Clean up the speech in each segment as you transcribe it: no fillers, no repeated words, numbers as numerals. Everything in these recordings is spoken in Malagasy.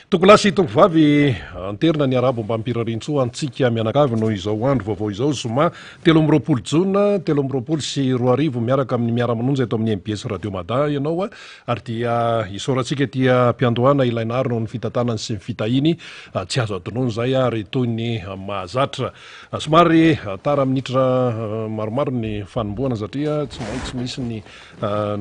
Tokolasy tovovavy anterina ny arabo mba ampirarintsoa antsika mianakavy noho izao andro vaovao izao zoma 13 jona 13 sy 2 miaraka amin'ny miaramanonjy eto amin'ny MBS Radio Mada ianao ary dia isorantsika tia mpiandohana ilainary noho ny fitantanany sy ny fitahiny tsy azo adonono zay ary toy ny mahazatra somary tara minitra maromaro ny fanomboana satria tsy maintsy misy ny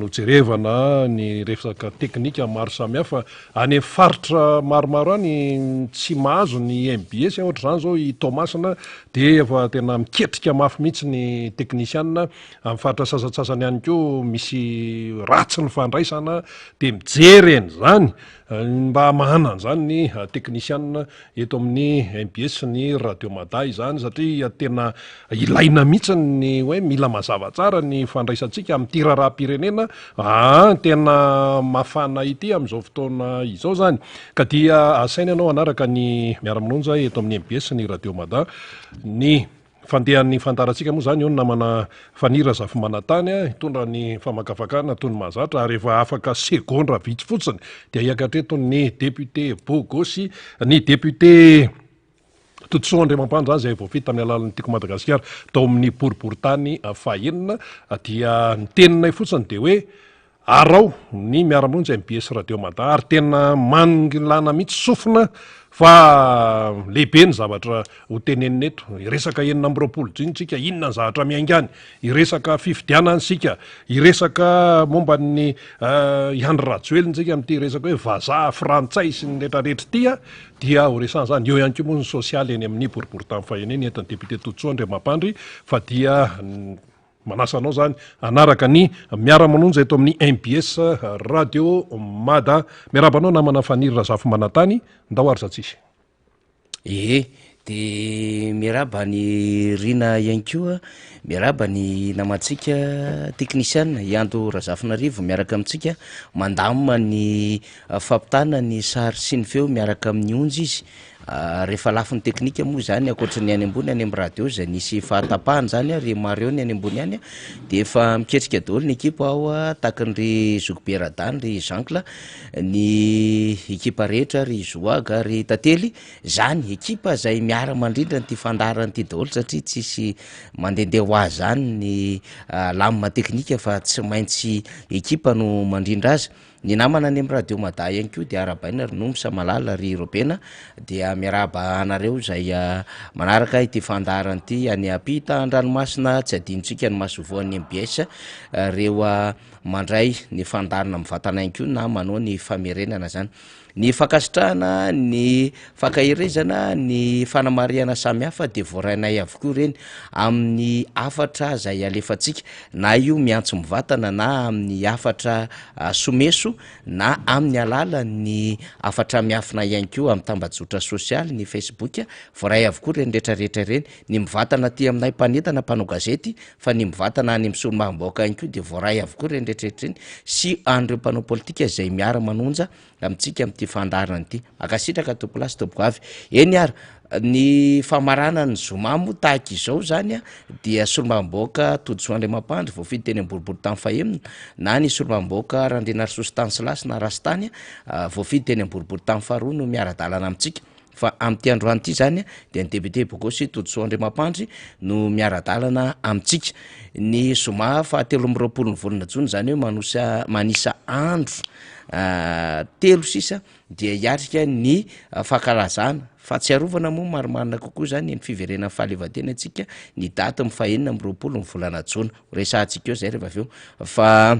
nojerevana ny resaka teknika maro samihafa any faritra maromaro any tsy mahazo ny MBS ohatra zany zao i Tomasina dia efa tena miketrika mafy mihitsy ny teknisianina amin'ny faritra sasatsasany ihany koa misy ratsy ny fandraisana dia mijery zany mba mahanana zany ny teknisianina eto amin'ny MBS ny Radio Mada izany satria tena ilaina mihitsy ny hoe mila mazava tsara ny fandraisantsika amin'ity raharaham-pirenena tena mafana ity amin'izao fotoana izao zany ka dia asaina ianao anaraka ny miaramononja eto amin'ny MBS ny Radio Mada ny fandehan'ny fantarantsika moa zany eo namana fanira zafy manatany hitondra ny famakafakana toy ny mahazatra ary efa afaka segondra vitsy fotsiny dia hiakatreto ny député Bogosy ny député Toutsoa Andriamampandry zany zay voafita amin'ny alalan'ny tiko Madagasikara tao amin'ny boriboritany fahenina dia ny tenina fotsiny dia hoe arao ny miaramonjy MBS Radio Mada ary tena mangilana mihitsy sofina fa lehibe ny zavatra ho tenenina eto iresaka 20 jinitsika inona ny zavatra miaingany iresaka fifidianana sika iresaka momba ny Andry Rajoelitsika amin'ity resaka hoe vazaha frantsay sy ny rehetrarehetra tia dia ho resana zany eo ihany koa moa ny sosialy eny amin'ny boriboritany fahenena entin'ny député Toutsoa Andriamampandry fa dia manasanao zany anaraka ny miaramononja eto amin'ny MBS Radio Mada miarabanao namana fanirira zafy manatany ndao ary zatsisy de miaraba ny rina ihany koa miaraba ny namatsika teknisianina iando Razafinarivo miaraka amintsika mandamina ny fampitana ny sary sy ny feo miaraka amin'ny onjy izy rehefa lafin'ny teknika moa zany akoatra ny any ambony any amin'ny radio zay nisy fahatapahany zany ary maro eo ny any ambony any dia efa miketrika daholo ny ekipa ao takan'ry Zogberadany ry Jankla ny ekipa rehetra ry Zoaga ry Tately zany ekipa zay miara mandrindra nyty fandaran'ity daholo satria tsisy mandehandeha ho azy zany ny lamina teknika fa tsy maintsy ekipa no mandrindra azy ny namana any amin'ny Radio Mada ihany koa dia arabaina ry Nomsa Malala ry Robena dia miaraba anareo zay manaraka ity fandaran'ity any apita an-dranomasina tsy adinontsika ny masovoan'ny MBS reo mandray ny fandarana mivatana ihany koa na manao ny famerenana zany ny fakasitrahana ny fakahirezana ny fanamariana samihafa dia voarainay avokoa reny amin'ny afatra zay alefatsika na io miantso mivatana na amin'ny afatra someso na amin'ny alala ny afatra miafina ihany koa amin'ny tambajotra sosialy ny Facebook voaray avokoa reny rehetrarehetra reny ny mivatana ty aminay mpanetana mpanao gazety fa ny mivatana any amin'ny solombavam-bahoaka ihany koa dia voaray avokoa reny rehetrarehetra reny sy an'ireo mpanao politika zay miara manonja amintsika amin'ity fandarana ity akasitraka topolasy topoavy eny ary ny famarana ny zomamo tahaka izao zany dia solombavam-bahoaka Toutsoa Andriamampandry voafidy teny amboriboritany fahenina na ny solombavam-bahoaka Randrianary Sositanislasy na Rastany voafidy teny amboriboritany faharoa no miara-dalana amintsika fa amin'ity androany ity zany dia ny député Bogosy Toutsoa Andriamampandry no miara-dalana amintsika ny zoma fa 13 ny volana jona zany hoe manisa andro 3 sisa dia hiatrika ny fankalazana fahatsiarovana moa marimarina kokoa zany ny fiverenan'ny fahalevantena antsika ny daty mifahenina 20 ny volana jona resantsika eo zay rehefa aveo fa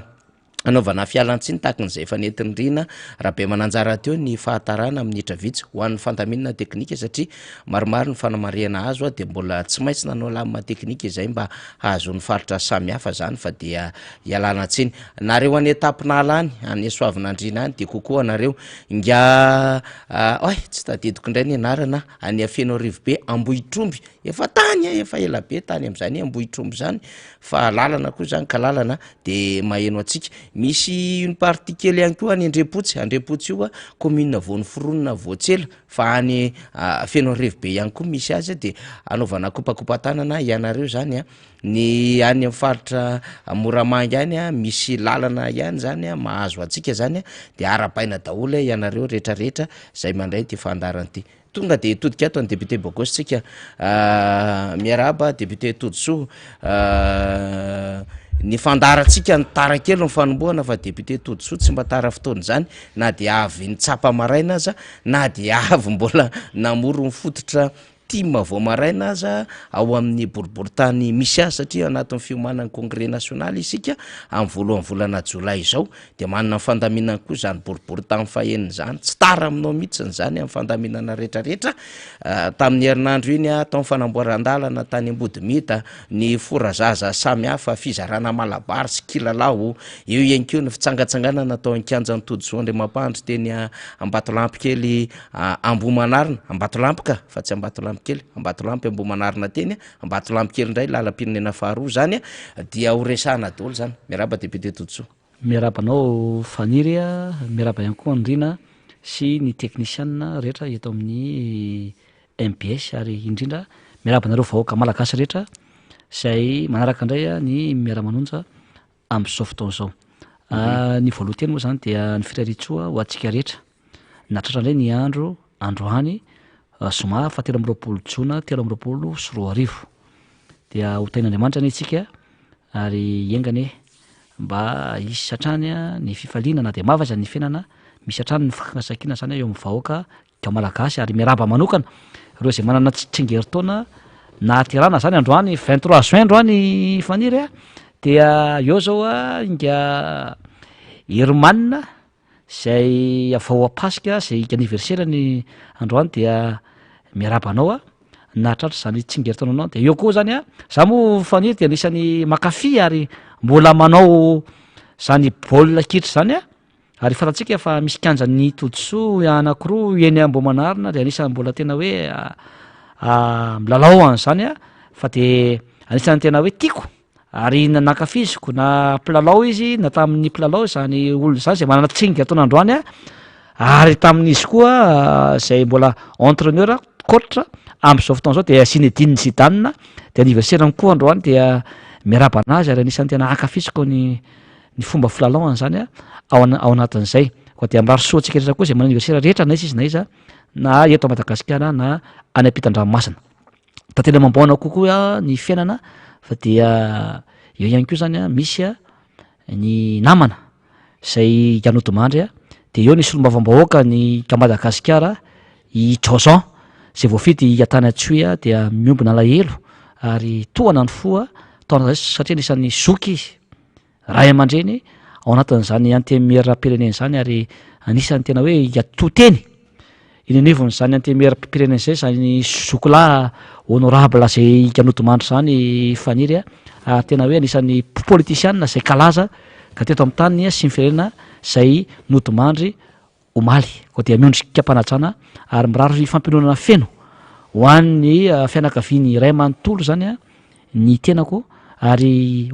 anaovana fialantsiny takan'izay efa nentin'ny rina raha be mananjara teo ny fahatarana amin'ny hitra vitsy ho an'ny fandaminana teknika satria maromaro ny fanamariana azo dia mbola tsy maintsy nanao lamina teknika izay mba hahazo ny faritra samihafa zany fa dia hialana tsiny nareo any etapinala any any Soavinandriana any dia kokoa anareo nga tsy tadidiko indray ny anarana any Feno Rivobe Ambohitromby efa tany efa ela be tany amin'izany Ambohitromby zany fa lalana koa zany ka lalana dia maheno atsika misy une partie kely ihany koa any Andrepotsy io commune Vaon'ny Foronina Voatsela fa any Feno Revibe ihany koa misy azy de anaovana kopakopatanana ianareo zany ny any amin'ny faritra Moramanga any misy lalana ihany zany mahazo atsika zany de arapaina daholo ianareo rehetrarehetra zay mandray ty fandarany ty tonga de todika ato ny député Bogos tsika miaraba député Todsoa ny fandarantsika ny tara kely ny fanomboana fa député Todsoa tsy mba tara fotoana zany na de avy ny tsapa maraina aza na de avy mbola namoro ny fototra tima vao maraina aza ao amin'ny boriboritany misy azy satria anatin'ny fiomanan'ny congrès national isika amin'ny voalohan'ny volana Jolay izao de manana fandaminana koa zany boriboritany faheniny zany tsy tara aminao mihitsy zany amin'ny fandaminana rehetrarehetra tamin'ny herinandro iny tao fanamboaran-dalana tany Ambodimita ny forazaza samy hafa fizarana malabar sy kilalao eo ihany koa ny fitsangatsanganana tao an-kianjan'ny Todsoa Andriamampandry teny Ambatolampy kely Ambomanarina Ambatolampy ka fa tsy Ambatolampy kely Ambatolampy Ambomanarina teny Ambatolampy kely ndray lalam-pirenena faharoa zany dia horesahana daholo zany miaraba député Todsoa. Miarabanao Faniry miaraba ihany koa Andrina sy ny technicien rehetra eto amin'ny MPS ary indrindra miarabanareo vahoaka malagasy rehetra zay manaraka indray ny miara-manonja amin'ny zao fotoana zao. Ny voaloha teny moa zany dia ny firaritsoa ho antsika rehetra natratra indray ny androany zoma 17 Jona 2024 dia ho tain'Andriamanitra ny itsika ary iengany mba hisy satrany ny fifaliana na de mavaza ny fiainana misy hatrany ny fikasakina zany eo amin'ny vahoaka malagasy ary miaraba manokana ireo zay manana tsingerin-taona na tirana zany androany 23 juin androany Faniry dia eo zao inga Hermanina zay avao Pasika zay anniversaire ny androany dia miarabanao na tratra zany tsingerin-taona anao de eo koa zany za moa Faniry dia anisany makafy ary mbola manao zany baolina kitra zany ary fatatsika fa misy kianjan'ny Todsoa anakiroa eny Ambomanarina de anisany mbola tena hoe milalao zany fa de anisany tena hoe tiako ary nakafiziko na mpilalao izy na tamin'ny mpilalao zany olona zany zay manana tsinga taona androany ary tamin'izy koa zay mbola entraîneur coach am'izao fotoana zao de Zinedine Zidane de anniversaire koa androany dia miaraba anazy ary anisany tena akafiziko ny fomba filalaoany zany ao anatin'izay koa de amrary soatsika rehetra koa zay manana anniversaire rehetra na izy na iza na eto Madagasikara na any ampitan-dranomasina da tena mamboana kokoa ny fiainana fa dia eo ihany koa zany misy ny namana zay Yanodomandry de eo nisy olombavambahoaka ny Madagasikara i Josan zay voafity hiatany Antsoy dia miombona alahelo ary tohana ny foa taona zay satria nisan'ny zoky izy ray aman-dreny ao anatin'izany antemieram-pireneny zany ary anisany tena hoe iatoteny inenevony zany antemieram-pireneny zay zany zokilahy honorable zay Yanodomandry zany Faniry tena hoe anisan'ny politicienne zay kalaza ka teto amin'ny tany sy ny firenena zay Nodomandry omaly koa dia miondrika mpanajana ary mirary fampinonana feno ho an'ny fianakaviany ray manontolo zany ny tenako ary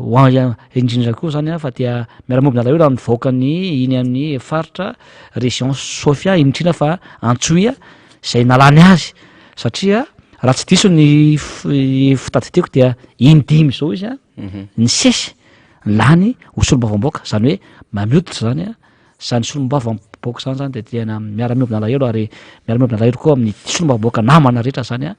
indrindra koa zany fa dia miara-mobina alahelo ny vahoakany iny amin'ny faritra région Sofia indrindra fa Antsoy zay nalany azy satria raha tsy diso ny fitadidiko dia indimy zao izy ny sesy lany ho solombavamboaka zany hoe mamioditra zany zany solombavamboaka zany de tena miara-miobina alahelo ary miara-miobina alahelo koa amin'ny solombavamboaka namana rehetra zany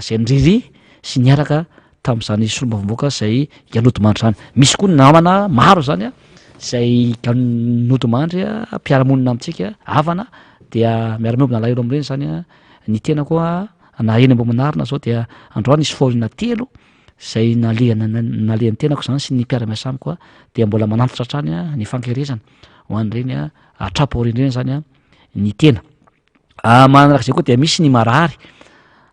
zay niriry sy niaraka tamin'izany solombavamboaka zay Yanodomandry zany misy koa ny namana maro zany zay Yanodomandry mpiara-monina amintsika havana dia miara-miobina alahelo amin'ireny zany ny tena koa na eny Ambomanarina zao dia androany nisy faolina telo zay nalehan'ny tenako zany sy ny mpiara-miasa amiko dia mbola manantitra hatrany ny fankerezana ho an'ireny atrapo aorian'ireny zany ny tena manarak'izay koa dia misy ny marary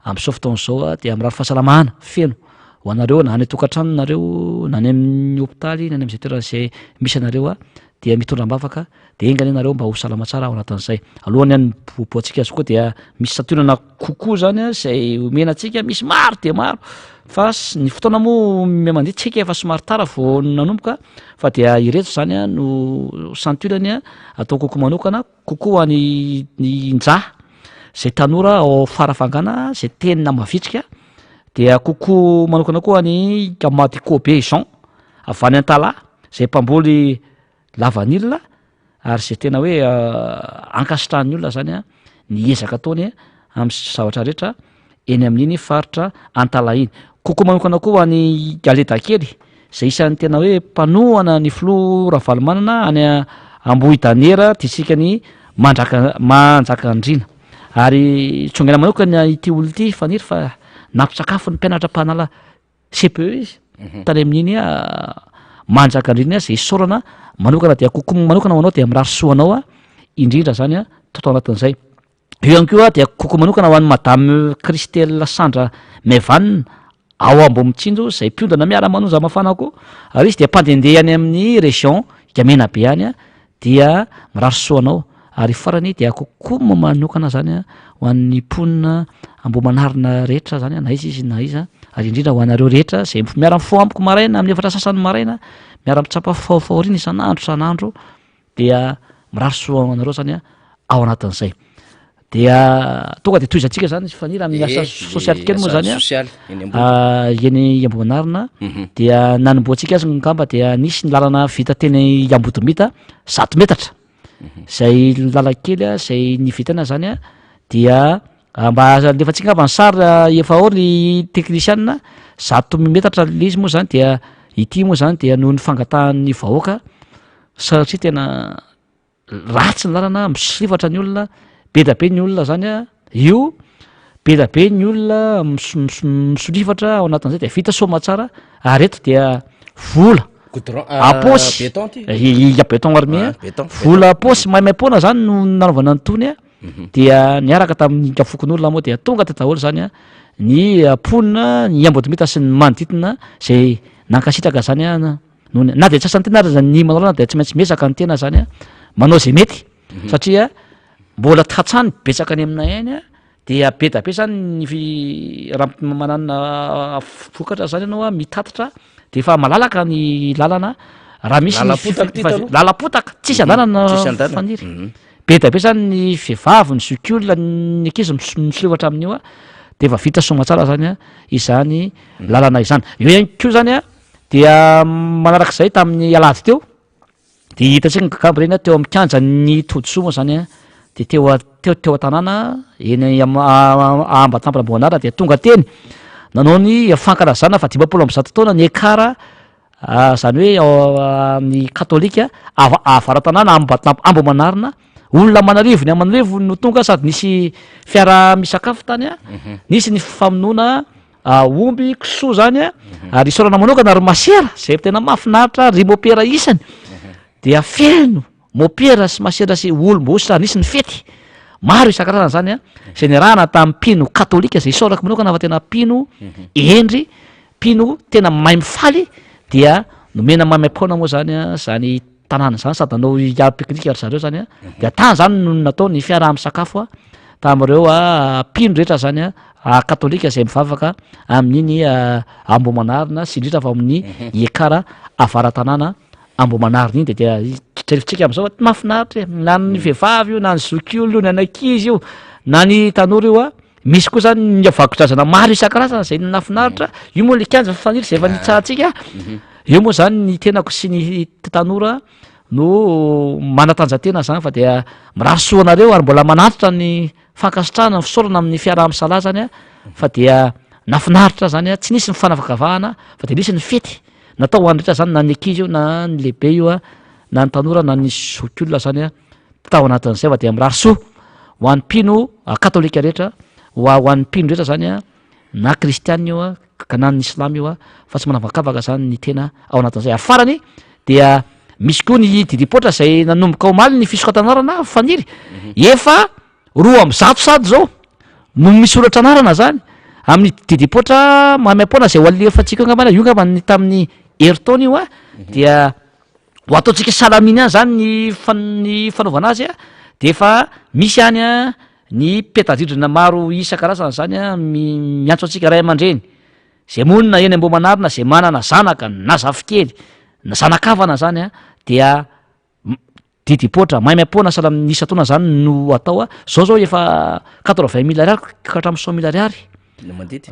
amin'izao fotoana zao dia mirary fahasalamana feno ho anareo na any tokantrano nareo na any amin'ny hopitaly na any am'izay toerana zay misy anareo dia mitondra-bavaka de engany ianareo mba ho salama tsara ao anatin'izay alohany any boboantsika azy koa dia misy satonana kokoa zany a zay omenantsika misy maro de maro fa ny fotoana moa mandeha tsika efa somary tara vo nanomboka fa dia ireto zany a no santurany a atao kokoa manokana kokoa ny nja zay tanora ao farafangana zay tenina mavitrika dia kokoa manokana koa ny Kamadikobe Jean avany Antala zay mpamboly lavanila ary zay tena hoe ankasitrahan'ny olona zany a ny ezaka ataony amin'ny zavatra rehetra eny amin'iny faritra Antala iny. Kokoa manokana koa ny Galeta kely zay isan'ny tena hoe mpanohana ny filoha Ravalomanana any Ambohidanera distrikany Manjakandriana ary tsongana manokana ity olo ity faniry fa nampisakafo ny mpianatra mpanala CPE izy tany amin'iny Manjakandriana zay sorana manokana dia kokoa manokana anao dia mirary soanao indrindra zany a totao anatin'izay. Eo ihany koa dia kokoa manokana ho an'ny madame Christelle Sandra Mevan ao Ambomitsinjo zay mpiondana miara-manonja mafana koa ary izy dia mpandehandeha any amin'ny région Gamenabe any dia mirary soanao ary farany dia kokoa manokana zany ho an'ny mponina Ambomanarina rehetra zany na izy na iza ary indrindra ho anareo rehetra zay miara-mifoha ampoko maraina amin'ny efatra sasany maraina miara-mitsapa faofahorina isan'andro dia mirary soa anareo zany ao anatin'izay dia tonga de toizantsika zany fanira amin'ny asa sosialy kely moa zany eny Ambomanarina dia nanomboantsika azy ngamba dia nisy ny lalana vita teny Ambodomita 100 metatra zay lalankely zay nivitana zany dia mba lefatsika ngamba ny sary efa oly teknisianina 100 metatra izy moa zany dia ity moa zany dia noho ny fangatahan'ny vahoaka satria tena ratsy ny lalana misrivatra ny olona be da be ny olona zany io be da be ny olona misolifatra ao anatin'izay dia vita soma tsara ary eto dia vola aposy beton armé vola aposy maimaimpona zany no nanaovana nytony dia niaraka tamin'ny kafokon'olona moa dia tonga te daholo zany ny ponina ny Ambodomita sy ny manodidina zay nankasitraka zany na de tsy asany tena ary ny manao lana dia tsy maintsy mesaka ny tena zany manao zay mety satria mbola tatsany betsaka any aminay any dia be da be zany ny raha manana vokatra zany ianao mitatitra de efa malalaka ny lalana raha misy lalapotaka tsisy andanana faniry be da be zany ny vehivavy ny zokiola ny ankizy misolivatra amin'io de efa vita soma tsara zany izany lalana izany. Eo ihany koa zany dia manarak'izay tamin'ny alady teo de hitatsika gagambo reny teo amin'ny kanja ny todsoa moa zany de teo an-tanàna eny Ambatambamboanara dia tonga teny nanao ny fankalazana fa 100 taona ny ekara zany hoe ny katolika avaran-tanàna Ambomanarina olona manarivo ny amanarivo no tonga sady nisy fiara misakafo tany nisy ny famonoana omby kisoa zany ary isorana manokana ary masera zay tena mahafinaritra ry mopera isany dia feno mopera sy masera sy olom-bositra nisy ny fety maro isan-karazana zany zay niarahana tamin'ny mpino katolika zay isorako manokana fa tena mpino endry mpino tena mahay mifaly dia nomena maimaimpona moa zany zany tanàna zany sady anao piknika ary zareo zany dia tany zany no natao ny fiaraha misakafo tamin'ireo mpino rehetra zany katolika zay mivavaka amin'iny Ambomanarina sy indrindra fa amin'ny ekara avaran-tanàna Ambomanarina iny dia jerevitsika amin'izao mahafinaritra na ny vehivavy io na ny zokiolo io na ny ankizy io na ny tanora io misy koa zany ny avako-drazana maro isan-karazana zay nafinaritra io moa le kanja faniry zay efa nitsahantsika io moa zany ny tenako sy ny tanora no manatanjatena zany fa dia mirary soanareo ary mbola manatitra ny fankasitrahana ny fisaorana amin'ny fiaraha misala zany fa dia nafinaritra zany tsy nisy ny fanavakavahana fa dia nisy ny fety natao ho anrehetra zany na ny ankizy io na ny lehibe io na ny tanora na ny zokiolona zany tao anatin'izay fa dia mirary soa ho an'ny mpino katolika rehetra ho an'ny mpino rehetra zany na kristianina io ka na ny islamy io fa tsy manavakavaka zany ny tena ao anatin'izay. Ary farany dia misy koa ny didipotra zay nanomboka omaly ny fisokatanarana faniry efa 200 sady zao no misy olatra anarana zany amin'ny didipotra maimaimpona zay ho alefatsika ngambana io ngamba ny tamin'ny eritaona io dia ho ataontsika salaminy any zany ny fanaovana azy a de efa misy any a ny petadridrina maro isan-karazana zany a miantso antsika ray aman-dreny zay monina eny ambo manarina zay manana zanaka na zafikely na zanakavana zany a dia didipotra maimaimpona salanisa taona zany no atao a zao efa 80,000 ariary ka hatramin'ny 100,000 ariary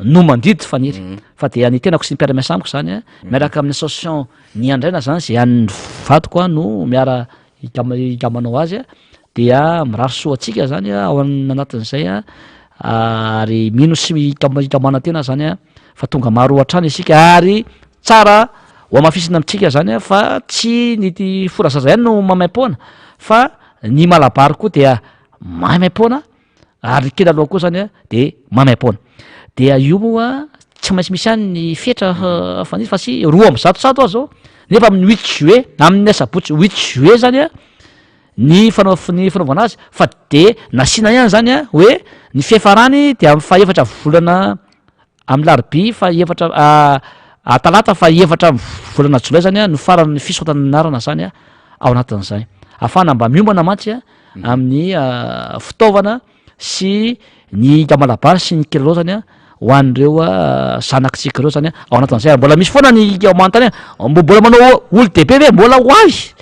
no mandidy faniry fa de ny tenako sy ny mpiara-miasa amiko zany a miaraka amin'ny association ny andraina zany zay an'ny vadiko a no miara igamanao azy a dia mirary soa atsika zany a ao anatin'izay a ary mino sy igamana tena zany a fa tonga maro hatrany isika ary tsara ho amafisina amitsika zany a fa tsy nity forasaza ihany no mamaim-poana fa ny malabary koa dia maimaim-poana ary kely aloha koa zany a de mamaim-poana dia io moa tsy maintsy misy any ny fetra faniry fa sy 2 azo nefa amin'ny 8 juillet amin'ny asabotsy 8 juillet zany a ny fanaovana azy fa de nasina ihany zany a hoe ny fiafarany de amin'ny faefatra volana amin'ny larby fa efatra talata fa efatra volana jolay zany a no farany fisotananarana zany a ao anatin'izay ahafana mba miombana mantsy a amin'ny fitaovana sy ny gamalabary sy ny kelalo zany a ho an'ireo zanakitsika ireo zany a ao anatin'izay mbola misy foana ny manontany mbola manao olo dehibe ve mbola ho avy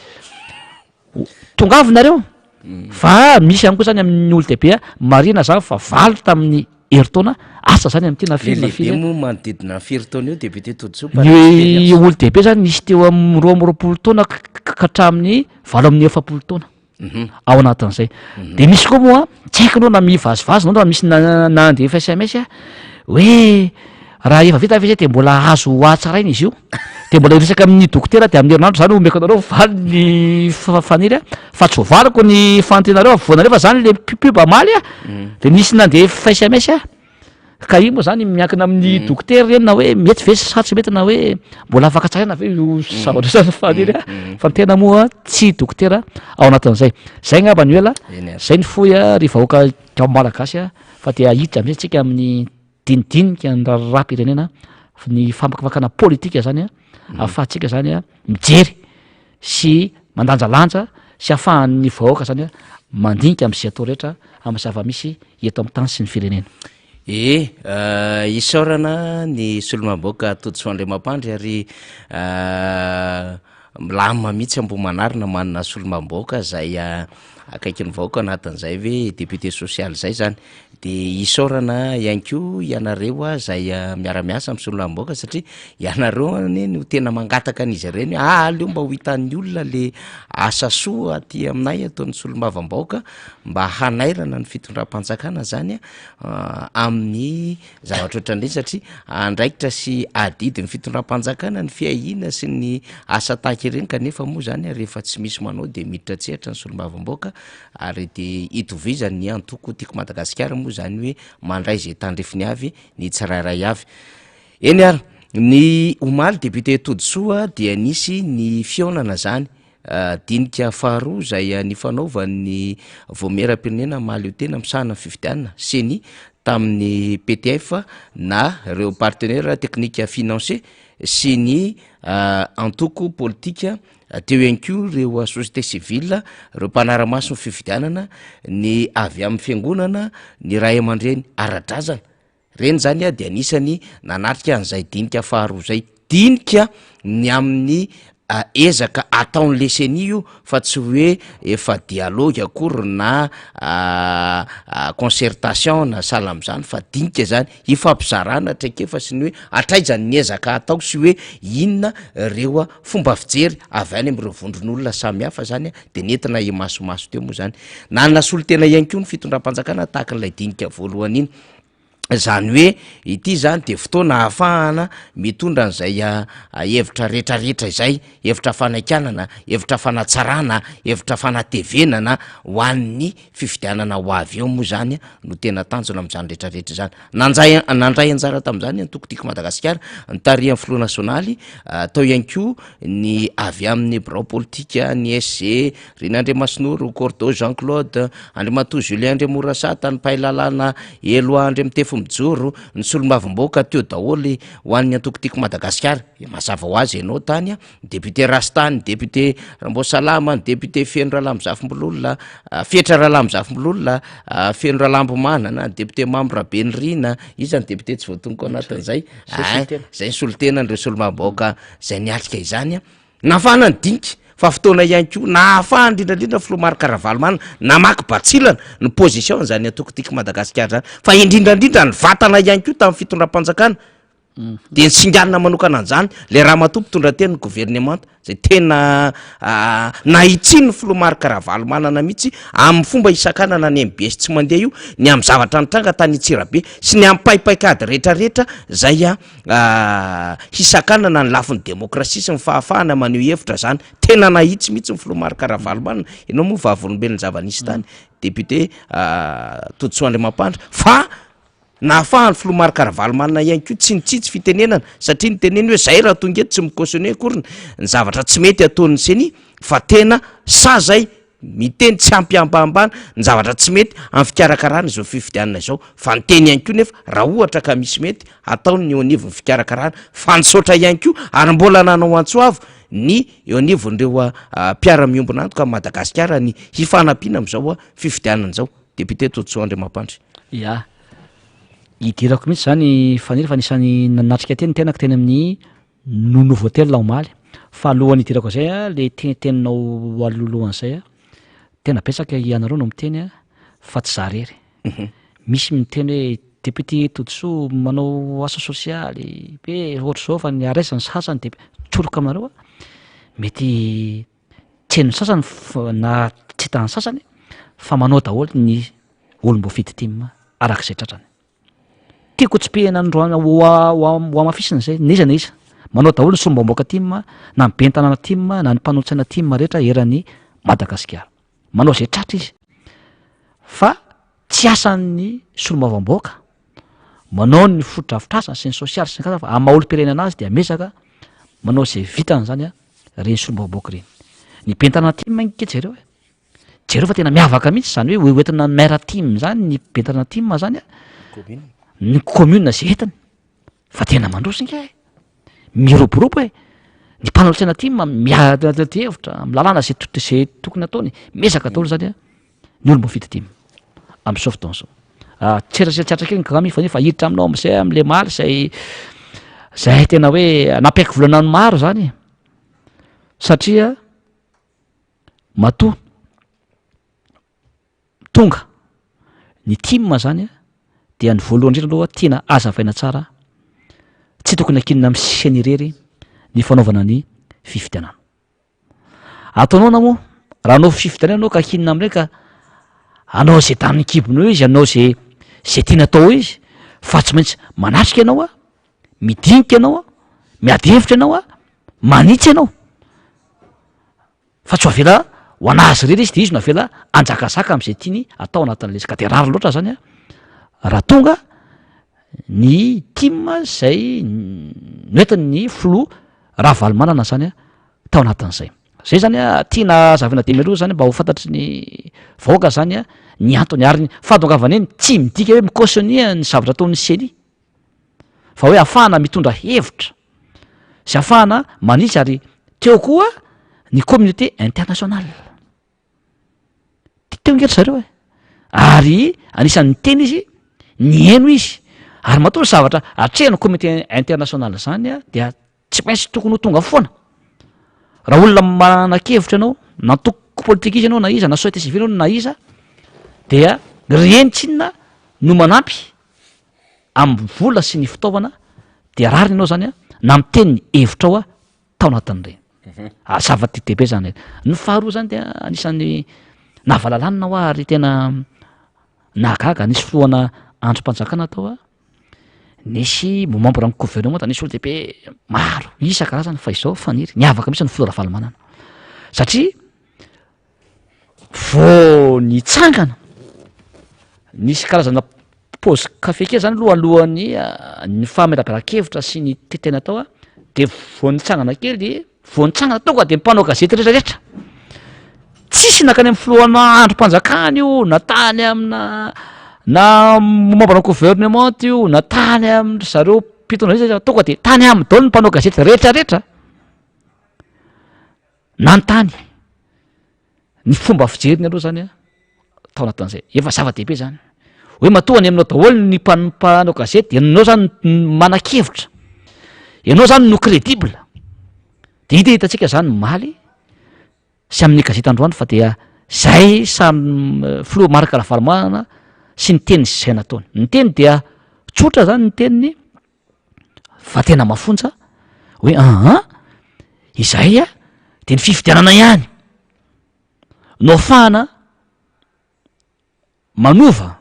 tongavinareo fa misy ihany koa zany amin'ny olo dehibe a marina zany fa valo tamin'ny heritaona asa zany am'ty manodidina firytaona io député ny olo dehibe zany misy teo am' 20 taona ka hatramin'ny 20 taona ao anatin'izay de misy koa moa tsy haiko anao na mivazivazy nao na misy nandefa SMS a hoe raha efa vita zay de mbola azo atsaraina izy io de mbola iresaka amin'ny dokotera de amin'ny herinandro zany omeko anareo valy ny faniry a fa tsy ho valiko ny fantenareo avoanareo fa zany le pub maly a de nisy nandefa SMS a ka io moa zany miankina amin'ny dokotera reny na hoe mety ve sa tsy mety na hoe mbola afaka tsaraina ve zavatra zany faniry a fa tena moa tsy dokotera ao anatin'izay zay ngamba ny ela zay ny foy a ry vahoaka malagasy a fa de ahiditra amizay tsika amin'ny dinidinika ny raharam-pirenena ny fampakafakana politika zany a ahafahantsika zany a mijery sy mandanjalanja sy ahafahan'ny vahoaka zany a mandinika am'zay atao rehetra amy zava-misy eto amin'ny tany sy ny firenena isaorana ny solomamboaka toditsoandre mampandry ary milamina mihitsy ambomanarina manana solomamboaka zay akaiky ny vahoaka anatin'izay hoe député social zay zany de isaorana ihany ko ianareo a zay miara-miasa amin'ny solomamboaka satria ianareo any no tena mangataka an'izy ireny aleo mba ho hitan'ny olona le asa soa aty aminay ataon'ny solombavam-bahoaka mba hanairana ny fitondram-panjakana zany a amin'ny zavatra ohatran'ireny satria andraikitra sy adidy ny fitondram-panjakana ny fiahina sy ny asa taky ireny kanefa moa zany rehefa tsy misy manao de miditra tsehatra ny solombavam-bahoaka ary de itovizany ny antoko tiako Madagasikara moa zany hoe mandray zay tandrefiny avy ny tsirairay avy eny ary ny omaly député Toditsoa dia nisy ny fionana zany dinika faharoa zay ny fanaovan'ny voamera-pirenena maly io tena misahana fifidianana seny tamin'ny PTF na reo partenaire technique financier sy ny antoko politika teo ihany ko reo société civile reo mpanara-maso ny fifidianana ny avy amin'ny fiangonana ny ray aman-dreny ara-drazana reny zany a de anisany nanatrika an'izay dinika faharoa zay dinika ny amin'ny ezaka ataon'ny leseni io fa tsy hoe efa dialogue akory na concertation na sahala am'zany fa dinika zany ifampizarana traikefa sy ny hoe atraizany ny ezaka atao sy hoe inona reo fomba fijery avy any am'ireo vondron'olona samy hafa zany de nentina imasomaso teo moa zany nanana solo tena ihany ko ny fitondram-panjakana tahaka n'ilay dinika voalohany iny zany hoe ity zany de fotoana ahafahana mitondra an'izay hevitra rehetrarehetra izay hevitra fanakanana hevitra fanatsarana hevitra fanatevenana ho an'ny fifidianana ho avy eo moa zany no tena tanjona am'zany rehetrarehetra zany nandray anjara tam'zany antokotiko Madagasikara ny tarihan'ny filoha nasionaly tao ihany ko ny avy amin'ny birao politika ny SG Rina Andriamasinoro Cordo Jean Claude Andriamatoa Julien Andriamorasata ny Pailalana Eloa Andriamitefo mijoro ny solomavim-boaka teo daholy ho an'ny antokotiko Madagasikara mazava ho azy ianao tany a député Rasta, ny député Rambosalama, ny député Feno Ralamozafimbololona, Fetra Ralamozafimbololona, Feno Ralambomanana, ny député Mambra Benrina, izy ny député tsy voatonoko anatin'izay zay ny solotena ndreo solomavim-boaka zay nialika izany a nafana ny dinika fa fotoana ihany ko nahafaha indrindrandrindra Filomary Karavalomana namaky batsilana ny position zany atokotiko Madagasikara zany fa indrindrandrindra ny vatana ihany ko tamin'ny fitondram-panjakana de ny singanina manokana an'izany le raha matoa mpitondra teny ny gouvernement zay tena nahitsiny Filomary Karavalomana mihitsy amin'ny fomba isankanana ny MBS tsy mandeha io ny amin'ny zavatra nitranga tany Tsirabe sy ny amin'ny paipaikady rehetrarehetra zay isankanana ny lafin'ny demokrasia sy ny fahafahana maneho hevitra zany tena nahitsy mihitsy ny Filomary Karavalomana ianao moa vavolombelony zava-nisy tany député Todsoandriamampandry fa nahafahany Filomary Karavalomana ihany ko tsy nitsitsy fitenenana satria niteneny hoe zay raha tonga eto tsy mikautionné akory ny zavatra tsy mety ataon'ny seni fa tena sazay miteny tsy ampiambambana ny zavatra tsy mety amin'ny fikarakarana izao fifidianana izao fa niteny ihany ko nefa raha ohatra ka misy mety ataony ny eo anivon'ny fikarakarana fa nisaotra ihany ko ary mbola nanao antsoavo ny eo anivon'ireo mpiara-miombona antoka Madagasikara ny hifanampiana amin'izao fifidianana izao député Todsoandriamampandry ya idirako mihitsy zany faniry fa nisany natrika teny tenako teny amin'ny nouveau hôtel Laomaly fa alohan'ny idirako zay le teninao alolohan'izay tena betsaka ianareo no miteny fa tsy zarery misy miteny hoe député Todso manao asa sosialy be ohatr'izao fa ny araisany sasany de tsoroka aminareo mety teny sasany na tsy hitany sasany fa manao daholy ny olombo fiditima arak'izay tratrany tiako tsy pihana androana ho amafisina zay niza na iza manao daholy ny solombaomboaka tima na ny bentanana tima na ny mpanotsaina tima rehetra eran'ny Madagasikara manao zay tratra izy fa tsy asan'ny solombavam-boaka manao ny fotodrafitrasa sy ny sosialy sy ny kaza fa amin'ny maha-olom-pirenena azy de amezaka manao zay vitany zany reny solombavam-boaka reny ny bentanana tima nke jereo jereo fa tena miavaka mihitsy zany hoe oentina maire tim zany ny bentanana tima zany ny commune zay entiny fa tena mandrosinka miroborobo ny mpanolotsaina tima miadhevitra milalàna zay tokony ataony mesaka daholy zany ny olombo fidy tima amin'izao fotoana zao tseraseratsatra kely kagamy fa nefa hiditra aminao am'izay am'le maly zay tena hoe nampaiky volana ny maro zany satria matoa tonga ny tima zany dia ny voalohany indrindra aloha tiana azavaina tsara tsy tokony akinina amin'ny sisany irery ny fanaovana ny fifidianana ataonao na moa raha anao fifidianana anao ka akinina amin'ireny ka anao zay tamin'ny kibonao izy anao zay tiana atao izy fa tsy maintsy manatrika ianao midinika ianao miady hevitra ianao manitsy ianao fa tsy ho avela ho anazy rery izy de izy no avela anjakazaka am'izay tiany atao anatin'le ka de rary loatra zany raha tonga ny tima zay noentiny ny filo Ravalomanana zany tao anatin'izay zay zany tiana zavina de meloa zany mba ho fantatry ny vahoaka zany ny antony ary fahadongavana eny tsy midika hoe mikautionné ny zavatra ataon'ny seny fa hoe ahafahana mitondra hevitra sy ahafahana manitsy ary teo koa ny communauté internationale teo ngetra zareo ary anisan'ny teny izy ny eno izy ary matoa ny zavatra atrehany communauté internationale zany dia tsy maintsy tokony ho tonga foana raha olona manakevitra ianao nantoko politika izy ianao na iza na société civile anao na iza dia renitsinina no manampy amin'ny vola sy ny fitaovana dia rariny ianao zany na miteny ny hevitra ao tao anatin'ireny ary zava-dehibe zany ny faharoa zany dia anisan'ny nahavalalànina ho ary tena nahagaga nisy fotoana androm-panjakana tao nisy membre amin'ny gouvernement nisy olo dehibe maro isan-karazany fa izao faniry niavaka mihitsy ny Filomary Ravalomanana satria vao nitsangana nisy karazana pause café kely zany alohan'ny ny famelabela-kevitra sy ny tetena tao de vao nitsangana kely vao nitsangana tonga de mpanao gazety rehetrarehetra tsisy nakany amin'ny filoana androm-panjakana io na tany amina na mombana gouvernement io na tany am zareo mpitondra izy tonga de tany am dao ny mpanao gazety rehetrarehetra nanontany ny fomba fijeriny aloha zany a tao anatin'izay efa zava-dehibe zany hoe matohany aminao daholo ny mpanao gazety ianao zany manan-kevitra ianao zany no crédible de hitatsika zany maly sy amin'ny gazety androany fa dia zay samy filoha marika Ravalomanana sy ny teny zay nataony ny teny dia tsotra zany ny teniny fa tena mafonja hoe izay a de ny fifidianana ihany no afahana manova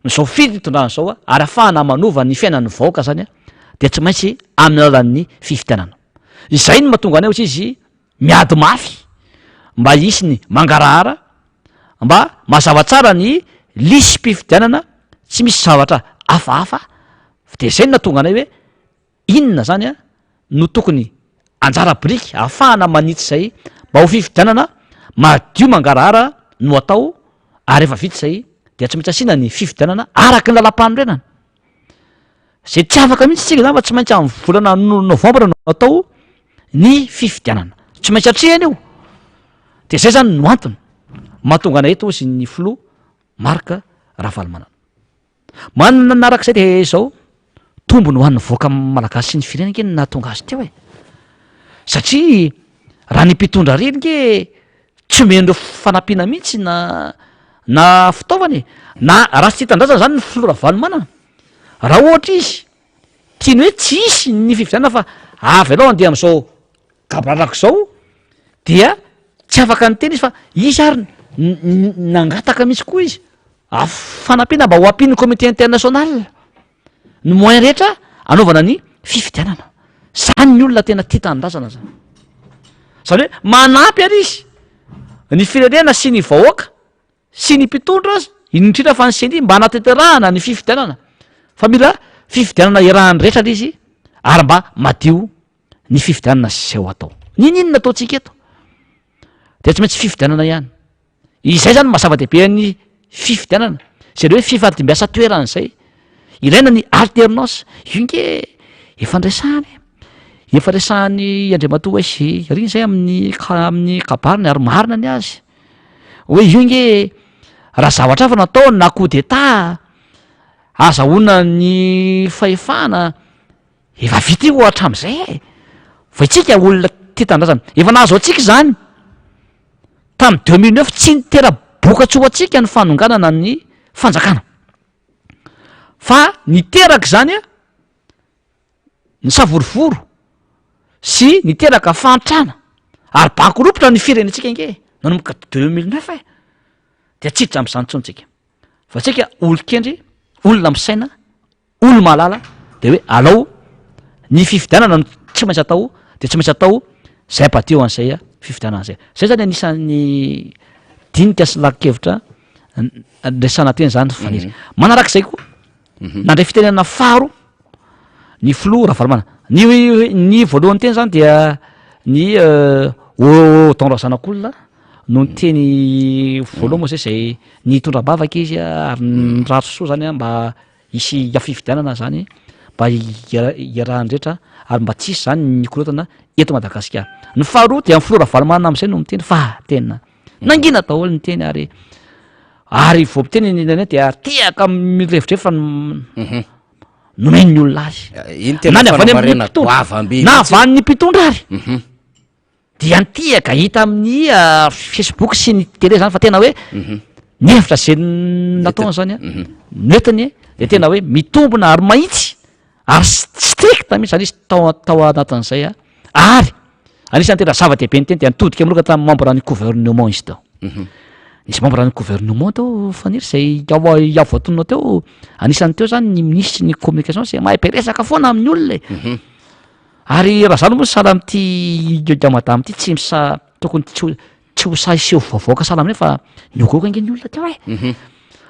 zao fitondrana zao a ary afahana manova ny fiainan'ny vahoaka zany a de tsy maintsy amin'ny alalan'ny fifidianana izay ny mahatonga any ohatsy izy miady mafy mba isy ny mangarahara mba mazava tsara ny lisy mpifidianana tsy misy zavatra hafahafa de zay ny natonga anay hoe inona zany a no tokony anjara briky ahafahana manitsy zay mba ho fifidianana madio mangarahara no atao ary efa vita zay de tsy maintsy asiana ny fifidianana araky ny lalam-panorenana zay tsy afaka mihitsy tsika zany fa tsy maintsy amin'ny volana novambra no atao ny fifidianana tsy maintsy atrehany io de zay zany no antony mahatonga anay eto sy ny filoha marika Ravalomanana manana narak'izay de zao tombony ho an'ny voaka malagasy sy ny firenena nge nahatonga azy teo satria raha ny mpitondra reny nge tsy omendreo fanampiana mihitsy na fitaovany na raha tsy hitandrasana zany ny filoha Ravalomanana raha ohatra izy tiany hoe tsy isy ny fifidianana fa avy alao andeha am'izao gabrarako zao dia tsy afaka ny teny izy fa izy ary nangataka mihitsy koa izy fanampiana mba ho ampiny comité international ny moyen rehetra anaovana ny fifidianana zany ny olona tena tia tanindrazana zany zany hoe manampy ary izy ny firenena sy ny vahoaka sy ny mpitondra indrindra fa ny seny mba hanatanterahana ny fifidianana fa mila fifidianana irahany rehetra izy ary mba madio ny fifidianana zay ho atao ninonina ataotsika eto de tsy maintsy fifidianana ihany izay zany mahazava-dehibe ny fifidianana zay le hoe fifadimbiasa toerana zay ilaina ny alternance io nge efa ndraisahany Andriamatoa izy riny zay amin'ny kabariny ary marina ny azy hoe io nge raha zavatra fa natao na coup d'état azahoana ny fahefana efa vita io hatram'izay fa itsika olona tia tandrazana efa nahazo atsika zany tamin'ny 2009 tsy nitera-bokatsy ho atsika ny fanonganana ny fanjakana fa niteraka zany a ny savorovoro sy niteraka fantrana ary bakoropotra ny firenetsika nge nanomboka 2009 de tsiditra am'izany tsontsika fa tsika olon-kendry olona misaina olo malala de hoe alao ny fifidianana no tsy maintsy atao de tsy maintsy atao zay ampateo an'izay a fifidianana zay zay zany anisan'ny dinika sy lakevitra resana teny zany faniry manarak'izay koa nandray fitenenana faro ny filoha Ravalomanana ny voalohany teny zany dia ny tonra zanak'olona no ny teny voaloha moa zay ny tondra-bavaka izy ary ny rarosoa zany a mba isy afifidianana zany mba iarahany rehetra ary mba tsisy zany ny korotana eto Madagasikara ny faharoa dia amin'ny filoha Ravalomanana am'izay no miteny fa tena nangina daholo ny teny ary voampiteny ny dia tiaka mirevitrefra nomeny ny olona azy na ny avany amin'ny mpitondra na avany ny mpitondra ary dia ntiaka hita amin'ny Facebook sy ny tele zany fa tena hoe nihevitra zay nataony zany a netiny de tena hoe mitombona ary mahitsy ary stricta mihitsy zany izy tao anatin'izay a ary anisan'ny tena zava-dehibe ny teny de nitodika amloka tamin'ny membre ny gouvernement izy tao nisy membre ny gouvernement teo faniry zay iaho voatonona teo anisan'ny teo zany ny ministre ny communication zay mahay beresaka foana amin'ny olona ary raha zany moa sala am'ty gamadamy ty tsy misa tokony tsy ho sahiseho vaovaoaka sala amin'io fa niogoka nge ny olona teo ary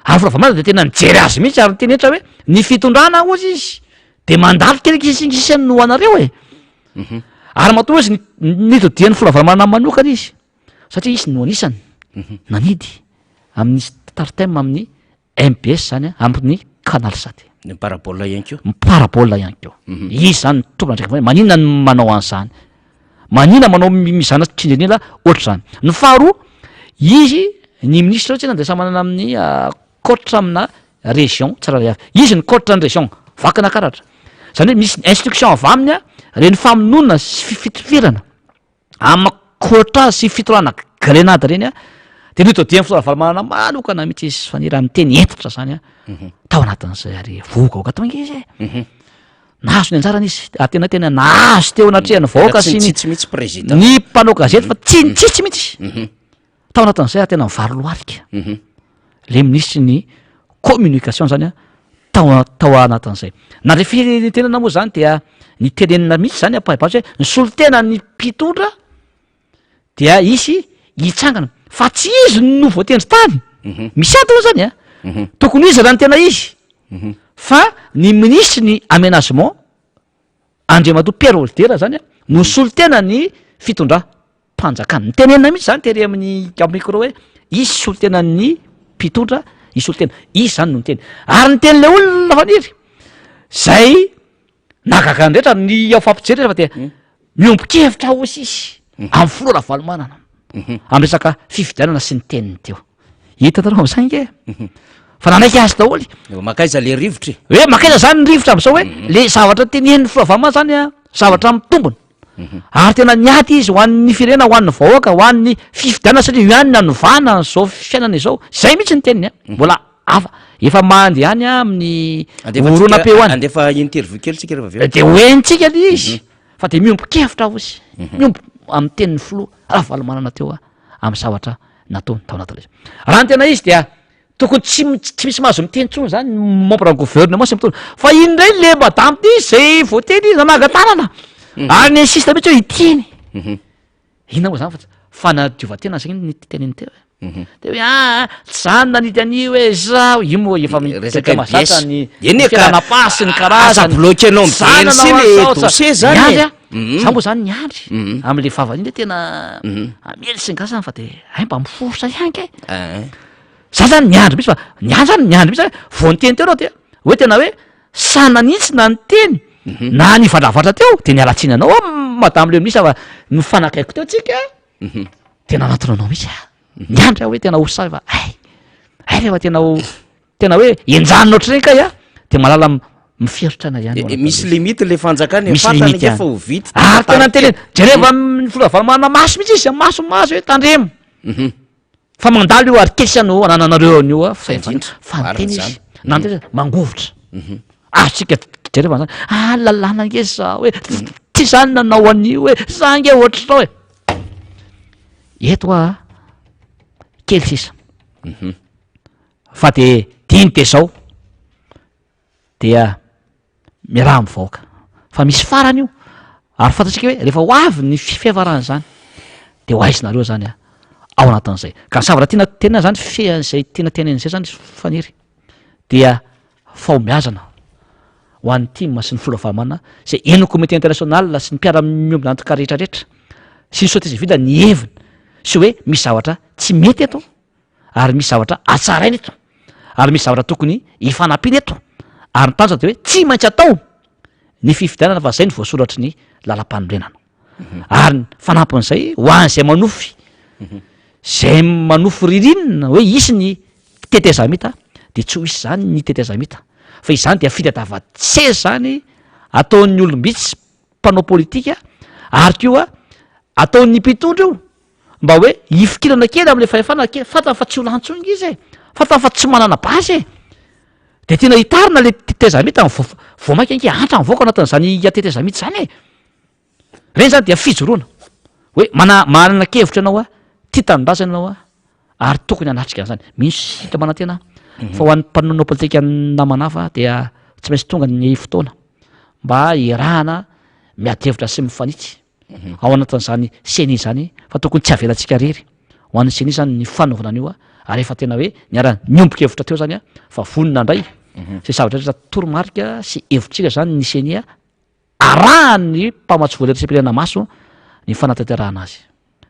Ravalomanana de tena nijery azy mihitsy ary teny etra hoe ny fitondrana ozy izy de mandalo kelyky isingisany no anareo ary matoa izy nitodian'ny Ravalomanana manokana izy satria izy no anisany nanidy amin'ny tartème amin'ny MPS zany amin'ny canal sat ny parabola ihany ko parabola ihany keo izy zany tompona ndraiky manina ny manao an'izany manina manao mizana trindrenila ohatra zany ny faharoa izy ny ministre tsy nandesa manana amin'ny cotre amina région tsara avy izy ny cotre ny région vakana karatra zany hoe misy instruction avy aminy reny famonona sy fitirana ama cotre sy fitorana grenade reny de ny todia fotoana valamanana manokana mihitsy izy fanira amin'ny teny entitra zany tao anatin'izay ary voaka oka tonga izy nahazo ny anjarana izy tena nahazo teo anatrehany vahoaka sy tsy mihitsy président ny mpanao gazety fa tsitsy mihitsy tao anatin'izay tena mivary loarika le ministre ny communication zany tao anatin'izay na le fitenana moa zany dia ny tenenina mihitsy zany apaibatra hoe ny solotena ny mpitondra dia isy hitsangana fa tsy izy no voatendry tany misy antony zany tokony izy raha ny tena izy fa ny ministre ny aménagement Andriamatoa Pierre Olidera zany no solotena ny fitondra mpanjakana ny tenenina mihitsy zany tery amin'ny micro hoe izy solotena ny mpitondra izy solotena izy zany no ny teny ary ny teny le olona faniry zay nagaka ny rehetra ny ao fampijery fa dia miombon-kevitra osy izy amin'ny flora valomanana amin'ny resaka fifidianana sy ny teniny teo hita tarao am'izany ke fa nanaiky azy daholy makaiza le rivotry hoe makaiza zany ny rivotra am'izao hoe le zavatra tenehen'ny flora valomana zany zavatra mitombony ary tena niaty izy ho an'ny firena ho an'ny vahoaka ho an'ny fifidianana satria io ihany ny anovana zao fiainana izao zay mihitsy ny teniny mbola afa efa mandy any amin'ny oronam-peo any andefa interview kely tsika rehefa aveo de hoentsika le izy fa de miombo-kevitra osy miombo amin'ny tenin'ny filo raha valomanana teo amin'ny zavatra nataony tao anatin'le izy raha ny tena izy dia tokony tsy misy mahazo miteny tsony zany membre en gouvernement sy mitony fa indray le madame ty zay voateny izy anaga-tanana ary ny insiste mihitsy hoe itiny inona moa zany fa fanadiovatena zany ny teneny teo de hoe zany nanity ani hoe zao io moa efa resaka masatra ny eny fiaranapasy ny karazany bloqué anao mively sy le dossier zany za moa zany niandry am'le vavany iny tena amely sy ngasany fa de ay mba miforotra ihany ke za zany niandry mihitsy fa niandry zany niandry mihitsy vao nyteny teo anao de hoe tena hoe sananitsy na ny teny na ny vandravatra teo de nialatsiny anao madame le ministre fa ny fanakaiko teo tsika tena anatona anao mihitsy niandry hoe tena osay fa ay rehefa tena hoe enjanona ohatrareny kay de malala miferitrana ihany misy limite le fanjakany fatana efa ho vity ary tena nyteneny jereva flora valomana maso mihitsy izy maso hoe tandremo fa mandalo io ary kesano anananareo an'io fa nyteny izy nantena mangovotra tsika jereva zany lalàna nge za hoe ty zany nanao an'io hoe za nge ohatra zao hoe eto kely sisa fa de diny de zao dia miaraha amin'ny vahoaka fa misy farany io ary fantatsika hoe rehefa ho avy ny fiavarana zany de ho aizinareo zany ao anatin'izay ka ny zavatra tiana tenina zany zay tena tenen'izay zany faniry dia faomiazana ho an'ny tima sy ny flora valomana zay eno comité international sy ny mpiara-miombina antoka rehetrarehetra sy ny société civile ny heviny sy hoe misy zavatra tsy mety eto ary misy zavatra atsaraina eto ary misy zavatra tokony hifanampiana eto ary ny tanjona de hoe tsy maintsy atao ny fifidianana fa zay ny voasoratry ny lalam-panorenana ary ny fanampin'izay ho an'izay manofy zay manofy ririnina hoe isy ny tetezamita de tsy ho isy zany ny tetezamita fa izany dia fitadiavan-tseza zany ataon'ny olombitsy mpanao politika ary koa ataon'ny mpitondra io mba hoe hifikirana kely am'le fahefana fatana fa tsy ho lantsonga izy fatana fa tsy manana basy de tena hitarina le tetezamita vo mainka anke antra mivoaka anatin'zany tetezamita zany reny zany dia fijoroana hoe manana kevitra ianao ty tanindrazana ianao ary tokony anatrika an'zany misy hita manantena fa ho an'ny mpanonao politika namanafa dia tsy maintsy tonga ny fotoana mba irahana miadevitra sy mifanitsy ao anatin'zany seni zany fa tokony tsy avelantsika rery ho an'ny seni zany ny fanaovana an'io ary efa tena hoe niara niombokevitra teo zany fa vonina indray zay zavatra rehetra toromarika sy hevitrika zany ny senia arahany mpamatsy voaly reseperena maso ny fanatanterahana azy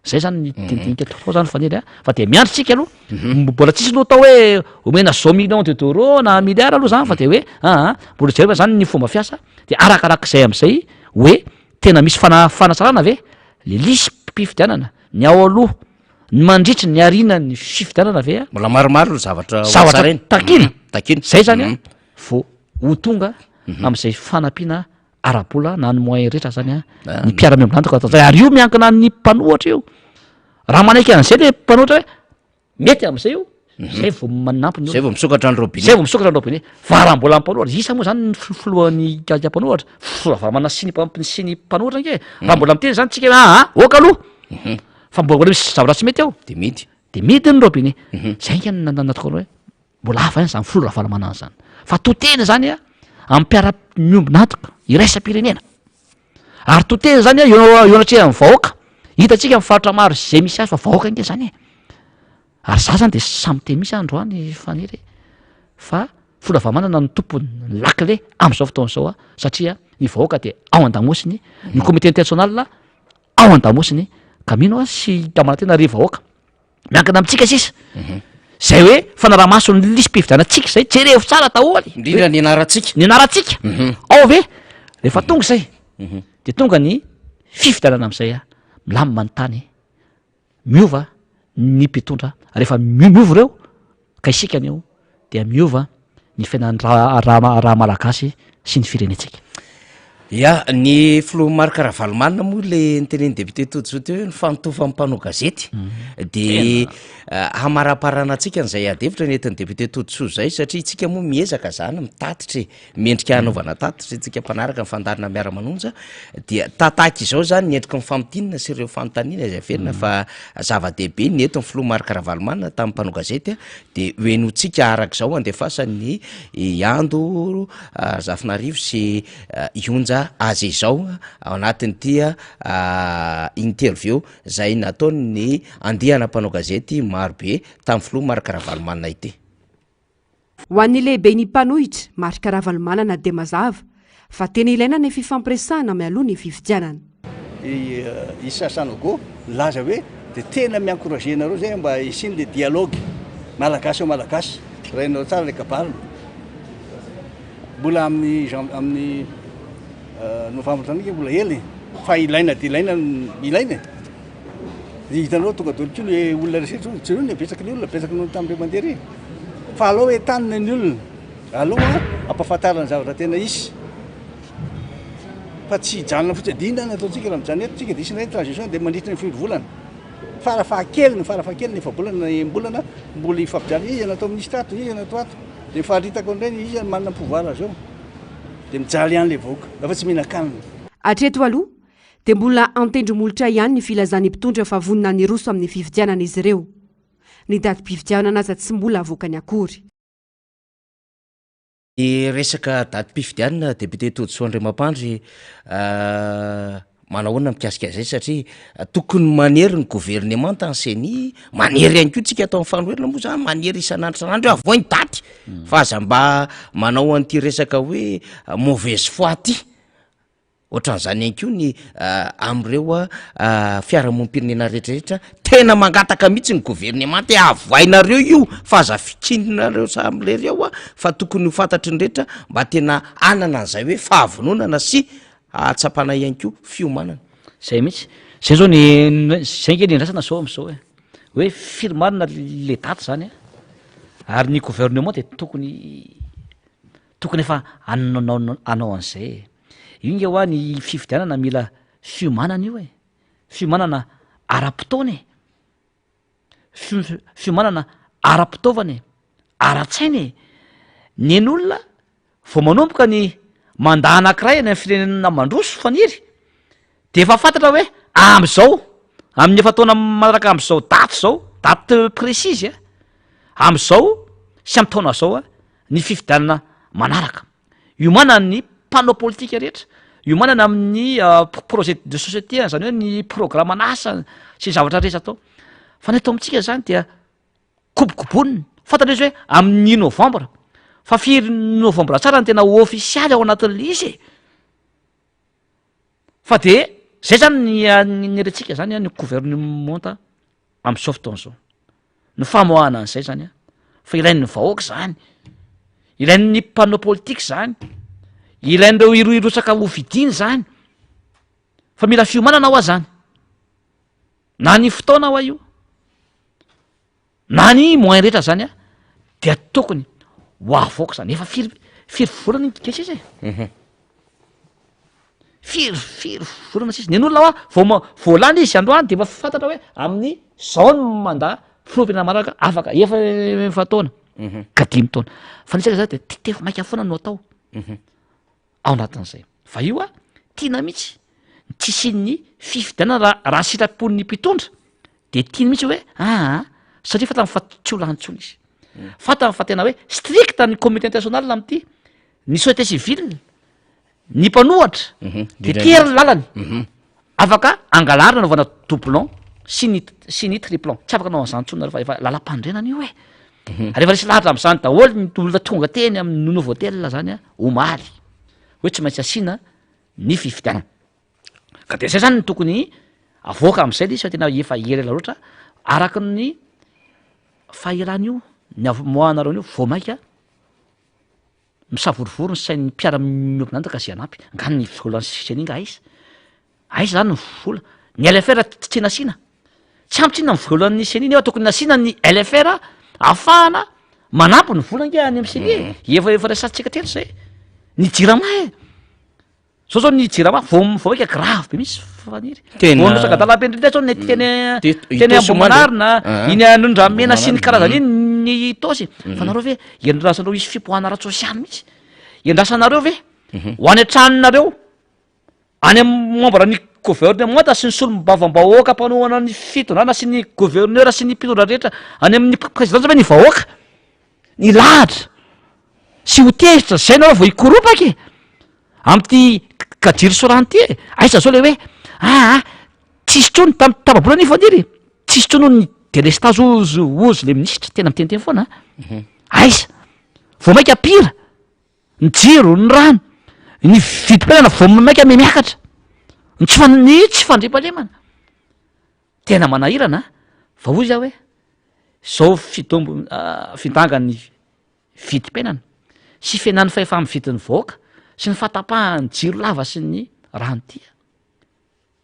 zay zany nytindinika tao zany faniry fa de miandrotsika aloha mbola tsisy loha atao hoe omena zao million de d'euro na milliard aloha zany fa de hoe mbola jereva zany ny fomba fiasa de arakarak'izay am'izay hoe tena misy fanasarana ve le lisy mpifidianana ny ao aloha ny mandritry ny arina ny fifidianana ve mbola maromaro zavatra takiny zay zany a vo ho tonga am'izay fanampiana arabola na ny moyen rehetra zany ny mpiara-miombonantoko atao zay ary io miankina ny mpanohatra io raha manaiky an'izay le mpanohatra hoe mety am'izay io zay vo manampiny zay vo misokatra ny robinet zay vo misokatra ny robinet fa raha mbola mpanohatra isa moa zany ny filohan'ny kalika mpanohatra filohavamana sy ny mpanohatra nke raha mbola miteny zany tsika oka aloha fa mbola misy zavatra tsy mety ao de midy ny robinet zay nka natokana hoe mbola hafa any zany filohafalamana any zany fa totena zany a ampiara-miombonantoka iraisam-pirenena ary totena zany a eo anatreha amin'ny vahoaka hitatsika mifaritra maro zay misy azy fa vahoaka nke zany ary za zany de samyte misy androany faniry fa folavamanana ny tompony lakle am'izao fotoana zao satria ny vahoaka de ao an-damosiny ny comité international ao an-damosiny ka mino sy kamanantena ry vahoaka miankina amitsika sisa zay hoe fanaramaso ny lisy mpividianatsika zay jerevo tsara taholy indrindra ny anaratsika ao ve rehefa tonga zay de tonga ny fifidianana am'izay milamy manontany miova ny mpitondra rehefa miova reo ka isika anio dia miova ny fiainany raha malagasy sy ny firenetsika ya ny filoha marika ravalomanina moa le nyteneny député tojo teo hoe ny fanotova mpanao gazety de hamaraparana atsika n'izay adevitra ny entin'ny député tojoso zay satria tsika moa miezaka zany mitatitry miendrika hanaovana tatitra tsika mpanaraka nyfandarina miara-manonja dia tataka izao zany ny endrika nyfamitinina sy ireo fanontaniana izay averina fa zava-dehibe ny ento ny filoha marika ravalomanina tamin'ny mpanao gazety de hoenotsika arak'izao andefasany ando zafinarivo sy ionja azy izao ao anatiny tia interview zay nataony ny andihana mpanao gazety marobe tamin'ny filoha marika ravalomanana ity ho an'ny lehibe ny mpanohitra marika ravalomanana de mazava fa tena ilaina ny fifampiresahana mialoha ny fifidianana isasanago laza hoe de tena miencouragé nareo zay mba isiny le dialogue malagasy malagasy rainao tsara le kabalina mbola amin'ny novembre tany mbola hely fa ilaina de ilaina hitanao tonga dolo kio le olona resetra tsy ny betsaka ny olona betsaka no tam'ire mandeha fa alao hoe tanina ny olona aloha ampahafantarana zavatra tena isy fa tsy janona fotsy adina nataontsika raha mijany eto tsika de isy transition de mandritra ny fivolana farafahakeliny efabolana embolana mbola ifampijany izy natao amin'isy tato izy natao ato de faharitako an'ireny izy manana pouvoir zao de mijaly ihany le vahoaka lafa tsy mihinan-kanina atreto aloha de mbola antendromolotra ihany ny filazany mpitondra fa vonina ny roso amin'ny fividianana izy ireo ny datim-pividianana aza tsy mbola avokany akory resaka datim-pifidianana député Tojosoa Andriamampandry manahoana mikasika zay satria tokony manery ny gouvernement tanseny manery ihany ko tsika atao amin'ny fanoherina moa zany manery isan'andro san'andro hoe avoiny daty fa aza mba manao an'ity resaka hoe mauvaise foi ty ohatran'izany ihany ko ny am'ireo fiarahamonim-pirenena rehetrarehetra tena mangataka mihitsy ny gouvernement te avoainareo io fa aza fikininareo sam'lereo fa tokony ho fantatry ny rehetra mba tena anana an'izay hoe fahavononana sy atsapana ihany ko fiomanana zay mihitsy zay zao ny zay nke nindrasana zao am'izao hoe filmarina le daty zany ary ny gouvernement de tokony efa anao an'izay io nge hoa ny fifidianana mila fiomanana io fiomanana ara-potoana fiomanana ara-pitaovana ara-tsaina ny en'olona vo manomboka ny mandaa anankiray any amin'ny firenena mandroso faniry de efa fantatra hoe am'izao amin'ny efa taona manaraka am'izao daty précise am'izao sy amy taona zao ny fifidianana manaraka io manana ny mpanao politika rehetra io manana amin'ny projet de société zany hoe ny programme anasa sy zavatra rehetra atao fa ny atao amitsika zany dia kobokoboniny fantatra izy hoe amin'ny novembre fa firy novembre tsara ny tena ofisialy ao anatin'le izy fa de zay zany ny retsika zany ny gouvernemonta amy zao fotoana zao ny famoahana an'izay zany fa ilain'ny vahoaka zany ilain'ny mpanao politika zany ilain'ireo iroirotsaka hofidiny zany fa mila fiomanana ho azany na ny fotoana ho a io na ny moin rehetra zany dia tokony ho avoaka zany efa firy volana kesisa firy volana sisa ny an'olona voalany izy androany de efa fantatra hoe amin'ny zao ny manda filompina maraka afaka efa taona ka 5 taona fa nisaka zany de titefo maika foana no atao ao anatin'izay fa io tiana mihitsy tsisiny fifidianana raha sitrapon'ny mpitondra de tiany mihitsy hoe satria fatany fa tsy olantsony izy fatany fa tena hoe strict ny communauté international am'ty ny société civile ny mpanohatra de tery lalany afaka angalarina anaovana doublon sy ny triplon tsy afaka anao an'izany tsony fa lalam-pandrenana io rehefa resy lahatra am'izany daholo ny olona tonga teny amin'ny nouveau hôtel zany omaly hoe tsy maintsy asiana ny fifidianana ka de zay zany ny tokony avoaka am'izay le izy fa tena efa ela loatra araky ny fahelana io ny moanareo io vo maika misavorivory ny sain'ny mpiara-miompinany ka zay anampy ngany ny volana sisany inga aiza zany ny vola ny LFR tsy nasina tsy ampy tsinona ny volan'ny seny iny tokony nasina ny LFR ahafahana manampy ny vola nge any am'seny efa resantsika telo zay ny jirama zao ny jirama vo maika grave be misy faniry vonosaka dalampendrindray zao ny teny ambomanarina iny anondramena sy ny karazany iny ny tosy fa nareo ve endrasanareo isy fipohana ara-tsosialy mihitsy endrasanareo ve ho any antranonareo any am'membre ny gouvernement sy ny solom-bavambahoaka mpanohana ny fitondrana sy ny gouverneur sy ny mpitondra rehetra any amin'ny président ve ny vahoaka ny lahatra sy ho tezitra zay nareo vo ikoropaky am'ty kajiry soranty aiza zao le hoe tsisy tsony tababola ny faniry tsisy tsony ny délestage ozy le ministre tena miteniteny foana aiza vo maika pira ny jiro ny rano ny vidim-piainana vo maika miakatra ny tsy fandripalemana tena manahirana fa hoy za hoe zao fidangany vidim-piainana sy fiainany fa efa mividin'ny vahoaka sy ny fatapahany jiro lava sy ny rano tia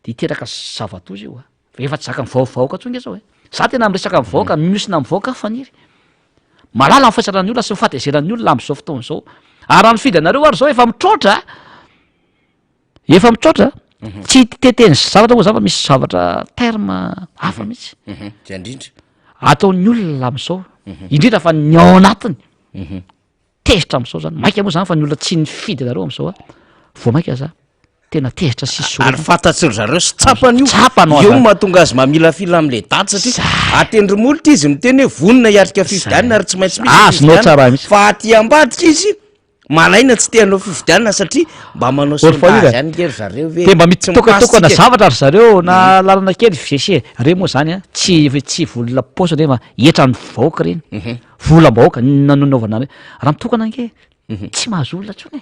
de iteraka zavatozy io fa efa tsy zaka vahoaka tsonga zao za tena miresaka mivahoaka miosina mivahoaka faniry malala ny fahasaran'ny olona sy mifatezeran'ny olona am'izao fotoana zao ary mifidy anareo ary zao efa mitrotra tsy teteny zavatra moa zava misy zavatra terme hafa mihitsy indrindra ataon'ny olona am'izao indrindra fa ny ao anatiny tezitra am'izao zany maika moa zany fa ny olona tsy nifidy anareo am'izao vo maika za tena tezitra sisy ary fantatsy zareo sy tsapany io mahatonga azy mamilafila am'le daty satria atendromolotra izy miteny hoe vonona hiatrika fifidianana ary tsy maintsy misy fa aty ambadika izy malaina tsy teanao fifidianana satria mba manao sondage any kery zareo ve de mba mitokatokana zavatra ary zareo na lalana kely vese re moa zany tsy volona paosy refa etrany vahoaka reny volam-bahoaka nanaovana raha mitokana ange tsy mahazo olona tsony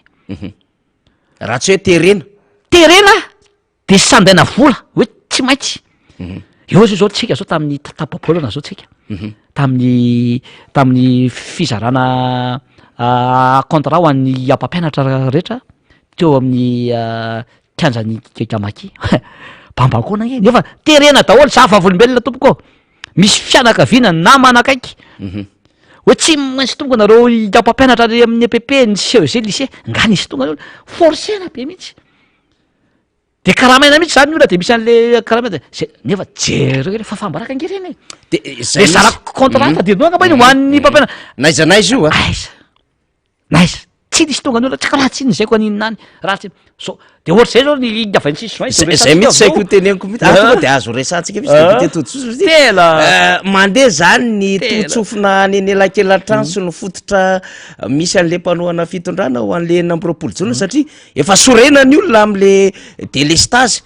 raha tsy hoe terena de sandaina vola hoe tsy maintsy eo zao tsika zao tamin'ny tapabolana zao tsika tamin'ny fizarana contrat ho an'ny ampampianatra rehetra teo amin'ny kianjany gamaki bambakona nge nefa terena daholo sa vavolombelona tompoko misy fianakaviana na manakaiky hoe tsy maintsy tonga nareo ampampianatra amin'ny EPP ny CEG lycée nga nisy tonga olo forcena be mihitsy de karamaina mihitsy zany olona de misy an'le karamaina nefa jereo fa fambaraka ange reny de zara contrat tadidino angamba iny ho an'ny mpampianatra naiza io naiza tsy nisy tonga ny olona tsaka raha tsy ny zay ko aninany raha tsy so de ohatry zay zao ny avainy zay mihitsy saiko teneniko mihitsy tonga de azo resantsika mihitsy tetotsotra tela mandeha zany ny totsofina any anelakelan-trano sy ny fototra misy an'le mpanohana fitondrana ho an'le nampiroapolo jona satria efa sorena ny olona am'le délestage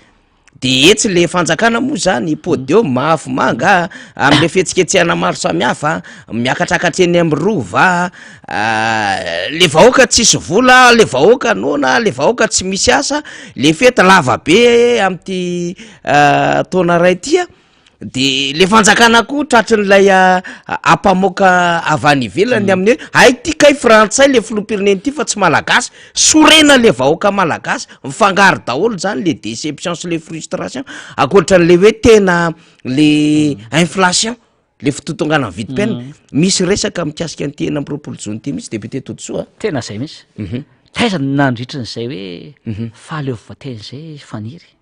de etsy le fanjakana moa zany podium mafomanga am'le fihetsiketsehana maro samihafa miakatrakatry eny am'y rova le vahoaka tsisy vola, le vahoaka nona, le vahoaka tsy misy asa, le fety lava be am'ty taona ray tya, de le fanjakana koa tratran'ilay ampamoaka avany ivelany amin'ny ay ty kay frantsay le filoham-pireneny ty fa tsy malagasy, sorena le vahoaka malagasy, mifangaro daholo zany le déception sy le frustration akoatran'le hoe tena le inflation, le fitotongana vidim-piainana. Misy resaka mikasika ny tena am'roapolo jona ty misy député Totosoa. Tena zay misy. Taiza nandritran'izay hoe fahaleovan-tena zay faniry.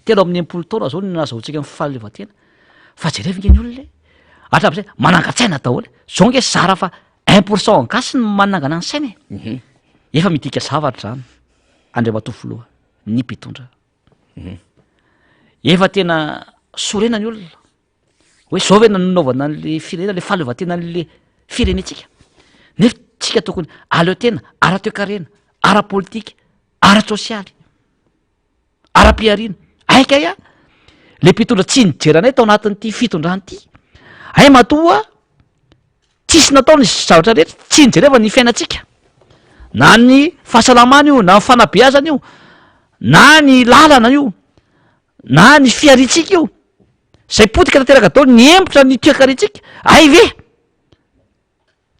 Telo amin'ny 80 taona zao no nazahoantsika fahaleovan-tena. Fa jerevy nge ny olona atrap'izay manangan-tsaina daholo. Zao nge sara fa 1% gasy no manangana ny saina. Efa midika zavatra zany. Andriamatoa Filoha ny mpitondra. Efa tena sorena ny olona. Hoe zao ve nanaovana an'le firenena le fahaleovan-tena an'le firenetsika. Nefa tsika tokony aleo-tena, ara-toe-karena, ara-politika, ara-tsosialy, ara-piariana. Aika ia le mpitondra tsy nijeranay tao anatin'ity fitondrany ity. Ay matoa tsisy nataony zavatra rehetra, tsy nijereva ny fiainatsika. Na ny fahasalamana io, na ny fanabeazana io, na ny lalana io, na ny fiaritsika io. Zay potika tanteraka daholo ny embotra ny toe-karetsika. Ay ve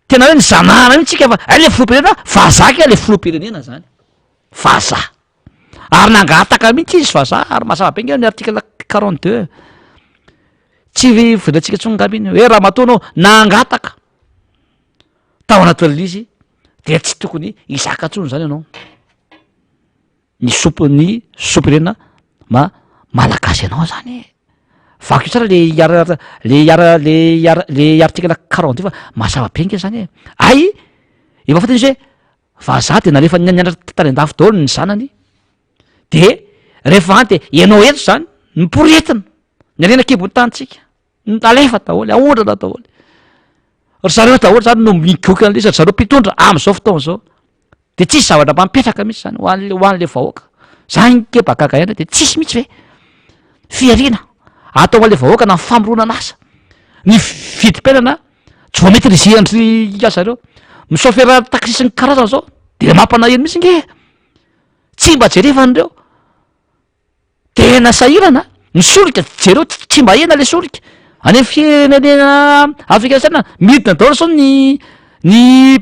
tena hoe ny zanahana mihitsika fa ay le filoham-pirenena vazaka le filoham-pirenena zany. Vazaha. Ary nangataka mihitsy izy vazaha ary mazava be nge ny article 42. Tsy volantsika tsony ngambiny hoe raha matoanao nangataka tao anatin'le izy dia tsy tokony izaka tsony zany ianao. Ny sopirena malagasy ianao zany. Vaky io tsara le article 42 fa mazava be nge zany. Ay efa fantany izy hoe vazaha tena rehefa nianatra tany an-dafy daholo ny zanany. De rehefa anty ianao eto zany miporientina ny arena kibony tantsika alefa daholo, aondrana daholo. Ry zareo daholo zany no migoka an'le izy, ry zareo mpitondra am'izao fotoana zao. De tsisy zavatra mampetraka mihitsy zany ho an'le vahoaka. Zany ke bakaka ihany de tsisy mihitsy ve fiariana atao an'le vahoaka na famoronana asa. Ny vidim-piainana tsy voametrizehany zareo. Misôfera taxi sy ny karazana zao de mampanahiro mihitsy nge. Tsy mba jerevan'ireo. Tena sahirana. Ny solika jereo tsy mba ena le solika. Any firenena Afrika Atsimo midina daholo zao ny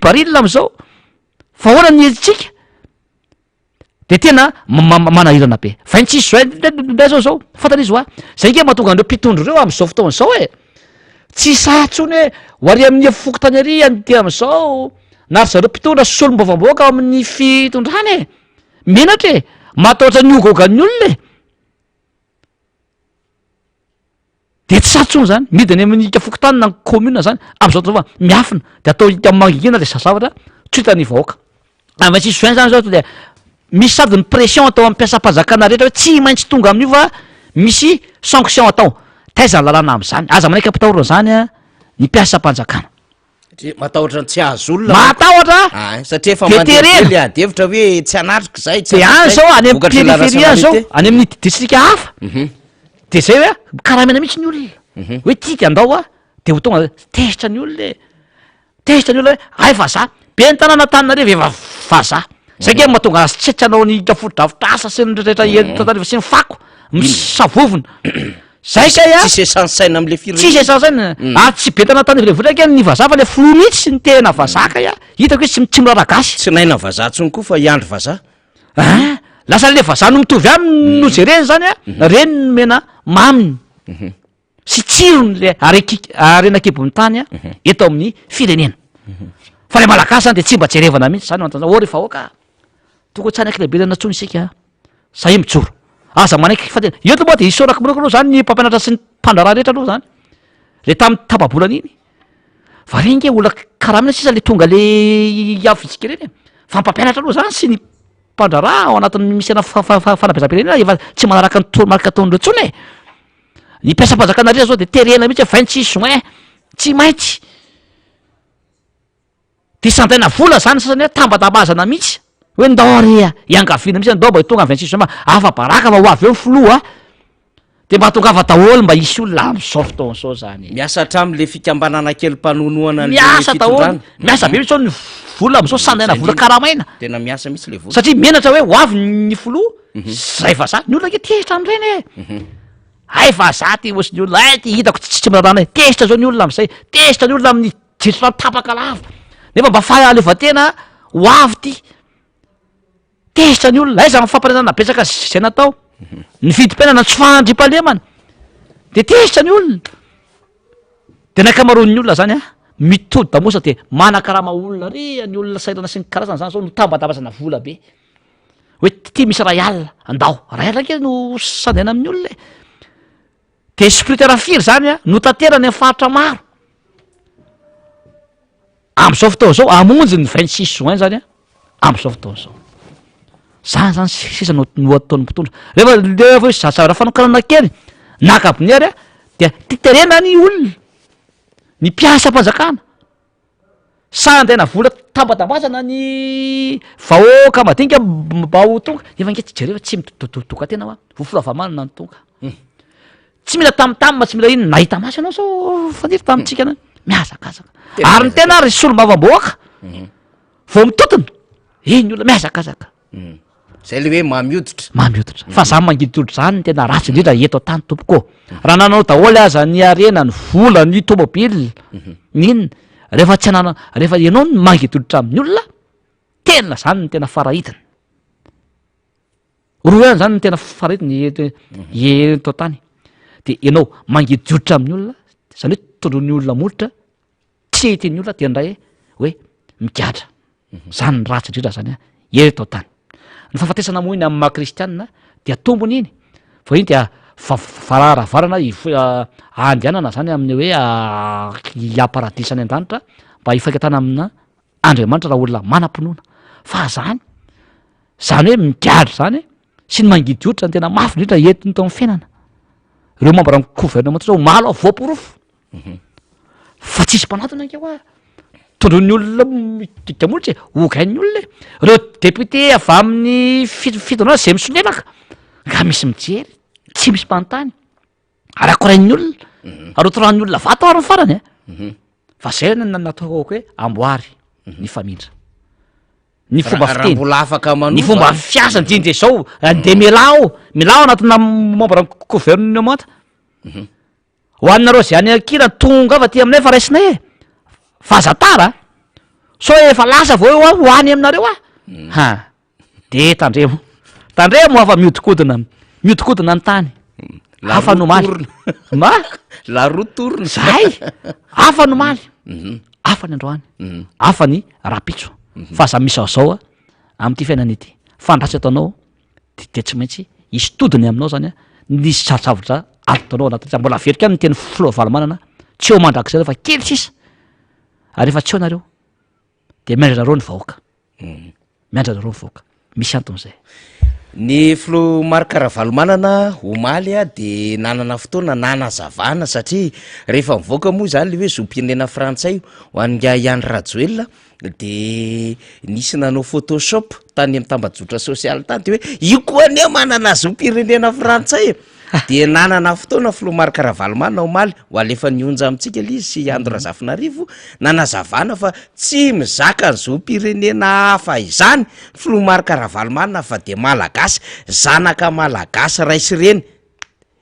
barila am'izao. Fa ahoana ny herintsika? De tena manahirana be. Fa tsisy zao zao fantana izy hoa. Zay nge mahatonga an'ireo mpitondro ireo am'izao fotoana zao e. Tsy sahatsony hoe ho ary amin'ny foko tany ary an'ity am'izao. Na ry zareo mpitondra solom-bavam-bahoaka ao amin'ny fitondrany e. Menatra e, matahotra ny ogogan'ny olona e. De tsy satsony zany, midiny amin'ny fokotany na commune zany, am'izao fa miafina de atao hita mangingina le zavatra tsy hitan'ny vahoaka. Fa tsisy soin zany zao de misy sady ny pression atao am'mpiasam-panjakana rehetra hoe tsy maintsy tonga amin'io fa misy sanction atao. Taiza ny lalàna am'zany? Aza manaiky ampitahorana zany ny mpiasam-panjakana. Matahotra tsy azo olona. Matahotra. Satria efa mandevily adevitra hoe tsy anatrika zay. De any zao any amin'ny périphérie zao, any amin'ny distrika hafa. De zay hoe karamena mihitsy ny olona. Hoe tika andao de ho tonga tezitra ny olona e. Tezitra ny olona hoe ay vazaha. Be ny tanàna Antananarivo efa vazaha. Zay nge mahatonga azy tsy hanao ny foto-davitra asa sy ny rehetra entananarivo sy ny fako misavovona. Zay ka ia tsisy esansaina am'le firenena. Tsisy esansaina. Tsy be tanàna le votra ny vazaha fa le filoha mihitsy sy ny tena vazaha ka ia. Hitako hoe tsy mirara gasy. Tsy naina vazaha tsony koa fa iandro vazaha. Lasa le vazaha no mitovy aminy no jereny zany a. Reny no mena maminy. Sy tsirony le arena kibony tany a eto amin'ny firenena. Fa le malagasy zany de tsy mba jerevana mihitsy zany antana ô rehefa aoka. Toko tsy anaiky lehibe nantsony isika. Sahy mijoro. Aza manaiky fa tena. Eto moa de isorako manoko aloha zany ny mpampianatra sy ny mpandraraha rehetra aloha zany. Le tamin'ny tapabolana iny. Fa reny nge olona karamina sisa le tonga le avitsika reny e. Fa mpampianatra aloha zany sy ny mpandraraha ao anatin'ny misy ana fanabeazam-pirenena efa tsy manaraka ny marika ataon'ireo tsony e. Ny mpiasam-panjakana rehetra zao de terena mihitsy fa tsy soin tsy maintsy. De santaina vola zany sasany hoe tambatabazana mihitsy. Hoe ndao rea iangaviana mihitsy ndao mba tonga 26 juin afa baraka fa ho avy eo ny filoha. de mba tongava daholo mba isy olona am'izao fotoana zao zany miasa hatramin'le fikambanana kely mpanonoana miasa daholo miasa be mitsao ny vola am'izao sandaina vola karamaina tena miasa mihitsy le vola satria menatra hoe ho avy ny foloha zay fa za ny olona ke tezitra am'ireny e ay fa za ty osy ny olona ay ty hitako tsy mirarana e tezitra zao ny olona am'izay tezitra ny olona amin'ny jesotra tapaka lava nefa mba fahaleovatena ho avy ty tezitra ny olona ay za mifampirenana betsaka zay natao ny vidim-piainana tsy fahandrim-palemana de tezitra ny olona de nakamaron'ny olona zany a mitody damosa de manakarama olona ry ny olona sairana sy ny karazana zany zao no tambatabasana vola be hoe ty misy ray alina andao ray alina ke no sandaina amin'ny olona de esprit terafiry zany a no tanterany amin'ny faritra maro am'izao fotoana zao amonjy ny 26 juin zany a am'izao fotoana zao zany zany sisa no ataon'ny mpitondra rehefa zasara fanokanana kely nakaboniary a dia titerena ny olona ny mpiasa mpanjakana sandaina vola tambatambasana ny vahoaka madinika mba ho tonga efa nke tsy jereva tsy mitoka tena hoa vofolavamanana ny tonga tsy mila tamitamina tsy mila iny nahita masy anao sao faniry tamitsika na miazakazaka ary ny tena ry solo mavamboaka vo mitotona iny olona miazakazaka zay le hoe mamioditra fa za mangiditolotra zany ny tena ratsy indrindra eto an-tany tompoko raha nanao daholy aza ny arena ny vola ny tomobily ninona rehefa tsy anana rehefa ianao ny mangiditolotra amin'ny olona tena zany ny tena farahitany roa ihany zany ny tena farahitany eto an-tany de ianao mangiditolotra amin'ny olona zany hoe tondron'ny olona molitra tsy tiany olona de ndray hoe migadra zany ny ratsy indrindra zany a eto an-tany ny fahafatesana moa iny amin'ny mahakristianina dia tombony iny fa iny dia vararavarana andianana zany amin'ny hoe iaparadisa any an-danitra mba hifankatana amina andriamanitra raha olona manam-pinoana fa zany hoe migadra zany sy ny mangidioditra ny tena mafy indrindra entiny tao amin'ny fiainana ireo mambara gouvernement zao malo voaporofo fa tsisy mpanatona anke hoa tondron'ny olona dikamolitra hogain'ny olona reo député avy amin'ny fitonao zay misonelaka nga misy mijery tsy misy mpanontany arakorain'ny olona arotoran'ny olona vato ary ny farany a fa zay nataoko hoe amboary ny famindra ny fomba mbola afaka ny fomba fiasa ndrindra zao de milao anatina membre gouvernement ho annareo zay any akira tonga ava ty aminay fa raisinay e fazatara so efa lasa vao ho any aminareo de tandremo afa miodikodina ny tany afa nomaly la rotorona zay afa nomaly afa ny androany afa ny rapitso fa za misy zao a am'ty fiainana ity fandratsy ataonao de tsy maintsy isy todiny aminao zany a nisy sarotsavotra ataonao anaty mbola verika any ny teny filovalamanana tsy eo mandrakizay fa kely sisa ary efa tsy eo nareo de miandrareo ny vahoaka misy anton'izay ny filo marikara-valomanana omaly a de nanana fotoana nanazavana satria rehefa mivoaka moa zany le hoe zom-pirenena frantsay ho anga iany rajoelona de nisy nanao photoshop tany amin'ny tambajotra sosialy tany de hoe io koa ania manana zom-pirenena frantsay de nanana fotoana filomarikara-valomanana omaly ho alefa nionja amitsika le izy sy andro razafinarivo nanazavana fa tsy mizaka ny zom-pirenena hafa izany filomarikara-valomanana fa de malagasy zanaka malagasy raisy reny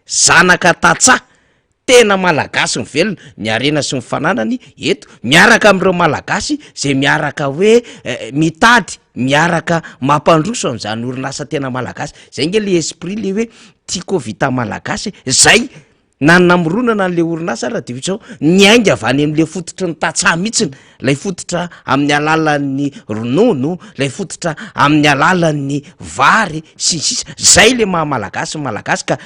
zanaka tatsa tena malagasy ny velona ny arena sy ny fananany eto miaraka am'ireo malagasy zay miaraka hoe mitady miaraka mampandroso am'izany orinasa tena malagasy zay nge le esprit le hoe tiako vita malagasy zay nanamoronana an'le orinasa raha de vitsao niainga avy any am'le fototry ny tatsa mihitsiny lay fototra amin'ny alalan'ny ronono lay fototra amin'ny alalan'ny vary sisisa zay le mahamalagasy malagasy ka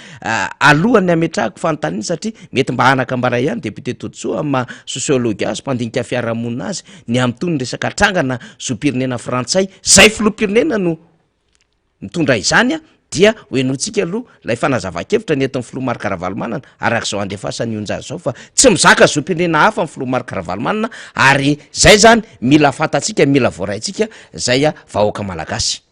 alohany ametrahako fanontaniana satria mety mba hanakambara ihany député Totsoa ama sociologue azy mpandinika fiarahamonina azy ny am'tony resaka trangana zom-pirenena frantsay zay filoham-pirenena no mitondra izany a dia hoenotsika aloha lay fanazava-kevitra ny eton'ny filomarikara-valomanana arak'izao andefasany onjazy zao fa tsy mizaka zom-pirenena hafa ny filomarikara-valomanana ary zay zany mila fantatsika mila voaraitsika zay a vahoaka malagasy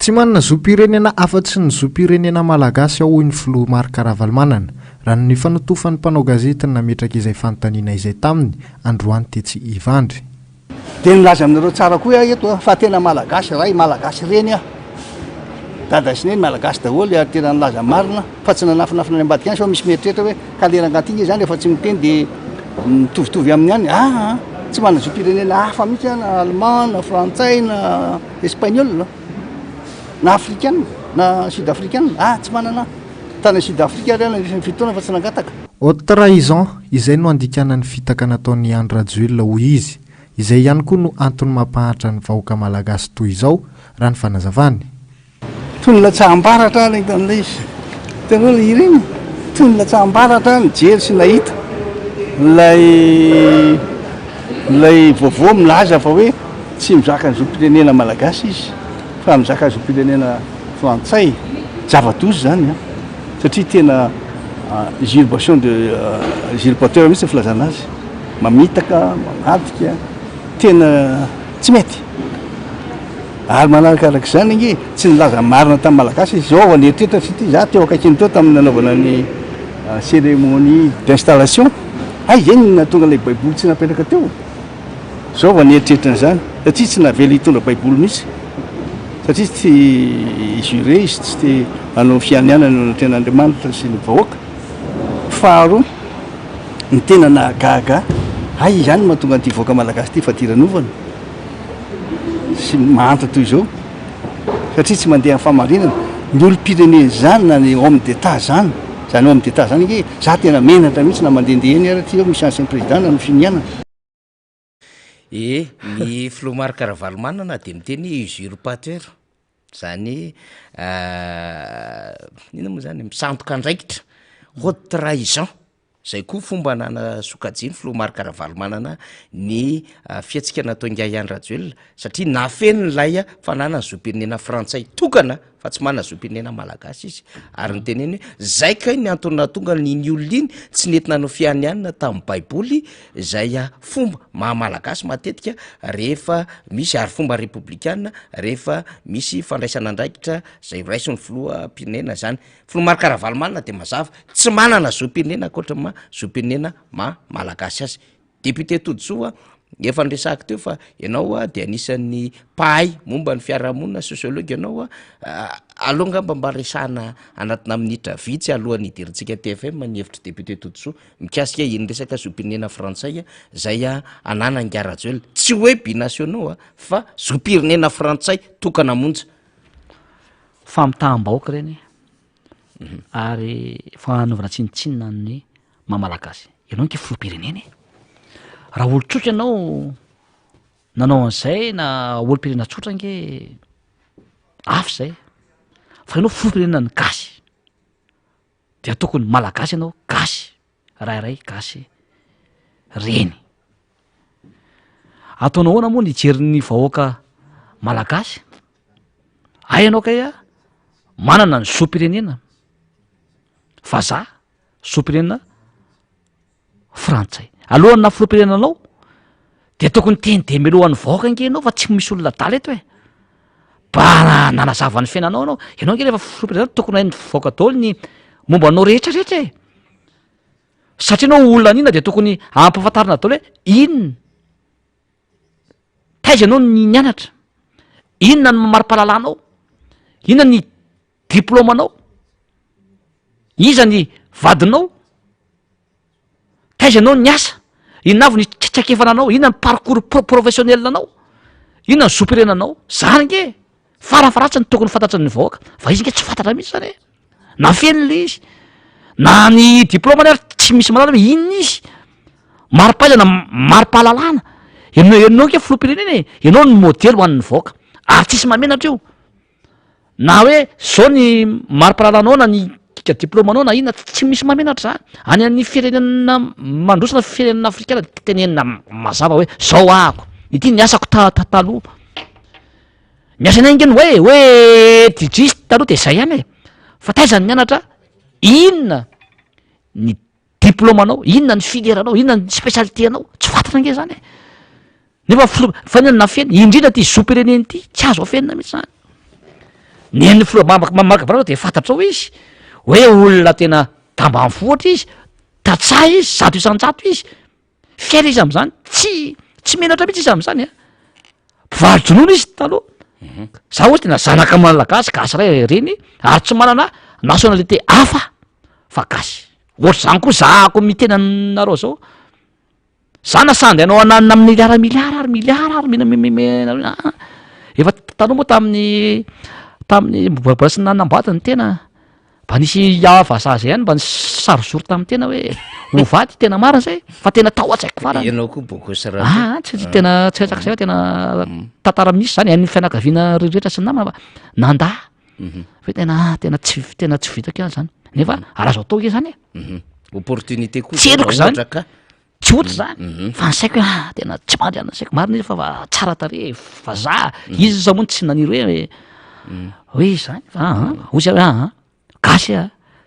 tsy manana zom-pirenena afa-tsy ny zom-pirenena malagasy ao ny filoha Marc Ravalomanana raha ny fanotofany mpanao gazety nametraka izay fanontaniana izay taminy Androany Tetsy Ivandry. Dia nilaza aminareo tsara koa eto fa tena malagasy ray malagasy reny a dada sy neny malagasy daholo ary tena nilaza marina fa tsy nanafinafina any ambadika any fa misy mieritreritra hoe kalerangaty zany efa tsy miteny dia mitovitovy amin'ny any tsy manana zom-pirenena hafa mihitsy na allemand na frantsay na espagnol na africaine na sud-africaine tsy manana tany sud-afrika ry ny fitoana fa tsy nangataka. Haute trahison izay no andikanany fitaka nataon'ny Andry Rajoelina hoy izy izay ihany koa no antony mampahatra ny vahoaka malagasy toy izao raha ny fanazavany. Tony latsahambaratra ny tan'ilay izy tena hoe ireny tony latsahambaratra nijery sy nahita lay vaovao milaza fa hoe tsy mizaka ny zom-pirenena malagasy izy fa mizaka zom-pirenena frantsay zava-dozy zany satria tena usurpation de usurpateur mihitsy filazana azy mamitaka mamadika tena tsy mety ary manarakarak' zany inge tsy nilaza marina tamin'ny malagasy izy zao vaneritretra satria za teo akaikiny teo tamin'ny nanaovana ny cérémonie d'installation zany natonga ilay baiboly tsy napetraka teo zao vaneritretra n'izany satria tsy navela hitondra baiboly mihitsy satria tsy juré izy tsy te hanao fianiana no ten'Andriamanitra sy ny vahoaka. Faharoa ny tena nahagaga zany mahatonga an'ity vahoaka malagasy ity fa tiranovana sy mahanta toy izao satria tsy mandeha amin'ny famarinana ny olom-pirenena zany na ny homme d'état zany homme d'état zany nge za tena menatra mihitsy na mandehandeha eny ty misy ancien président na no finiana. Ny filoha Marc Ravalomanana dia miteny usurpateur zany ina moa zany misantoka andraikitra haute trahison zay koa fomba nana sokajiny filoha Marc Ravalomanana ny fiatsika nataonga Andry Rajoelina satria nafeny lay fa nana zom-pirenena frantsay tokana fa tsy manana zom-pirenena malagasy izy ary ny teneny hoe zay kay ny antony natonga ny olona iny tsy nentina no fianianina tamin'ny baiboly zay fomba mahamalagasy matetika rehefa misy ary fomba républicaine rehefa misy fandraisana andraikitra zay raisiny filoha pirenena zany. Filoha Marc Ravalomanana dia mazava tsy manana zom-pirenena akoatra zom-pirenena malagasy azy. Député Tojoa efa nresahako teo fa ianao dia anisan'ny pahay momba ny fiarahamonina sosiology ianao aloha mba resahana anatina minitra vitsy alohan'ny idirintsika TFM ny hevitry député Tojoa mikasika iny resaka zom-pirenena frantsay zay anana Andry Rajoelina tsy hoe binationaux fa zom-pirenena frantsay tokana monja famitaham-bahoaka reny ary fananovana tsinitsinina ny mamalagasy ianao nke filoha-pirenena raha olo tsotra ianao nanao an'izay na olo-pirenena tsotra nge afy zay fa ianao filoha-pirenena ny gasy dia tokony malagasy ianao gasy rairay gasy reny ataonao ahoana moa ny ijerin'ny vahoaka malagasy ianao kay manana ny zom-pirenena fa za zom-pirenena frantsay alohany na filoha-pirenenanao dia tokony teny de melohan'ny vahoaka nge ianao fa tsy misy olona dala eto bana nanazava ny fiainanao anao ianao nge rehefa filoha-pirenena tokony hain'ny vahoaka daholo ny momba anao rehetrarehetra satria anao olona an'inona dia tokony ampahafantarina daholo hoe inona taiza ianao ny nianatra inona ny mamari-pahalalanao inona ny diplômanao iza ny vadinao taiza anao ny asa inona avy ny tsakefananao inona ny parcours professionnel-anao inona ny zom-pirenenanao zany nge farafaratsy ny tokony fantatry ny vahoaka fa izy nge tsy fantatra mihitsy zany na feny le izy na ny diplômany ary tsy misy manana hoe inona izy mari-pahaizana mari-pahalalana ianao nke filoha-pirenena ianao ny modely ho an'ny vahoaka ary tsisy mamenatra io na hoe zao ny mari-pahalalanao na ny diplômanao na inona tsy misy mamenatra zany any amin'ny firenena mandrosana firenena afrikana tenenina mazava hoe zao ahako ity ny asako taloha miasa ny aingeny hoe didrisy taloha dia zay ihany fa taiza ny mianatra inona ny diplômanao inona ny fileranao inona ny spécialité anao tsy fantatra nge zany nefa fanenina fenina indrindra ty zom-pirenena ity tsy azo afenina mihitsy zany neny filomamakavana de fantatra ao izy hoe olona tena tambany fohatra izy tatsah izy zato isan-jato izy fiaina izy am'zany tsy menatra mihitsy izy am'zany a mpivarojonono izy taloha za ohatsy tena zanaka malagasy gasy ray reny ary tsy manana nationalité hafa fa gasy ohatra zany koa zako mitena nareo zao za nasandy anao ananina amin'ny miliara ary mena efa taloha moa tamin'ny mbola sy nanamboaty ny tena mba nisy vazaha zay ihany mba nisarosoro tamin'ny tena hoe ovady tena marina zay fa tena tao atsaiko farany ianao koa bokosy raha tsy tena tsy atsaka zay fa tena tantara misy zany any fianakaviana rehetra sy namana nanda fa tena tsy vitako ihany zany nefa arazo atao ke zany opportunité koa tseloko zany ka tsy ohatra zany fa nysaiko hoe tena tsy mandriana saiko marina izy fa tsara tare vazaha izy za moa tsy naniry hoe zany fa ozy gasy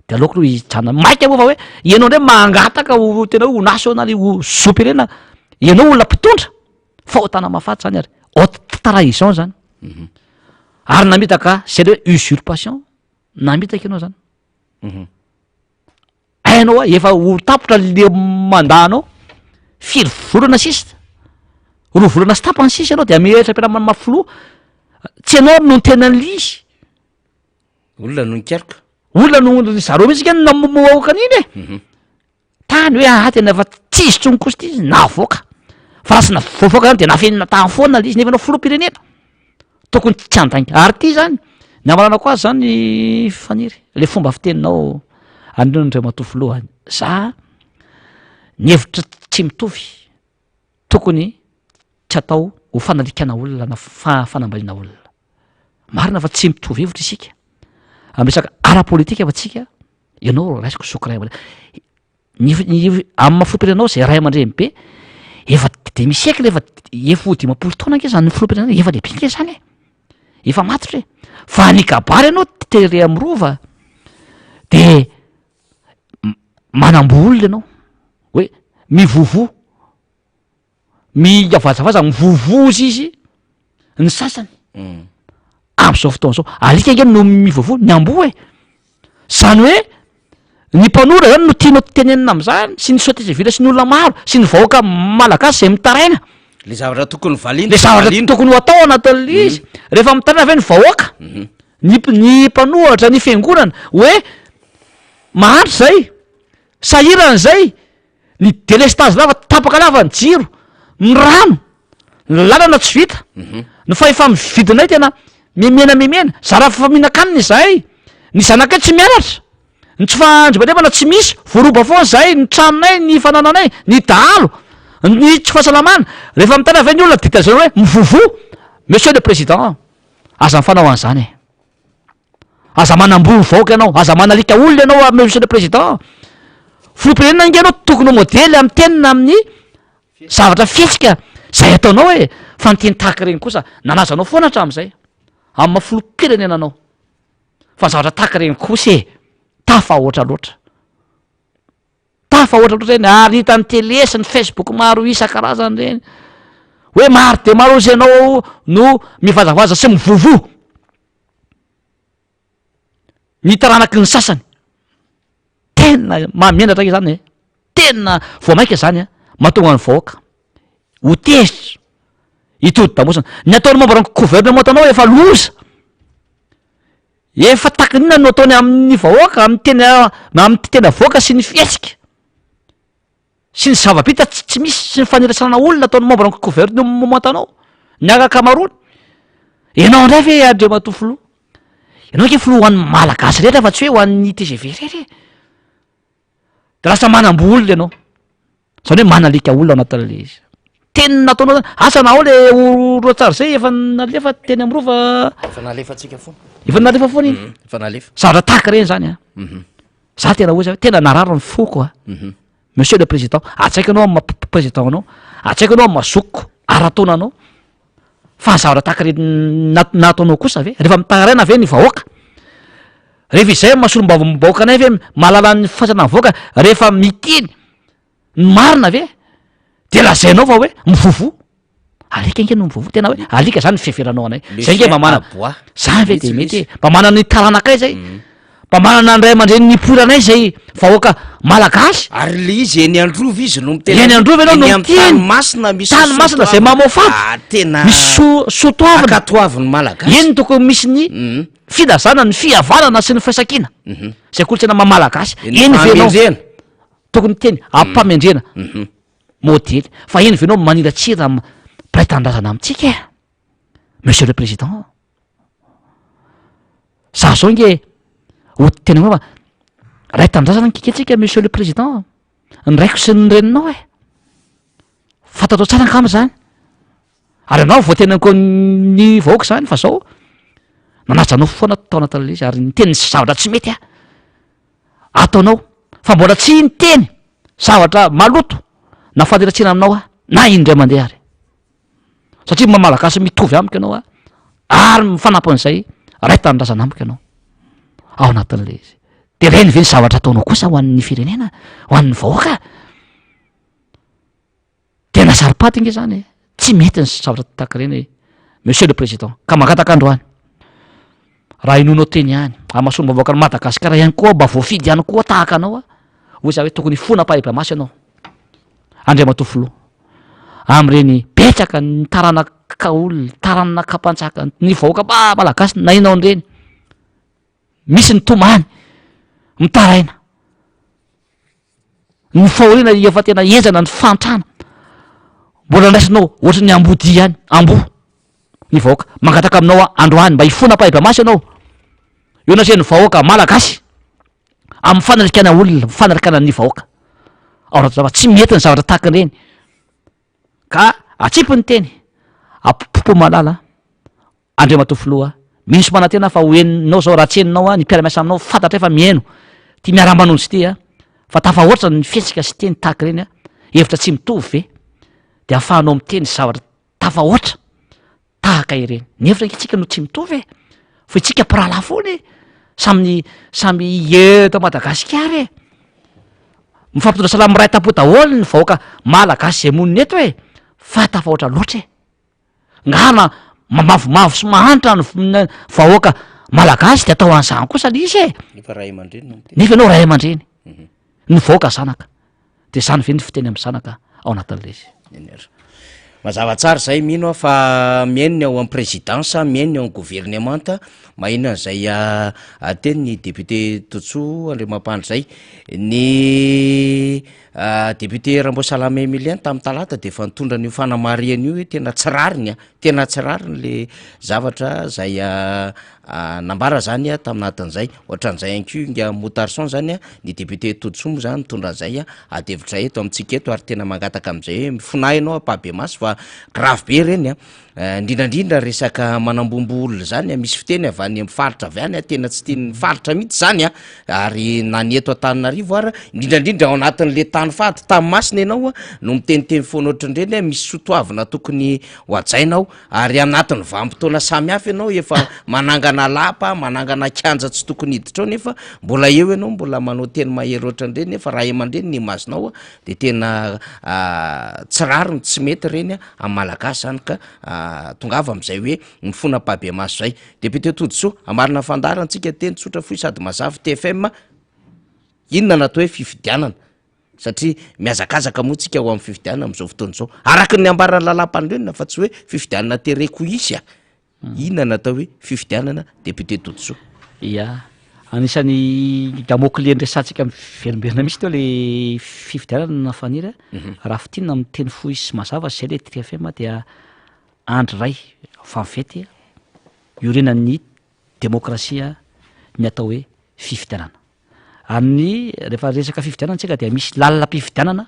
de aleoko aloha hijanona maika moa fa hoe ianao ndray mangataka tena hoe ho nationaly ho sopirena ianao olona mpitondra fa otana mafaty zany ary trahison zany ary namitaka zay le hoe usurpation namitaka ianao zany ainao efa ho tapotra le mandanao firy volana sisa roa volana sy tapany sisa ianao de ametra ampiana mafilo tsy ianao no tenan'ly izy olona no nikaroka olona no zareo mihitsy ka namoaokan'iny e tany hoe tena efa tsisy tsony kosa ty izy navoaka fa raha sy navoaka zany de nafenina tany foana le izy nefa nao filoham-pirenena tokony tsy andainga ary ty zany namalana ko azy zany ny faniry le fomba fiteninao andrindray matofi lohany za ny hevitra tsy mitovy tokony tsy atao ho fanalikana olona na fanambaliana olona marina fa tsy mitovy hevitra isika amresaka ara-politika fa tsika ianao raisiko soky ray amin'ny mafilopirenao zay ray aman-dreny be efa de misy eky le efa dimapolo taona nke zany filopirenao efa lehibe nke zany efa matitra fa nikabary ianao tere amy rova de manambo olona ianao hoe mivovo miavazavaza mivovozy izy ny sasany am'izao fotoana zao alika nge no mivovo ny ambo e zany hoe ny mpanora zany no tianao tenenina am'zany sy ny sote civile sy ny olona maro sy ny vahoaka malagasy zay mitaraina le zavatra tokony valina le zavatra tokony ho atao anatin'le izy rehefa mitaraina ave ny vahoaka ny mpanohatra ny fiangonana hoe mahandro zay sahirana zay ny delestage lava tapaka lava ny jiro ny rano ny lalana tsy vita ny fahefa mividinay tena memena zaraha fa mihinan-kanina zahay ny zanakay tsy mianatra ny tsy fanjobadevana tsy misy voroba foana zahay ny tranonay ny fanananay ny dahalo ny tsy fahasalamana rehefa mitana avy ny olona ditazana hoe mivovo monsieur le président aza mifanao an'izany aza manamboly vaoka ianao aza manalika olona ianao monsieur le président filopirenena inge anao tokony modely amy tenina amin'ny zavatra fihetsika zay ataonao hoe fa nyteny tahaka reny kosa nanazanao foana hatram'izay amy mafilopirenena anao fa zavatra tahaka reny kosa tafa oatra loatra reny ary hitany tele sy ny facebook maro isan-karazany reny hoe maro de maro izy ianao no mivazavaza sy mivovo mitaranaky ny sasany tena mamenatra ke zany tena voamaika zany mahatonga ny vahoaka ho tezitra hitody damosana ny ataony membre gouvernement tanao efa loza efa takinina no ataony amin'ny vahoaka amy tena vahoaka sy ny fietsika sy ny zavabita tsy misy sy ny fanirasanana olona ataony membre gouvernement tanao ny akakamarony ianao ndray ve andre matofilo ianao ke filo hoan'ny malagasy rehetra fa tsy hoe hoan'ny TGV rehetra de lasa manambo olona ianao zany hoe manalika olona anatin'le izy teny nataonao zany asa na ao le roa tsara zay efa nalefa teny amrova efa nalefatsika foana efa nalefa foana iny efa nalefa zavatra tahaka reny zany za tena oza tena nararo ny foko monsieur le président atsaika anao amy président anao atsaika anao amy mazokiko arataona anao fa zavatra tahaka reny nataonao kosa ave rehefa mitaraina ave ny vahoaka rehefa izay mahasolom-baoaka anay ave mahalalany fasana vahoaka rehefa miteny ny marina ave de lazainao fa hoe mivovo alika nge no mivovo tena hoe alika zany fiheveranao anay Le zay nge chien mba manana abois. zany ve de Misy, mety misy. mba manana ny taranakay zay mba manana andray aman-dreny niporanay zay vahoaka malagasy Ary le izy eny androva izy no miteny. Eny Androva ianao no Eny amin'ny miteny. tany masina misy Tany masina zay soatoavina. mamoafady. Tena misy sotoavina akatoavin'ny malagasy. eny tokony misy ny fidazana ny fihavanana sy ny fisankina zay kolotsaina mamalagasy eny venao Fahamendrena. tokony teny ampamendrena modely fa eny venao maniratsira mpiray-tanindrazana amintsika monsieur le président za zao nge ho tena hoe ray tanindrazana nkiketsika monsieur le président ny raiko sy ny reninao fantatao tsara nkama zany ary anao voatenako ny vahoaka zany fa zao nanatranao foana tao anatin'le izy ary niteny sy zavatra tsy mety ataonao fa mbola tsy niteny zavatra maloto na faniratsiana aminao na indray mandeha ary satria mamalagasy mitovy amiko ianao ary mifanampan'izay ray tanindrazana amiko ianao ao anatin'le izy de reny ve ny zavatra ataonao kosa ho an'ny firenena ho an'ny vahoaka tena saripaty nge zany tsy mety ny zavatra tahaka reny monsieur le président ka mangataka androany raha inonao teny ihany amasomba vahoaka ny madagasikara ihany koa mba voafidy ihany koa tahaka anao hoy za hoe tokony fona paheplamasy ianao andray matofoloha am'ireny betsaka ny taranaka olona taranaka mpantsaka ny vahoaka malagasy na inao an'ireny misy ny tomany mitaraina ny fahoriana efa tena enjana ny fantrana mbola ndraisinao ohatry ny ambody ihany ambo ny vahoaka mangataka aminao androany mba hifona paheplamasy ianao eo na ny vahoaka malagasy amin'ny fanarikana olona fanarikana ny vahoaka ao raha zava tsy mety ny zavatra tahaka ireny ka atsipy ny teny apopo malala andray matofoloha misy manantena fa hoeninao zao raha tsy heninao ny mpiaramiasa aminao fantatra efa mihaino ty miara-manondro sy ty fa tafahoatra ny fihetsika sy teny tahaka ireny hevitra tsy mitovy ve de ahafahanao miteny zavatra tafahoatra tahaka ireny ny hevitra nkitsika no tsy mitovy fa itsika pirala foany samy eto madagasikara mifampitondra salamy ray tapo daholo ny vahoaka malagasy zay moniny eto fa tafahoatra loatra ngana mamavomavo sy mahanitra ny vahoaka malagasy de atao an'izany kosa le izy Nefa ray aman-dreny no miteny. nefa ianao ray aman-dreny ny vahoaka zanaka de zany ve ny fiteny amin'ny zanaka ao anatin'le izy Eny ary. Mazava tsara zay mino fa miainy ao amin'ny présidence miainy ao amin'ny gouvernemanta mahina zay ateny ny député Totso Andriamampandry zay ny député Ramboasalama Emilienne tamin'ny talata de efa nitondra an'io fanamariana io hoe tena tsy rariny le zavatra zay nambara zany taminatin'izay ohatran'izay ihany koa inga Motarson zany ny député Totso moa zany nitondra an'izay adevitra eto amintsika eto ary tena mangataka amin'izay hoe mifonay ianao apabemasy fa grave be reny indrindrandrindra resaka manambombo olona zany misy fiteny avy any amin'ny faritra avy any tena tsy tiany faritra mihitsy zany ary na ny eto Antananarivo ary indrindrandrindra ao anatin'le tany fady tamy masina ianao no miteniteny foana ohatran'ireny misy sotoavina tokony hoajainao ary anatin'ny vanim-potoana samy hafa ianao efa manangana lapa manangana kanja tsy tokony hiditra ao nefa mbola eo ianao mbola manao teny mahery ohatran'ireny nefa raha aman-dreny ny masinao de tena tsy rariny tsy mety reny amin'ny malagasy zany ka tongava am'izay hoe mifona-pahabe maso zay député Todsoa amarina fandarantsika teny tsotra foy sady mazavy TFM inona natao hoe fifidianana satria miazakazaka moa tsika ho amin'ny fifidianana am'izao fotoana zao araky ny ambarany lalam-panorenana fa tsy hoe fifidianana tereko isy inona natao hoe fifidianana député Todsoa ia anisan'ny gamokle ndrasantsika miverimberina misy teo le fifidianana nafaniry raha fitinina amin'ny teny foy sy mazava zay le TFM dia andro ray fa mifety iorenan'ny demokrasia ny atao hoe fifidianana amin'ny rehefa resaka fifidianana tsika dia misy lalina mpifidianana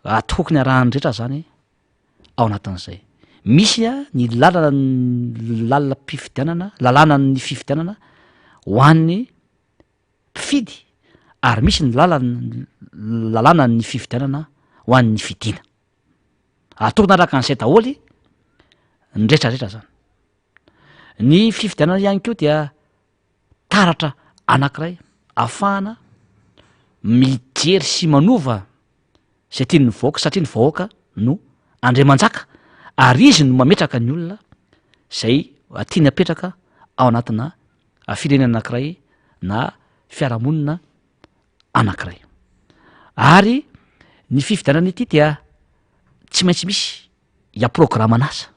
atokony arahanydrehetra zany ao anatin'izay misy ny lalina mpifidianana lalàna ny fifidianana ho an'ny mpifidy ary misy ny lalàna ny fifidianana ho an'ny fidiana atokony araka an'izay daholy ny rehetrarehetra zany ny fifidianana ihany koa dia taratra anankiray ahafahana mijery sy manova zay tiany vahoaka satria ny vahoaka no andray manjaka ary izy no mametraka ny olona zay tiany apetraka ao anatina firenena anankiray na fiarahamonina anankiray. Ary ny fifidianana ity dia tsy maintsy misy programan'asa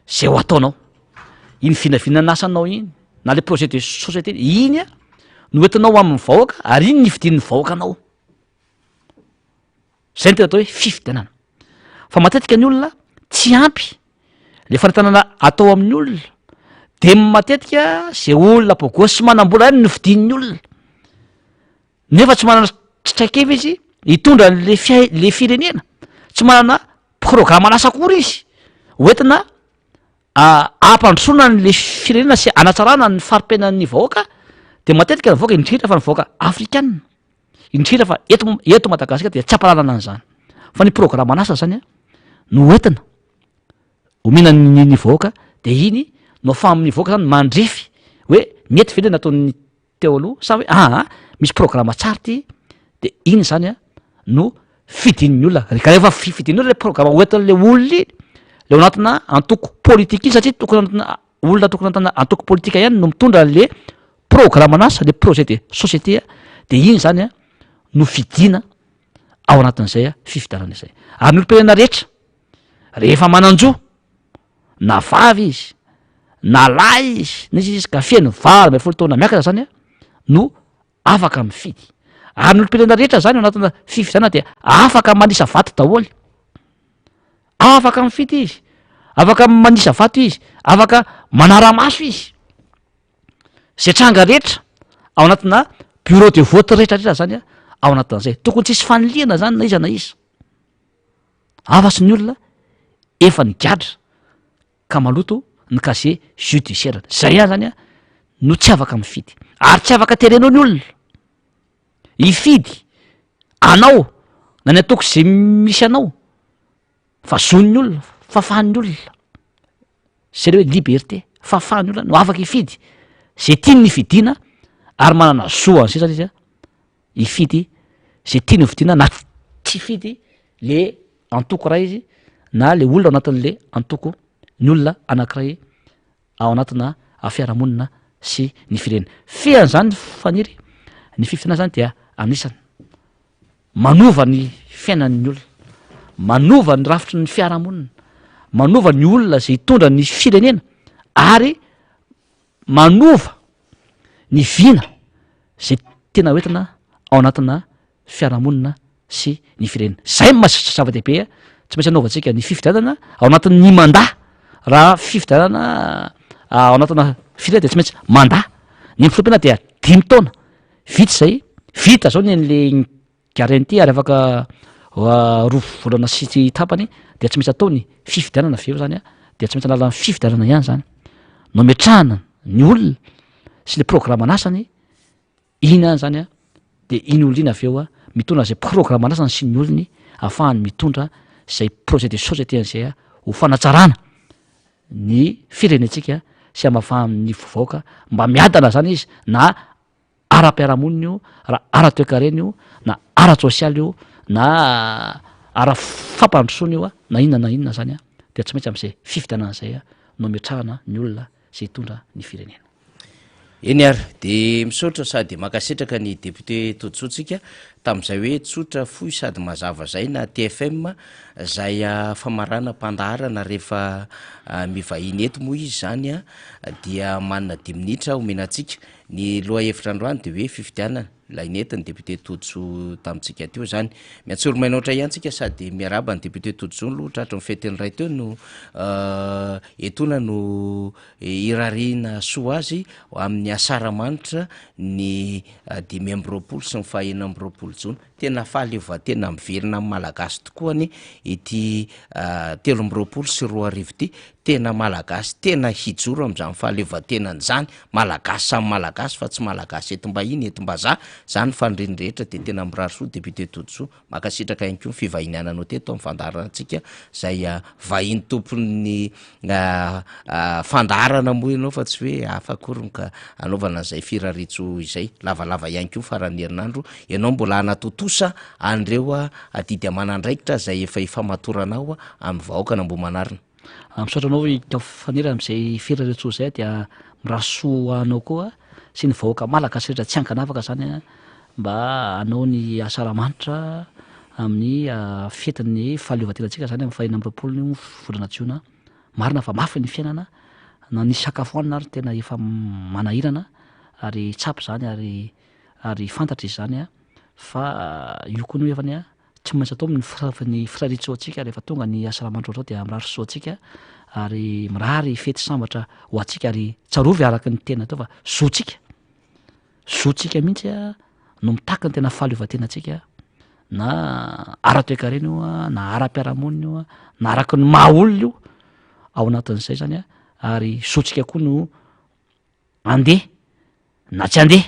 zay ho ataonao, iny finavinana asanao iny na le projet de société iny no entinao amin'ny vahoaka ary iny ny fidin'ny vahoaka anao. Zay ny tena atao hoe fifidianana. Fa matetika ny olona tsy ampy le fanatanana atao amin'ny olona, de matetika zay olona bogosy manam-bola ihany no fidin'ny olona, nefa tsy manana tsaikevy izy hitondra le firenena, tsy manana programan'asa kory izy hoentina ampandrosoana n'le firenena sy anatsarana ny farimpenan'ny vahoaka, de matetika ny vahoaka indrindra fa ny vahoaka afrikana indrindra fa eto Madagasikara dia tsy ampalalana an'izany. Fa ny programan'asa zany no entina omenany vahoaka, de iny no afamin'ny vahoaka zany mandrefy hoe mety ve le nataon'ny teo aloha sa hoe misy programa tsara ty, de iny zany no fidin'ny olona. Rehefa fidin'ny olona le programa hoentin'le olona iny le ao anatina antoko politika iny, satria olona tokony anatina antoko politika ihany no mitondra le programan'asa, le projet de société, de iny zany no fidina ao anatin'izay fifidianana izay. Ary ny olom-pirenena rehetra rehefa mananjo na vavy izy na lahy izy na izy ka feno valo ambin'ny folo taona miakatra zany no afaka mifidy. Ary ny olom-pirenena rehetra zany ao anatina fifidianana dia afaka manisa vato daholo, afaka mifidy izy, afaka manisa vato izy, afaka manara-maso izy. Zay tranga rehetra ao anatina bureau de vote rehetrarehetra zany ao anatin'izay, tokony tsisy faniliana zany na iza na iza. Afa-sy ny olona efa nigadra ka maloto ny casier judiciaire. Zay ihany zany no tsy afaka mifidy, ary tsy afaka terenao ny olona hifidy anao na ny atoko zay misy anao, fa zon'ny olona, fafahan'ny olona. Zay le hoe liberté, fafahan'ny olona no afaka hifidy zay tiany ny fidina, ary manana zo an'zay zany izy hifidy zay tiany fidiana, na tsy fidy le antoko ray izy na le olona ao anatin'le antoko ny olona anankiray ao anatina fiarahamonina sy ny firenena. Fean'zany faniry ny fifidianana zany dia anisany manova ny fiainan'ny olona, manova ny rafitry ny fiarahamonina, manova ny olona zay hitondra ny firenena, ary manova ny vina zay tena hoentina ao anatina fiarahamonina sy ny firenena. Zay zava-dehibe tsy maintsy anaovantsika ny fifidianana ao anatin'ny mandat. Raha fifidianana ao anatina firenena de tsy maintsy mandat. Ny filompena dia 5 taona, vita zay, vita zao ny an'le garantie ary afaka 2 volana sy tapany, de tsy maintsy atao ny fifidianana aveo zany de tsy maintsy analan'ny fifidianana ihany zany no metrahana ny olona sy le programan'asany iny ihany zany de iny olona iny aveo mitondra zay programan'asany sy ny olony ahafahany mitondra zay projet de société an'izay ho fanatsarana ny firenentsika sy amafahan'ny vahoaka mba miadana zany izy, na ara-piarahamonina io, raha ara-toekarena io, na ara-tsosialy io, na ara-fampandrosoana io na inona zany de tsy maintsy am'izay fifidianana zay no metrahana ny olona zay hitondra ny firenena. Eny ary de misaotra sady makasitraka ny député Todisontsika tam'izay hoe tsotra foy sady mazava zay na TFM zay famarana mpandaharana rehefa mivahiny eto moa izy zany dia manana 10 minitra omenatsika. Ny loha hevitra androany de hoe fifidianana lainetiny député Toditso tamitsika teo zany. Miatsoro mainoatra ihantsika sady miaraba ny député Toditso lo tratra mifetiny ray teo no etona no irarina soa azy amin'ny asaramanitra ny 5 sy ny 9 jona. Tena fahaleova tena miverina amin'ny malagasy tokoa ny ity 13 sy 2 ty, tena malagasy tena hijoro am'izany fahaleovatenany zany, malagasy samy malagasy fa tsy malagasy etim-bahiny etim-bazaha zany fandrindrehetra de tena mirarisoa député Toditso. Makasitraka ihany koa fivahiniananao teto amin'ny fandaharantsika zay vahiny tompon'ny fandaharana moa ianao fa tsy hoe afakorony ka anaovana zay firaritso izay lavalava ihany koa farany herinandro ianao mbola anatoto kosa andreo adidy amanandraikitra zay efa matoranao amin'ny vahoaka nambo manarina misaotranao fanira am'izay firaretso zay dia mirasoanao koa sy ny vahoaka malagasy rehetra tsy ankanafaka zany mba anao ny asaramanitra amin'ny fetiny fahaleovatenantsika zany amin'ny fahinina am'roapolo ny volana jiona marina fa mafy ny fiainana na ny sakafoanina ary tena efa manahirana ary tsapy zany ary fantatra izy zany fa io koa no efany tsy maintsy atao ny firaritsoantsika rehefa tonga ny asaramanitra oatrao dia mirary soantsika ary mirary fety sambatra ho atsika ary tsarovy araky ny tena atao fa zotsika mihitsy no mitaka ny tena fahaleovatenantsika na ara-toekarena io na ara-piarahamonina io na araky ny maha olona io ao anatin'izay zany ary zotsika koa no andeha na tsy andeha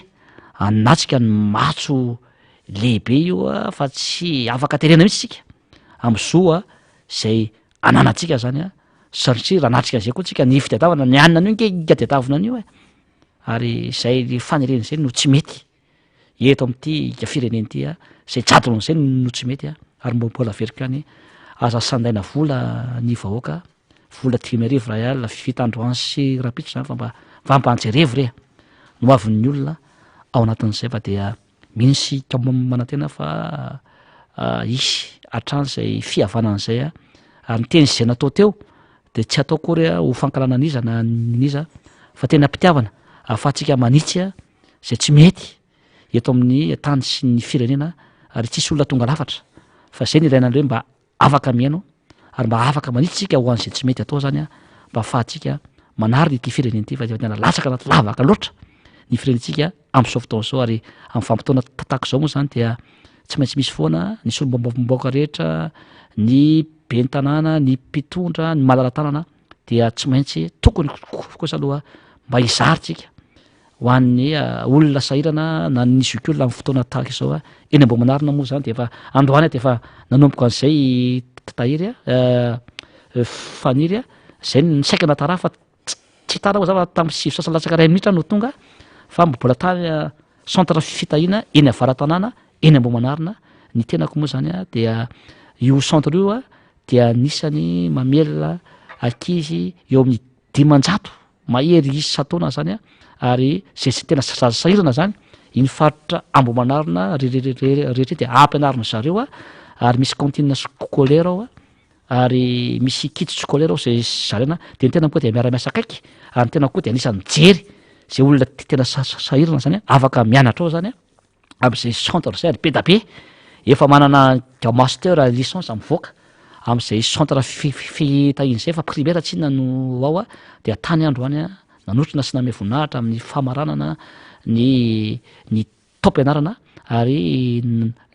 anatsika ny matso lehibe io fa tsy afaka terena mihitsy sika am'zo zay ananatsika zany satria raha natrika zay koa tsika ny fitiatavana ny anina anio nka diatavina an'io ary zay fanireny zay no tsy mety eto am'ty ka fireneny ty zay jadron'zay no tsy mety ary mbola veriko any aza sandaina vola ny vahoaka vola 5,000 fitandroany sy rapitro zany fa mpanjerevo re no avin'ny olona ao anatin'izay fa dia minsy manantena fa isy atrany zay fihavanan'izay ary nyteny zay natao teo de tsy atao kory ho fankalana aniza na niza fa tena mpitiavana ahafahantsika manitsy zay tsy mety eto amin'ny tany sy ny firenena ary tsisy olona tonga lafatra fa zay ny ilaina hoe mba afaka miaino ary mba afaka manitsysika ho an'izay tsy mety atao zany mba ahafahantsika manary ty fireneny ty fa tena latsaka anaty lavaka loatra ny firenentsika am'zao fotoana zao ary amin'ny vampotona tatako zao moa zany dia tsy maintsy misy foana ny solombaombaombaoka rehetra ny be ny tanàna ny mpitondra ny malala-tanana dia tsy maintsy tokony kosa aloha mba hizaritsika ho an'ny olona sahirana na nisy olona amin'ny fotoana tahaka izao eny ambo manarina moa zany de efa androany de efa nanomboka an'izay tahiry faniry zay ny saika natara fa tsy tara moa zava tamin'ny 7 ray minitra no tonga fa mbola tany centre fitahina eny avara-tanàna eny ambo manarina ny tenako moa zany dia io centre io dia nisany mamelona ankizy eo amin'ny 500 mahery isataona zany ary zay sy tena sahirana zany iny faritra ambo manarina rehetra de ampianarina zareo ary misy cantine scolaire ao ary misy kit scolaire ao zay zarena de ny tena koa de miara-miasa akaiky ary ny tena koa de anisany jery zay olona tena sahirana zany afaka mianatra ao zany am'izay centre zay ary be da be efa manana master licence mivoaka am'izay centre fitahiny zay fa primaire tsinona no ao de atany androany nanotrina sy name voninahitra amin'ny famaranana ny taom-pianarana ary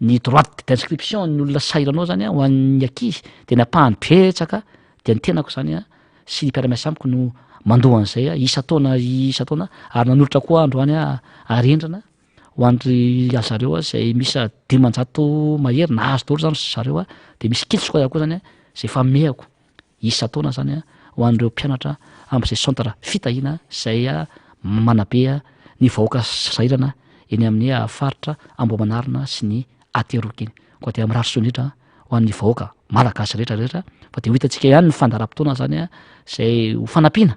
ny droite d'inscription ny olona sahiranao zany ho an'ny ankizy de ny apahany betsaka de ny tenako zany sy ny mpiara-miasa amiko no mandoha an'izay isataona ary nanolotra koa androany arendrana ho andry azareo zay misy 500 mahery na azo daholo zany zareo de misy kitsoka ihany koa zany zay efa mehako isataona zany ho an'ireo mpianatra am'izay centre fitahina zay manabe ny vahoaka sahirana eny amin'ny faritra ambo manarina sy ny aterokiny koa de mirary sonitra ho an'ny vahoaka malagasy rehetrarehetra fa de ho hitantsika ihany ny fandaram-potoana zany zay ho fanampiana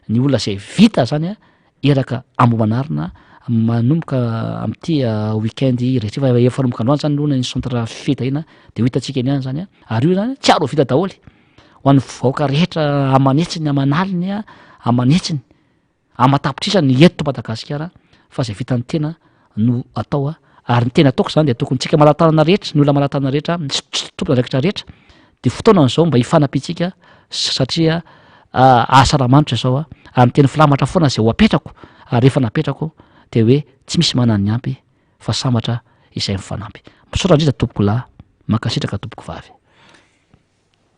ny olona zay vita zany eraka ambo manarina manomboka am'ty weekend rehetra efa nomboka androany zany lohana ny centre fitahina de ho hitantsika eny any zany ary io zany tsy aro vita daholy ho an'ny vahoaka rehetra amanetsiny amanaliny amanetsiny amatapitrisany eto Madagasikara fa zay vitany tena no atao ary ny tena ataoko zany de tokony tsika malatanana rehetra ny olona malatanana rehetra tsy tompona ndraikitra rehetra de fotoana an'izao mba hifanapitsika satria asaramanitra zao ary ny teny filamatra foana zay ho apetrako ary rehefa napetrako de hoe tsy misy manany ampy fa samatra izay mifanampy misaotra indrindra tompoko lahy mankasitraka tompoko vavy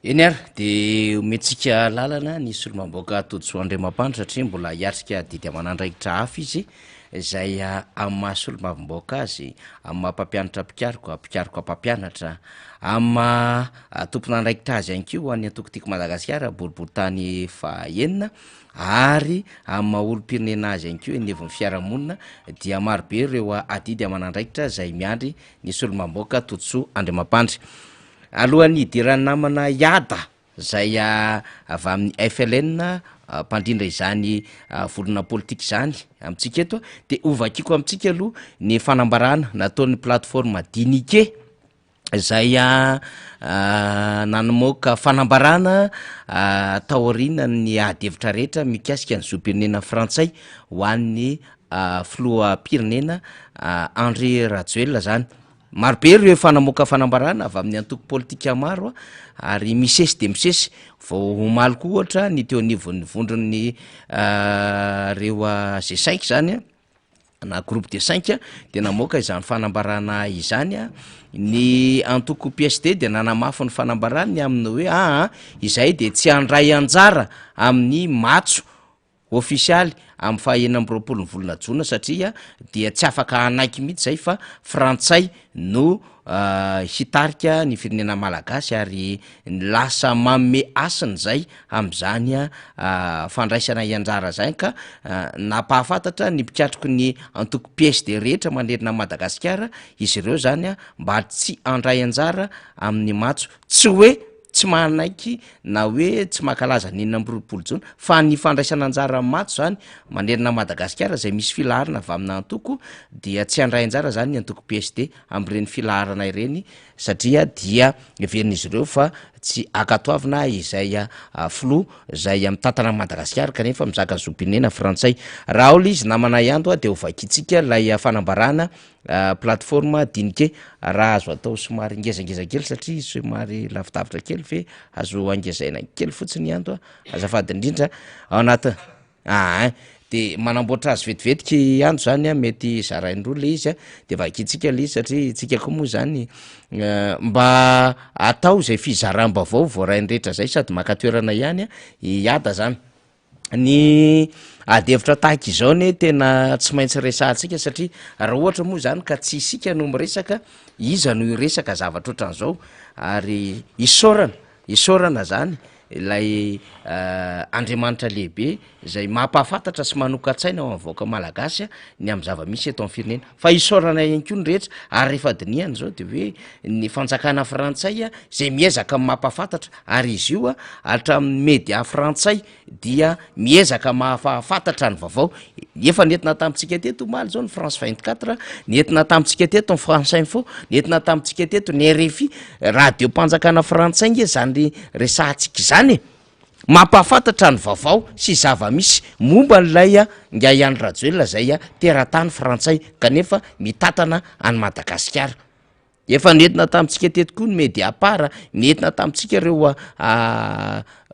eny ary de ometsika lalana nisy olo mamboaka todsoa andriamapandry satria mbola hiatrika didy amanandraikitra hafa izy zay amin'ny mahasolo mavomboaka azy amin'ny mampampianatra mpikaroka mpampianatra ama tompona andraikitra azy ihany ko any antokotiko Madagasikara boriboritany faenina ary amin'ny maolo-pirenena azy ihany ko enevon'ny fiarahamonina dia marobe ireo adidy amanandraikitra zay miandry nisy olo mamboaka todsoa andriamapandry alohan'ny idiran'ny namana iada zay avy amin'ny FLN mpandrindra izany volona politika izany amintsika eto de ovakiko amintsika aloha ny fanambarana nataon'ny plateforme dinike zay nanomoka fanambarana taorianany adevitra rehetra mikasika ny zoom-pirenena frantsay ho an'ny filoham-pirenena André Rajoelina zany marobe ireo fanamoaka fanambarana avy amin'ny antoko politika maro ary misesy de misesy vao omaly koa ohatra ny teo anivon'ny vondron'ny reo G5 zany na groupe de 5 de namoaka izany fanambarana izany ny antoko PSD de nanamafy ny fanambarany amin'ny hoe izay de tsy handray anjara amin'ny matso ofisialy amin'ny fahaenina amby roapolo ny volana jona satria dia tsy afaka anaiky mihitsy zay fa frantsay no hitarika ny firenena malagasy ary lasa mamme asiny zay am'izany fandraisana ianjara zay ka napahafantatra ny mpikatroko ny antoko PSD rehetra manerina Madagasikara izy ireo zany mba tsy andray anjara amin'ny matso tsy hoe tsy manaiky na hoe tsy makalaza ninona amby roapolo jona fa ny fandraisana anjara matso zany manerina Madagasikara zay misy filaharana avy amin'ny antoko dia tsy andray anjara zany ny antoko PSD am'ireny filaharana ireny satria dia everin'izy ireo fa tsy akatoavina izay flo zay amin'ny tantana Madagasikara kanefa mizaka zoom-pirenena frantsay raha ola izy namana iando de ovakitsika lay fanambarana plateforme dinike raha azo atao somary ngezangeza kely satria somary lavidavitra kely fe azo angezaina kely fotsiny iando azafady indrindra ao anaty de manamboatra azy vetivetiky iando zany mety zaraindroa le izy de vakitsika le izy satria tsika koa moa zany mba atao zay fizarambavao voaraindrehetra zay sady makatoerana ihany iada zany ny adevitra tahaka izao ne tena tsy maintsy resahantsika satria raha ohatra moa zany ka tsy isika no miresaka iza no iresaka zavatra ohatran'izao ary isaorana zany ilay andriamanitra lehibe zay mampahafantatra sy manokatsaina ao avoaka malagasy ny amin'ny zava-misy eto amin'ny firenena fa isaorana ihany koa ny rehetra ary rehefa diniany zao de hoe ny fanjakana frantsay zay miezaka mampahafantatra ary izy io hatramin'ny media frantsay dia miezaka mahafantatra ny vaovao efa nentina tamintsika teto maly zao ny France 24 nentina tamintsika teto ny France Info nentina tamintsika teto ny RFI radio mpanjakana frantsay nge zany resahantsika zany mampahafantatra ny vaovao sy zava-misy momba n'lay nga André Rajoelina zay teratany frantsay kanefa mitatana any Madagasikara efa nentina tamintsika teto koa ny media para nentina tamintsika ireo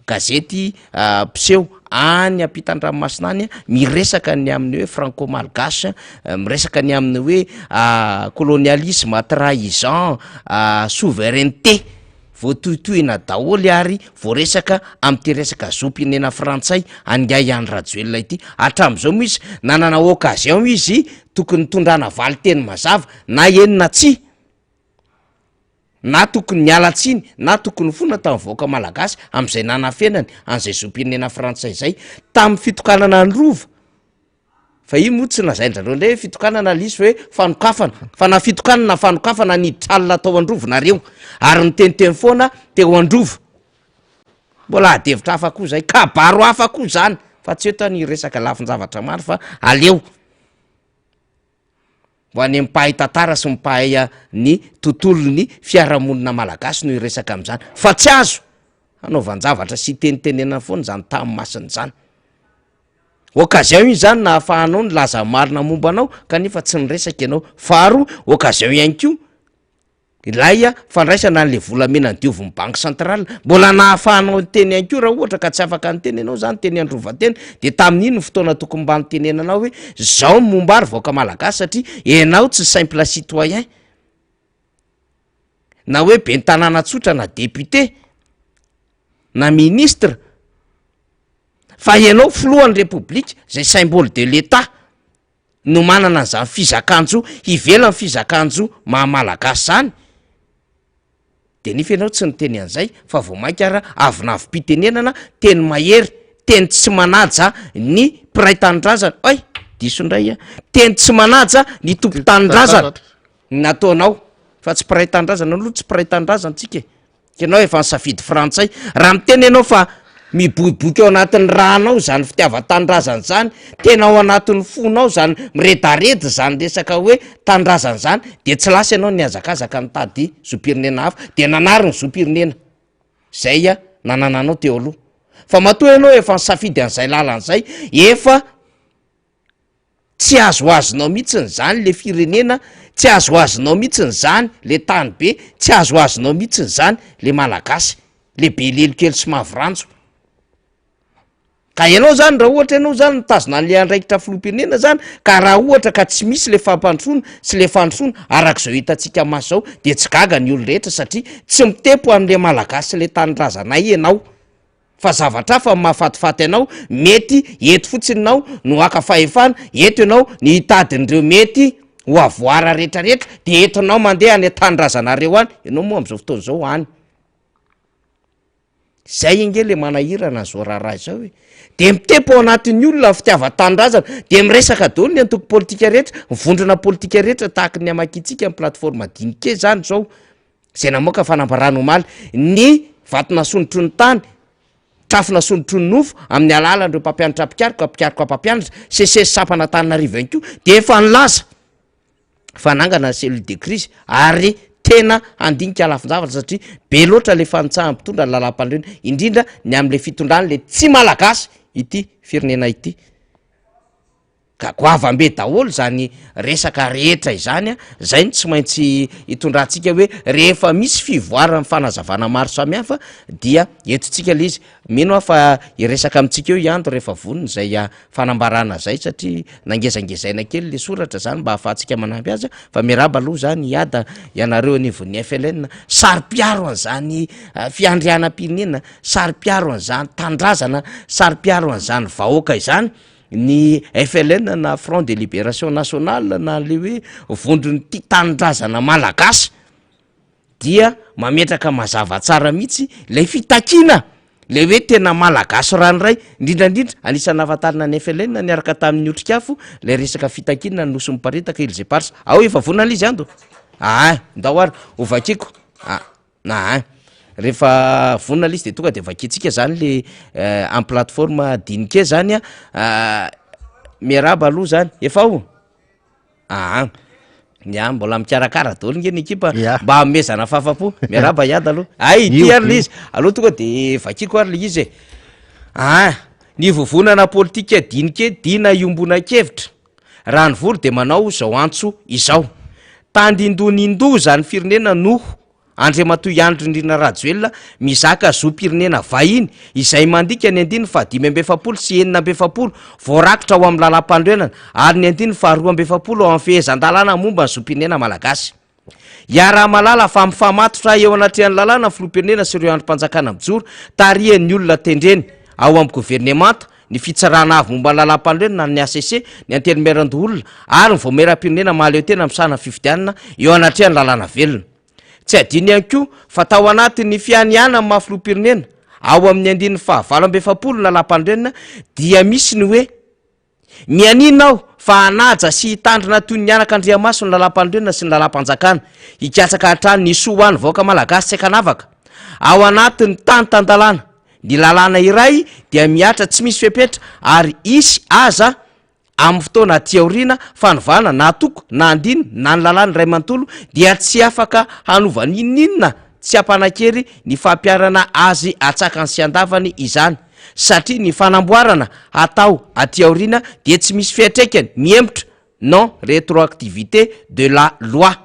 gazety piseho any ampitan-dranomasina any miresaka ny amin'ny hoe franco malgache miresaka ny amin'ny hoe colonialisme trahison souveraineté voatohitohina daholy ary voaresaka am'ty resaka zoom-pirenena frantsay angay André Rajoelina ity hatram'izao moa izy nanana occasion izy tokony tondrana valy teny mazava na enina tsy na tokony mialatsiny na tokony fona tamin'ny voaka malagasy am'izay nanafenany an'izay zoom-pirenena frantsay zay tamin'ny fitokanana ny rova fa io moa tsy nazaindrareo ndray fitokanana lisy hoe fanokafana fa na fitokanana na fanokafana niditralina tao androvonareo ary niteniteny foana teo androvo mbola adevitra hafa koa zay kabaro hafa koa zany fa tsy eto ny resaka lafin-javatra maro fa aleo ho any mipahay tantara sy mipahay ny tontolony fiarahamonina malagasy no iresaka am'izany fa tsy azo anaovanjavatra sy tenitenena foana zany tamin'ny masiny zany occasion io zany na ahafahanao ny laza marina momba anao kanefa tsy niresaka ianao faharoa occasion ihany ko ilay fandraisana n'le volamena ny diovin'ny banque centrale mbola nahafahanao nyteny ihany ko raha ohatra ka tsy afaka nyteny anao zany teny androvateny de tamin'iny ny fotoana tokony mba nytenenanao hoe zao momba ary voaka malagasy satria enao tsy simple citoyen na hoe be ny tanàna tsotra na député na ministra fa ianao filohan'ny republika zay symbole de l'etat no manana an'izany fizakanjo ivelan'ny fizakanjo mahamalagasy zany de nify ianao tsy niteny an'izay fa vao mainka ara avinavim-pitenenana teny mahery teny tsy manaja ny mpiray tanindrazana ay diso indray a teny tsy manaja ny tompo tanindrazana nataonao fa tsy mpiray tanindrazana aloha tsy mpiray tanindrazana tsika ianao efa nisafidy frantsay raha miteny ianao fa miboiboiky ao anatin'ny rahanao zany fitiava-tanindrazana zany tena ao anatin'ny fonao zany miredaredy zany resaka hoe tanindrazana zany de tsy lasa ianao niazakazaka nitady zopirenena hafa de nanary ny zopirenena zay a nanananao teo aloha fa matoa ianao efa nisafidy an'izay lalan'izay efa tsy azoazonao mihitsiny zany le firenena tsy azoazonao mihitsiny zany le tany be tsy azoazonao mihitsiny zany le malagasy le be lelokely sy mahavranjo ka ianao zany raha ohatra ianao zany mitazona an'le andraikitra filoam-pirenena zany ka raha ohatra ka tsy misy le fampandrosoana sy le fandrosoana arak'izao hitantsika maso zao de tsy gaga ny olo rehetra satria tsy mitempo am'le malagasy le tanindrazanay ianao fa zavatra fa mahafatifaty ianao mety eto fotsiny nao no aka fahefana eto ianao ny hitadin'ireo mety ho avoara rehetrarehetra de etonao mandeha any tanindrazanareo any ianao moa am'izao fotoana zao any zay inge le manahirana zao raharaha zao hoe de mitempo ao anatin'ny olona fitiava-tanindrazana de miresaka daholo ny antoko politika rehetra mivondrona politika rehetra tahaka ny amakitsika amin'ny plateforme dinike zany zao zay namoaka fanambarano omaly ny vatona sonotro ny tany trafona sonotro ny nofo amin'ny alalandreo mpampianatra mpikaroka mpampianatra sesesy sapana tananarivo ihany koa de efa nilaza fanangana cellule de crise ary tena andinika alafin-javatra satria be loatra le fanitsaha mpitondra ny lalam-pandrena indrindra ny am'le fitondrany le tsy malagasy ity firenena ity ka goavambe daholo zany resaka rehetra izany a zay ny tsy maintsy hitondrantsika hoe rehefa misy fivoarany fanazavana maro samihafa dia etontsika le izy mino aho fa iresaka amintsika eo iando rehefa voniny zay fanambarana zay satria nangezangezaina kely le soratra zany mba hahafahantsika manampy azy fa miraba aloha zany hiada ianareo anivon'ny FLN sary-piaro an'izany fiandrianam-pirenena sary-piaro an'izany tandrazana sary-piaro an'izany vahoaka izany ny FLN na Front de Libération Nationale na le hoe vondrony ty tanindrazana malagasy dia mametraka mazava tsara mihitsy le fitakina le hoe tena malagasy ranoray indrindrandrindra anisany afatarina ny FLN niaraka tamin'ny otrikafo le resaka fitakina nosy miparitaka Ilze Parsa ao efa vonana izy ando ndao ary ovakiko rehefa vonina izy de tonga de vakitsika zany le amin'ny plateforme dinike zany a miaraba aloha zany efa o nya mbola mikarakara daholo nge ny ekipa mba hamezana fahafapo miaraba iady aloha ity ary le izy aloha tonga de vakiko ary le izy ny vovonana politika dinike dina iombona-kevitra raha ny vory de manao zao antso izao tandindonindo zany firenena noho Andriamatoa Andry Nirina Rajoelina mizaka zopirenena vahiny izay mandika ny 5 sy 9 voarakitra ao amin'ny lalam-pandroenana ary ny 2 ao amin'ny fehezan-dalàna momba ny zopirenena malagasy. Iara malala fa mifamatotra eo anatrehan'ny lalàna filoam-pirenena sy ireo androm-panjakana mijoro tarihan'ny olona tendreny ao amin'ny gouvernemanta ny fitsarana avy momba ny lalam-pandroenana ny ACC ny antelomeran-doolona ary ny voameram-pirenena mahaleo tena misana fifidianana eo anatrehan'ny lalàna velona. Tsy adino ihany koa fa tao anatin'ny fianiana amin'ny maha-filoam-pirenena ao amin'ny 9 na lalam-pandroenana dia misy ny hoe mianina aho fa anaja sy hitandrina toy ny anak'Andriamaso ny lalam-pandroenana sy ny lalam-panjakana hikatsaka hatrany ny soa ny vahoaka malagasy tsy hakanavaka ao anatin'ny tany tandalàna ny lalàna iray dia miatra tsy misy fepetra ary isy aza amin'ny fotoana aty aoriana fanovana na toko na andiny na ny lalàna ray manontolo dia tsy afaka hanovana inona tsy hampanakery ny fampiarana azy atsakany sy andavany izany satria ny fanamboarana atao aty aoriana dia tsy misy fiatraikany miembotra non rétroactivité de la loi.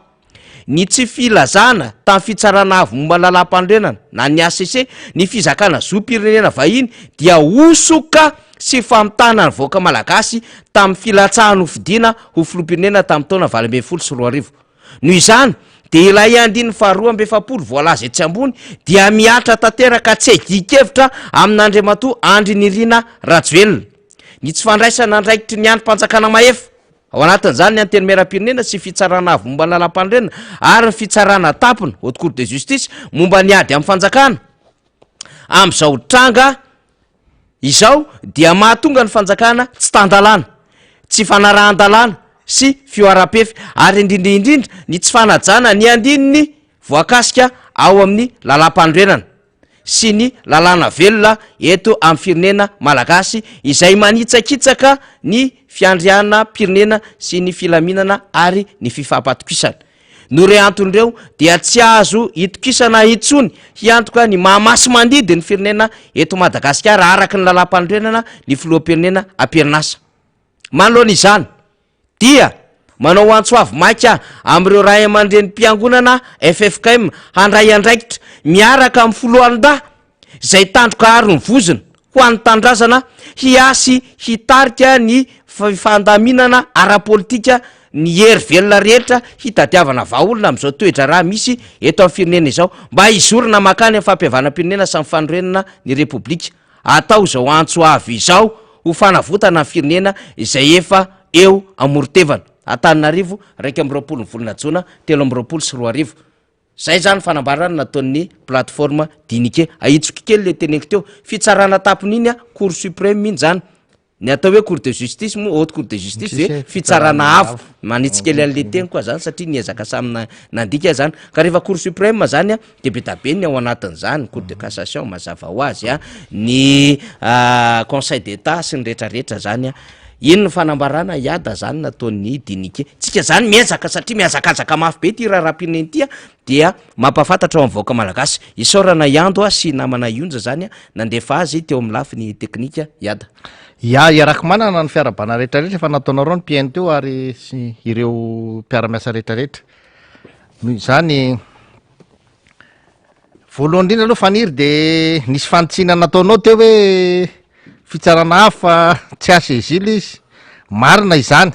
Ny tsy filazana tamin'ny fitsarana avy momba lalam-pandroenana na ny ACC ny fizakana zopirenena vahiny dia osoka sy famitana ny vahoaka malagasy tamin'ny filatsahany ho fidiana ho filoam-pirenena tamin'ny taona 2024. Noho izany de ilay andiny faharoa ambe efapolo voalaza etsy ambony dia miatra tanteraka tsy dikevitra amin'Andriamatoa Andry Nirina Rajoelina ny tsy fandraisana andraikitry ny androm-panjakana maefa ao anatin'izany ny anteny meram-pirenena sy fitsarana avy momba ny lalam-pandrenina ary ny fitsarana tapona haute cour de justice momba ny ady amin'ny fanjakana am'izao tranga izao dia mahatonga ny fanjakana tsy tandalana tsy fanarahan-dalana sy fioarapefy ary indrindrindrindra ny tsy fanajana ny andininy voakasika ao amin'ny lalam-pandrenana sy ny lalàna velona eto amin'ny firenena malagasy izay manitsakitsaka ny fiandriana pirenena sy ny filaminana ary ny fifampatokisana no re anton'ireo dia tsy azo itokisana itsony hiantoka ny mahamasy mandidy ny firenena eto Madagasikara araky ny lalam-pandrenana ny filoham-pirenena am-perinasa manoloana izany dia manao antsoavy maika am'ireo ray aman-dreny mpiangonana FFKM handray andraikitra miaraka amin'ny foloalinda izay tandroka aro ny vozona ho an'ny tandrazana hiasy hitarika ny fandaminana ara-politika ny hery velona rehetra hitadiavana vahaolona am'izao toetra raha misy eto amin'ny firenena izao mba hizorona makany amin'ny fampihavanam-pirenena samy fanorenana ny repoblika atao zao antsoavy izao ho fanavotana ny firenena izay efa eo amorotevana Antananarivo 2 volana Jona 3 zay zany fanambarana nataon'ny plateforme dinike ahitsoko kely le teneniko teo fitsarana tapon'iny cour suprême mihitsy zany ny atao hoe cour de justice mo haute cour de justice de fitsarana avo manitsikely an'le teny koa zany satria niezaka samy nandika zany ka rehefa cour suprême zany de be tabeny ao anatin'izany cour de cassation mazava ho azy ny conseil d'état sy ny rehetrarehetra zany ino ny fanambarana iada zany nataon'ny dinike tsika zany miezaka satria miazakazaka mafy be ty raharapireny ty dia mampafantatra ao am'vahoaka malagasy isaorana iando sy namana ionja zany nandefa azy teo amin'ny lafiny teknika iada iaraky manana ny fiarabana rehetrarehetra fa nataonareo ny mpiaino teo ary sy ireo mpiaramiasa rehetrarehetra noho izany voalohany indrindra aloha faniry de nisy fanitsina nataonao teo hoe fitsarana hafa tsy asa ezila izy marina izany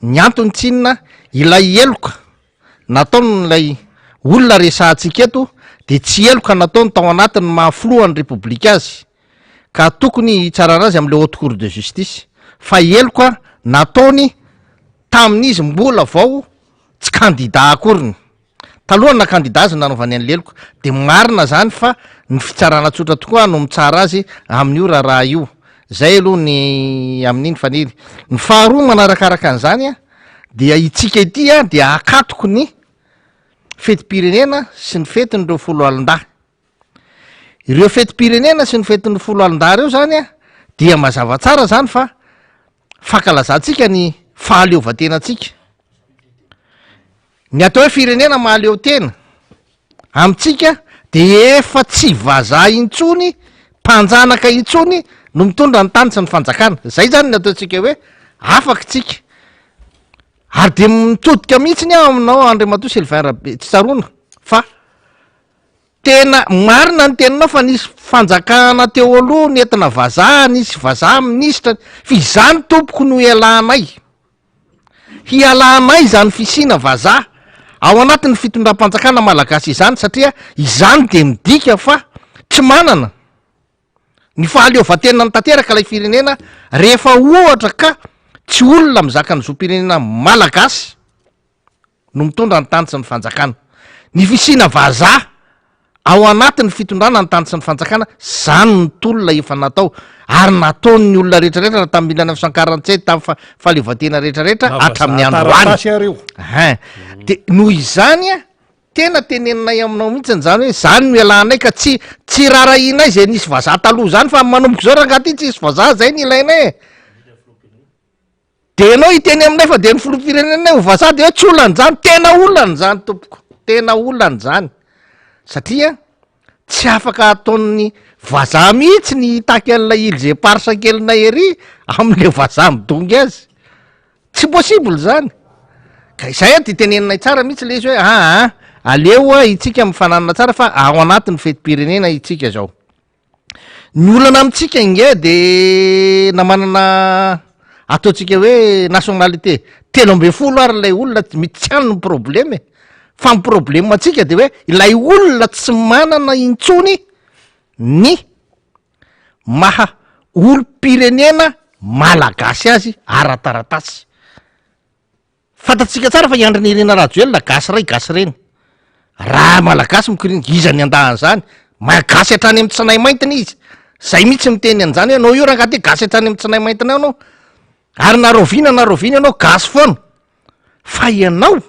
ny antony tsinina ilay eloka nataony lay olona resahantsika eto de tsy eloka nataony tao anatiny mahafloany repoblika azy ka tokony tsarana azy am'le haute cour de justice fa eloka nataony tamin'izy mbola vao tsy kandida akoriny talohany na kandida azy nanaovany an'le eloka de marina zany fa ny fitsarana tsotra tokoa no mitsara azy amin'io raha io zay aloha ny amin'iny faniry ny faharoa manarakaraka an'izany dia itsika ity de akatoko ny feti-pirenena sy ny fetin'ireo folo alin-da ireo feti-pirenena sy ny fetin'ny folo alin-da reo zany dia mazava tsara zany fa fankalazantsika ny fahaleovan-tenantsika ny atao hoe firenena mahaleo tena amitsika de efa tsy vazaha intsony mpanjanaka intsony no mitondra ny tany sy ny fanjakana zay zany ny ataontsika hoe afaky tsika ary de mitodika mihitsy ny aminao Andriamatoa Sylvain Rabe tsy tsarona fa tena marina ny teninao fa nisy fanjakana teo aloha ny entina vazaha nisy vazaha minisitra fa izany tompoko no ialanay hialanay zany fisina vazaha ao anatin'ny fitondram-panjakana malagasy izany satria izany de midika fa tsy manana ny fahaleovan-tena ny tanteraka ilay firenena rehefa ohatra ka tsy olona mizaka ny zom-pirenena malagasy no mitondra ny tany sy ny fanjakana ny fisina vazaha ao anatin'ny fitondrana ny tany sy ny fanjakana zany ny tolona efa natao ary nataon'ny olona rehetrarehetra tamin'ny 1947 tamin'ny fahaleovan-tena rehetrarehetra hatramin'ny androany de noho izany tena tenenanay aminao mihitsy zany hoe zany no ialanay ka tsy rarahinay zay nisy vazaha taloha zany fa manomboka zao raha ngaty tsy isy vazaha zay ny ilainay de anao hiteny aminay fa de ny filoham-pirenenay ho vazaha de hoe tsy olan'zany tena olany zany tompoko tena olany zany satria tsy afaka ataon'ny vazaha mihitsy ny taky an'ilay ily zay parsakelinay ery amin'le vazaha midongy azy tsy possible zany ka izay de tenenanay tsara mihitsy le izy hoe aleo itsika mifananana tsara fa ao anatin'ny feti-pirenena itsika zao ny olana amitsika inge de namanana ataontsika hoe nationalité 13 ary lay olona mitsy any ny probleme fa ny problema atsika de hoe ilay olona tsy manana intsony ny maha olo-pirenena malagasy azy ara-taratasy. Fantatsika tsara fa iandriny irena radio elona gasy ray gasy reny raha malagasy mikiriny izany andahany zany magasy hatrany amy tsinay maintina izy zay mihitsy miteny an'izany hoe anao io raha ngaty gasy hatrany amy tsinay maintina ao anao ary narovina anao gasy foana fa ianao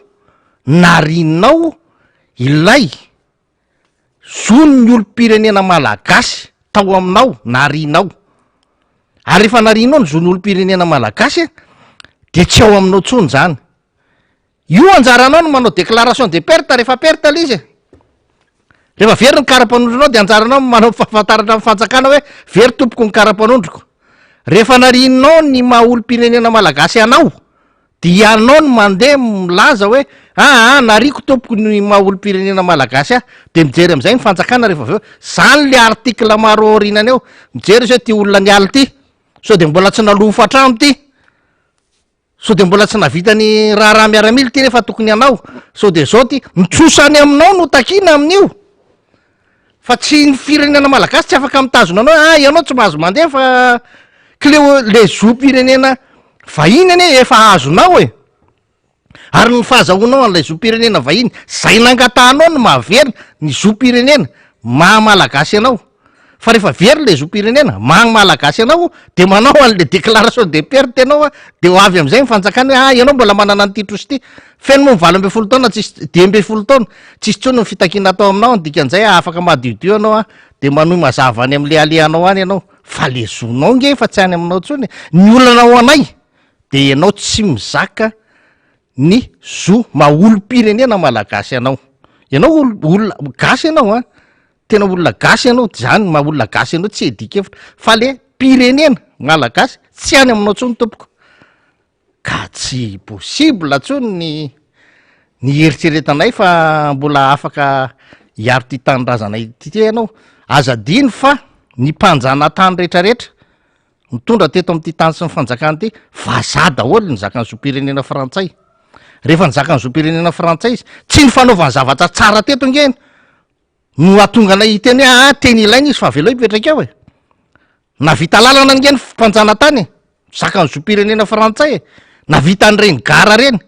narinao ilay zony ny olo-pirenena malagasy tao aminao narinao ary rehefa narinao ny zony olo-pirenena malagasy de tsy ao aminao tsony zany. Io anjaranao no manao déclaration de perte rehefa perte l izy rehefa very ny karapanondronao de anjaranao manao fahafantarana amin'ny fanjakana hoe very tompoko ny karapanondroko. Rehefa narinao ny maha olo-pirenena malagasy anao dia anao no mandeha milaza hoe nariko tompoko ny maha olo-pirenena malagasy de mijery am'izay ny fanjakana rehefa aveo zany le artikla maro orinany eo mijery izy hoe ty olona ny aly ty so de mbola tsy nalofo hatramo ty so de mbola tsy navitany raha miaramily ty nefa tokony anao so de zao ty mitsosany aminao no takina amin'io fa tsy ny firenena malagasy tsy afaka mitazona anao ianao tsy mahazo mandeha fa kleo le zo-pirenena vahiny ane efa azonao e ary ny fahazahoanao an'ilay zo-pirenena vahiny zay nangatanao no mahavery ny zo-pirenena maha-malagasy anao fa rehefa very le zo-pirenena maha-malagasy anao de manao an'le déclaration de perte anao de ho avy am'izay mifanjakany hoe ianao mbola manana ny titrosy ty feno moa mivalo ambe folo taona tsisy 12 taona tsisy tsony fitakiana atao aminao andikan'izay afaka madiodio anao de manohy mazava any am'le aleanao any ianao fa le zonao nge fa tsy any aminao tsony ny olanao anay de ianao tsy mizaka ny zo maha-olo-pirenena malagasy anao ianao olona gasy ianao tena olona gasy ianao zany maha olona gasy ianao tsy edikevitra fa le pirenena malagasy tsy any aminao tsony tompoko ka tsy possible tsony ny eritreretanay fa mbola afaka hiaro ty tanindrazanay ty ianao azadiny fa ny mpanjana tany rehetrarehetra mitondra teto am'ty tany sy ny fanjakany ty vaza daholo ny zakany zo-pirenena frantsay rehefa ny zakany zo-pirenena frantsay izy tsy ny fanaovany zavatra tsara teto ngeny no atonganay hiteny hoe teny ilaina izy fa velao ipetraka eo navita lalana ngeny mpanjana tany zakany zo-pirenena frantsay navita an'ireny gara reny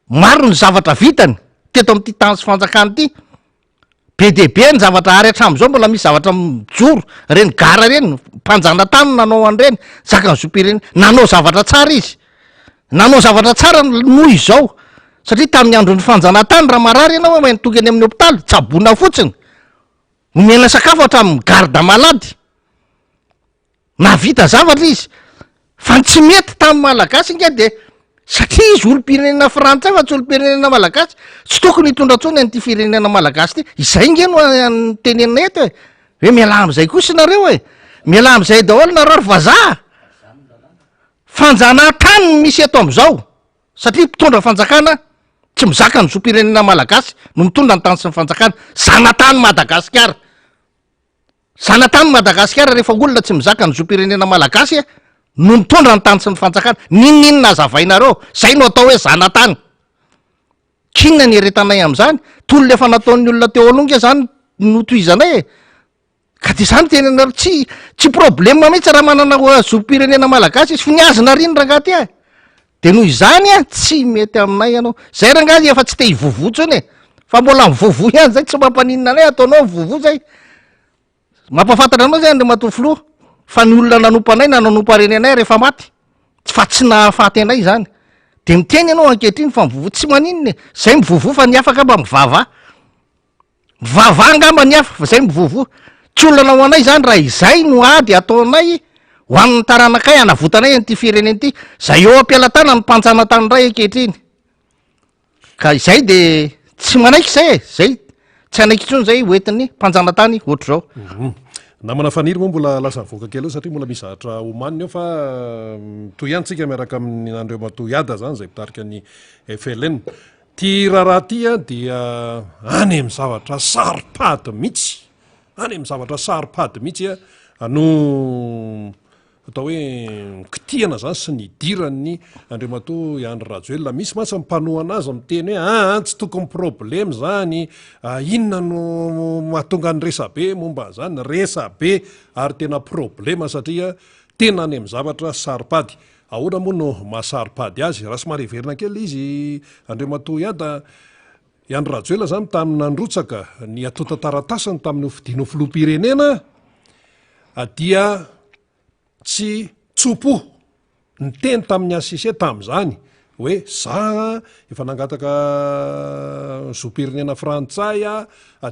maro ny zavatra vitany teto am'ty tany sy fanjakany ty be debe ny zavatra ary hatram'izao mbola misy zavatra mijoro reny gara reny mpanjana tany nanao an'ireny zakany zo-pirenena nanao zavatra tsara izy nanao zavatra tsara noho izao satria tamin'ny andron'ny fanjana tany raha marary ianao hoe mainy tokany amin'ny hopitaly tsabona fotsiny omena sakafo hatramin'ny garda malady navita zavatra izy fa tsy mety tamin'ny malagasy nge de satria izy olo-pirenena frantsay fa tsy olo-pirenena malagasy tsy tokony hitondra tsony an'ty firenena malagasy ty izay nge no tenenina eto hoe miala am'izay kosa nareo miala am'izay daholo nareo ary vazaha fanjana tany misy eto am'izao satria mpitondra fanjakana tsy mizaka ny zo-pirenena malagasy no mitondra ny tany sy ny fanjakana zanatany madagasikara zanatany madagasikara rehefa olona tsy mizaka ny zo-pirenena malagasy no mitondra ny tany sy ny fanjakana ninninona azavainareo zay no atao hoe zanatany kinona ny eretanay am'izany tolo le efa nataon'ny olona teo alonga zany notoizanay ka de zany tena anareo tsy problema mihitsy raha manana zo-pirenena malagasy izy fi niazona riny rangaty de noho izany tsy mety aminay ianao zay rangaty efa tsy te hivovo tsony fa mbola mivovo ihany zay tsy mampaninina anay ataonao mivovo zay mampafantatra anao zay Andriamatoa fa ny olona nanompo anay na nanompo areny anay rehefa maty fa tsy nahafaty anay zany de miteny ianao ankehitriny fa mivovo tsy maninona zay mivovo fa ny afaka mba mivava ngamba ny afa fa zay mivovo tsy olona nao anay zany raha izay no ady ataonay ho an'ny taranakay anavotanay an'ty fireneny ty zay eo ampialatana ny mpanjana tany ray ankehitriny ka izay de tsy manaiky zay zay tsy anaiky tsony zay hoentin'ny mpanjana tany ohatr'izao namana faniry moa mbola lasa voaka kely eo satria mbola misy zahatra homaniny eo fa toy ihany tsika miaraka amin'ny Andriamatoa zany zay pitarika ny FLN ty raha tya dia any amin'ny zavatra saripady mihitsy any amin'ny zavatra saripady mihitsy no atao hoe kitihana zany sy nidirany Andriamato Andry Rajoelina misy mantsy mpanohana azy miteny hoe tsy tokony problème zany inona no mahatonga ny resabe momba zany resabe ary tena problème satria tena any amin'ny zavatra saripady ahoana moa no mahasaripady azy raha somary heverina kely izy Andriamato Andry Rajoelina zany tamina nrotsaka ny atota taratasiny tamin'ny fidiano filoham-pirenena dia tsy tsopo ny teny tamin'ny ACC tamin'izany hoe za efa nangataka zoam-pirenena frantsay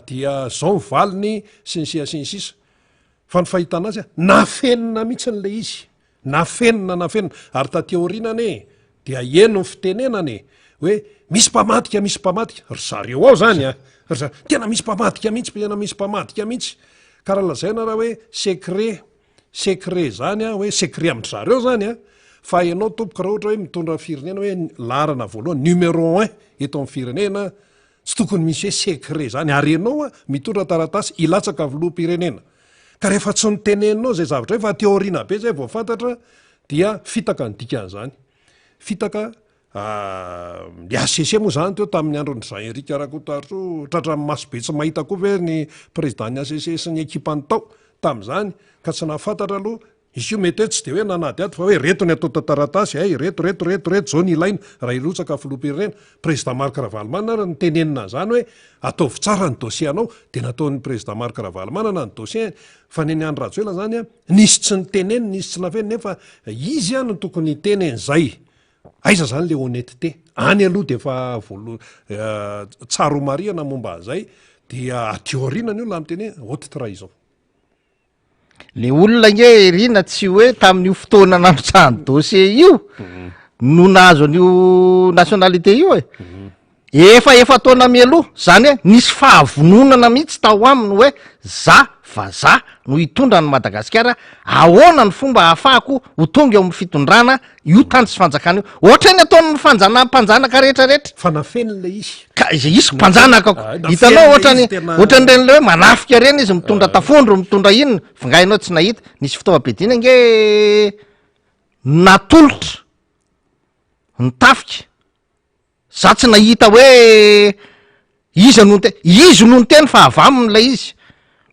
dia zao mivaliny sy ny sisa fa ny fahitana azy nafenina mihitsy n'le izy nafenina ary tateorinane dia eno ny fitenenane hoe misy mpamadika ry zareo ao zany tena misy mpamadika mihitsy karaha lazaina raha hoe secret zany hoe secret amin'ny zareo zany fa ianao tompoka raha ohatra hoe mitondra firenena hoe larana voalohany numéro 1 eto amin'ny firenena tsy tokony misy hoe secret zany ary ianao mitondra taratasy ilatsaka filoham-pirenena ka rehefa tsy nitenenao zay zavatra hoe fa teorina be zay voafantatra dia fitaka ny dikan'izany fitaka ny ACC moa zany teo tamin'ny andron'ny Jean-Éric Rakotaritro tratra masobe tsy mahita koa ve ny président ny ACC sy ny ekipany tao tamin'izany ka tsy nahafantatra aloha izy io mety hoe tsy de hoe nanady ato fa hoe reto ny atao taratasy reto zao ny ilaina raha irotsaka filoham-pirenena président Marc Ravalomanana nitenenina zany hoe ataovy tsara ny dossier anao de nataon'ny président Marc Ravalomanana ny dossier fa ny Andry Rajoelina zany nisy tsy niteneny nisy tsy nafeny nefa izy no tokony teneny zay aiza zany le honnêteté any aloha de efa tsaromariana momba azay dia atiorina ny olona miteny haute trahison le olona nge rina tsy hoe tamin'io fotoana nanotsahany dossier io no nahazo an'io nationalité io efa taona mialoha zany hoe nisy fahavononana mihitsy tao aminy hoe za no hitondra ny Madagasikara ahoana ny fomba ahafahako ho tonga eo amin'ny fitondrana io tany sy fanjakana io ohatra ny ataon'ny mpanjanaka rehetrarehetra fa nafenyle izy ka isy mpanjanaka hitanao ohatran'ireny hoe manafika reny izy mitondra tafondro mitondra inona fingainao tsy nahita nisy fitaovam-piadiana nge natolotra ny tafika za tsy nahita hoe izy no ny teny fa avamin'lay izy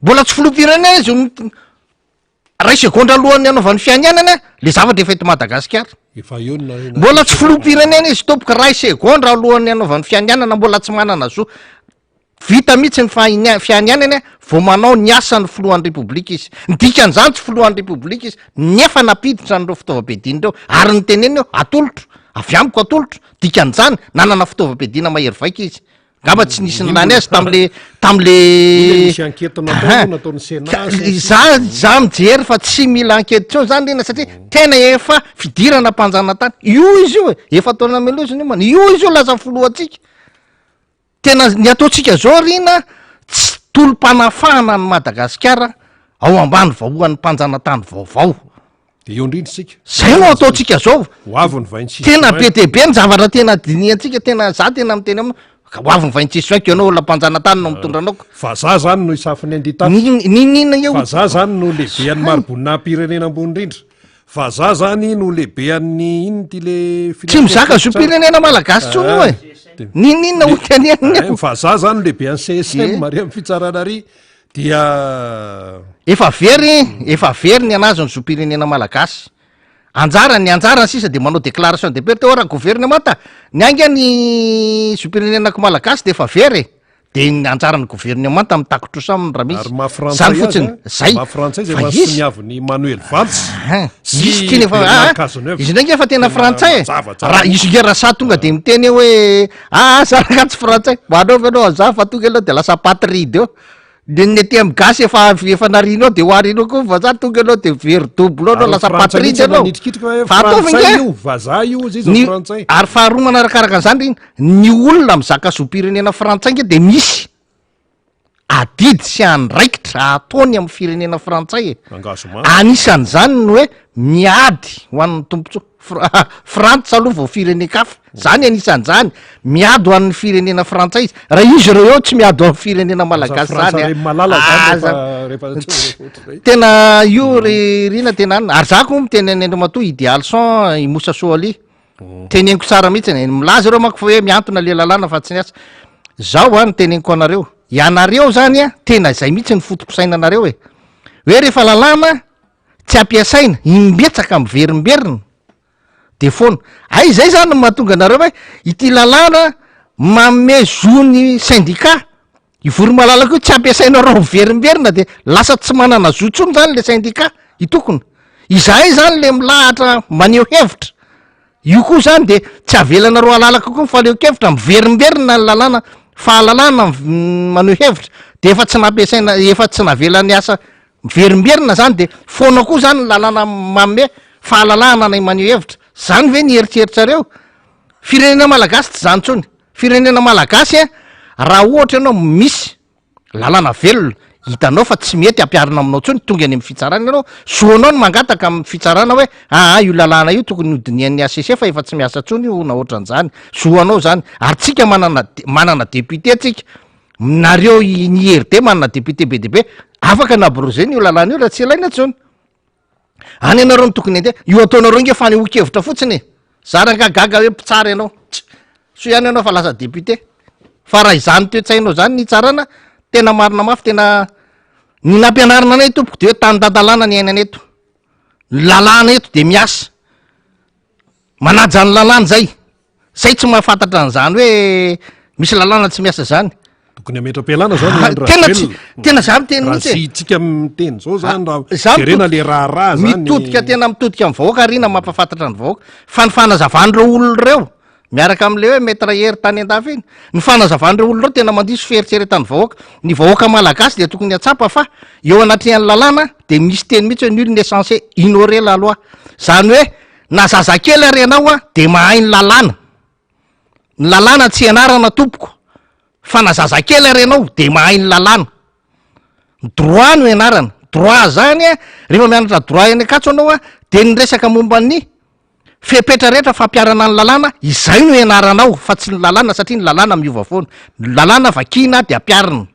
mbola tsy filoham-pirenena izy ray segondra alohan'ny anaovan'ny fiainanany le zavatra efa eto Madagasikara mbola tsy filoham-pirenena izy tompoka ray segondra alohan'ny anaovan'ny fiainanana mbola tsy manana zo vita mihitsy ny fiainanany vao manao ny asan'ny filohan'ny repoblika izy ndikan'izany tsy filohan'ny repoblika izy nefa napiditra n'ireo fitaovam-piadina reo ary ny teneny eo atolotro avy amiko atolotro dikan'izany nanana fitaovam-piadina mahery vaika izy ngamba tsy nisy nylany azy tamle za mijery fa tsy mila ankety tsao zany rena satria tena efa fidirana mpanjana tany io izy io efa taona meloziny io io izy io laza foloatsika tena ny ataotsika zao rina tsy tolom-panafahana ny Madagasikara ao ambany vahoan'ny mpanjana tany vaovao de eo indrindra sika zay no ataotsika zao hoavy ny vaintsisy tena be de be ny zavatra tena diniantsika tena za tena miteny amina hoavy ny vaintsisy vaiko ianao olona mpanjana tany no mitondranao fa za zany no isafiny andita ninina eo fa za zany no lehibean'ny marbonina-pirenena ambony indrindra fa za zany no lehibean'ny iny ty le tsy mizaka zo-pirenena malagasy tsony io ninina otanianiny fa za zany no lehibean'ny CSM mari amin'ny fitsarana ary dia efa very ny anazy ny zo-pirenena malagasy ny anjarany sisa de manao déclaration de perte ora gouvernement ny anga ny zo-pirenenako malagasy de efa very de ny anjaran'ny gouvernement mitakotro saminy raha misy zany fotsiny zay zay aviny Manuel Valls izy teny izy ndraiky efa tena frantsay raha izy nge raha sa tonga de miteny hoe saraka tsy frantsay manao anao za fa tonga aloha de lasa patride eo de ny aty amy gasy efa narinao de hoarinao koa fa za tonga anao de very double anao lasa patride anao fa ataovy ary faharoa manarakaraka an'izany riny ny olona mizaka zo-pirenena frantsay nge de misy adidy sy andraikitra ataony amin'ny firenena frantsay angasoma anisan'izany ny hoe miady ho an'ny tompontso frantsa aloha vao firenekafa zany anisan'izany miady ho an'ny firenena frantsay izy raha izy reo eo tsy miady ho amin'ny firenena malagasy tena io rina tena any ary zako miteny anendro matoa idéal son i Moussa Soali teneniko tsara mihitsy milaza reo manko fa hoe miantona le lalàna fa tsy niasa zao a ny teneniko anareo ianareo zany a tena zay mihitsy ny fotoposainanareo hoe rehefa lalàna tsy ampiasaina imbetsaka miverimberina de foana ay zay zany mahatonga anareo hoe ity lalàna manome zony syndicat ivory malalaka io tsy ampiasainareo miverimberina de lasa tsy manana zotsony zany le syndicat itokony izahay zany le milahatra maneho hevitra io koa zany de tsy avelanareo alalaka koa fa leo kevitra miverimberina ny lalàna fahalalàna maneho hevitra de efa tsy nampiasaina efa tsy navelany asa miverimberina zany de foana koa zany ny lalàna manome fahalalàna nay maneho hevitra zany ve ny eritreritrareo firenena malagasy tsy zany tsony firenena malagasy raha ohatra ianao misy lalàna velona hitanao fa tsy mety ampiarina aminao tsony tonga any amin'ny fitsarana ianao soanao ny mangataka amin'ny fitsarana hoe io lalàna io tokony hodinian'ny ACC fa efa tsy miasa tsony io na ohatran'izany soanao zany ary tsika manana député tsika nareo ny RD manana député be deaibe afaka nabrozeny io lalàna io raha tsy ilaina tsony any anareo ny tokony ande io ataonareo inge fa nehoan-kevitra fotsiny zarangagaga hoe mpitsara ianao so ihany ianao fa lasa député fa raha izany toe-tsainao zany ny tsarana tena marina mafy tena ny nampianarina anay tompoko de hoe tany dadalàna ny ainana eto lalàna eto de miasa manaja ny lalàna zay tsy mahafantatra an'izany hoe misy lalàna tsy miasa zany tokony ametra-pialana zany tena za miteny mihitsy tsika miteny zao zany raha jerena le raharaha zany mitodika tena mitodika amin'ny vahoaka rina mampafantatra ny vahoaka fa ny fanazavandreo olona reo miaraka am'le hoe metra hery tany an-dafy iny ny fanazavandreo olona reo tena mandiso fieritseretany vahoaka ny vahoaka malagasy de tokony atsapa fa eo anatrehan'ny lalàna de misy teny mihitsy hoe nul n'est censé ignorer la loi zany hoe na zazakely arenao a de mahay ny lalàna tsy anarana tompoko fa na zazakely arenao de mahay ny lalàna droit no ianarana droit zany rehefa mianatra droit eny akatso anao a de ny resaka momban'ny fepetra rehetra fampiarana ny lalàna izay no ianaranao fa tsy ny lalàna satria ny lalàna miova foana lalàna vakina de ampiarina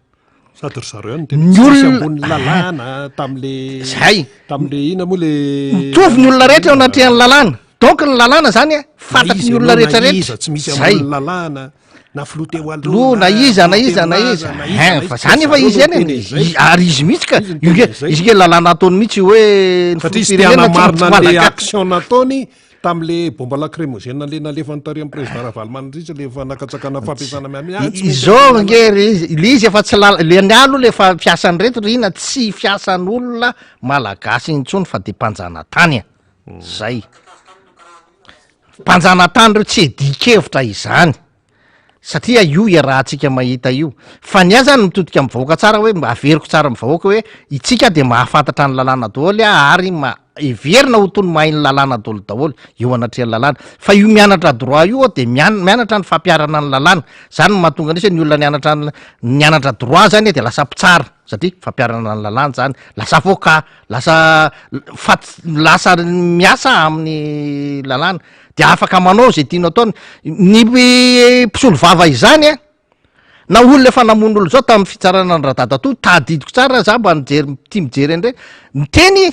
sady ry zareo any tena ambony lalàna tam'le zay tam'le ina moa le mitovy ny olona rehetra eo anatrehan'ny lalàna donc ny lalàna zany fantatry ny olona rehetrarehetra tsy misy ambony lalàna na floteo aloha na iza fa zany efa izy any ary izy mihitsy ka izy nge lalàna ataony mihitsy hoe satria izy tiana marina le action nataony tam'le bomba lacrymogène le nalefany tary amin'ny président Ravalmanindritra le efa nakatsakana fampiasana izao nge le izy efa tsy le ny alo le efa fiasany reto rina tsy fiasan'olona malagasy intsony fa de mpanjana tany zay mpanjana tany reo tsy edikevitra izany satria io rahantsika mahita io fa ny azy zany mitodika amin'ny vahoaka tsara hoe averiko tsara amin'ny vahoaka hoe itsika de mahafantatra ny lalàna daholo ary everina ho tony mahay ny lalàna daholo eo anatrehan'ny lalàna fa io mianatra droit io de mianatra ny fampiarana ny lalàna zany mahatonga anisy ny olona nianatra droit zany de lasa mpitsara satria fampiarana ny lalàna zany lasa avocat lasa miasa amin'ny lalàna de afaka manao zay tianao ataony ny mpisolo vava izany na olona efa namono olo zao tamin'ny fitsarana ny radada to tadidiko tsara za mba nijery tia mijery andre miteny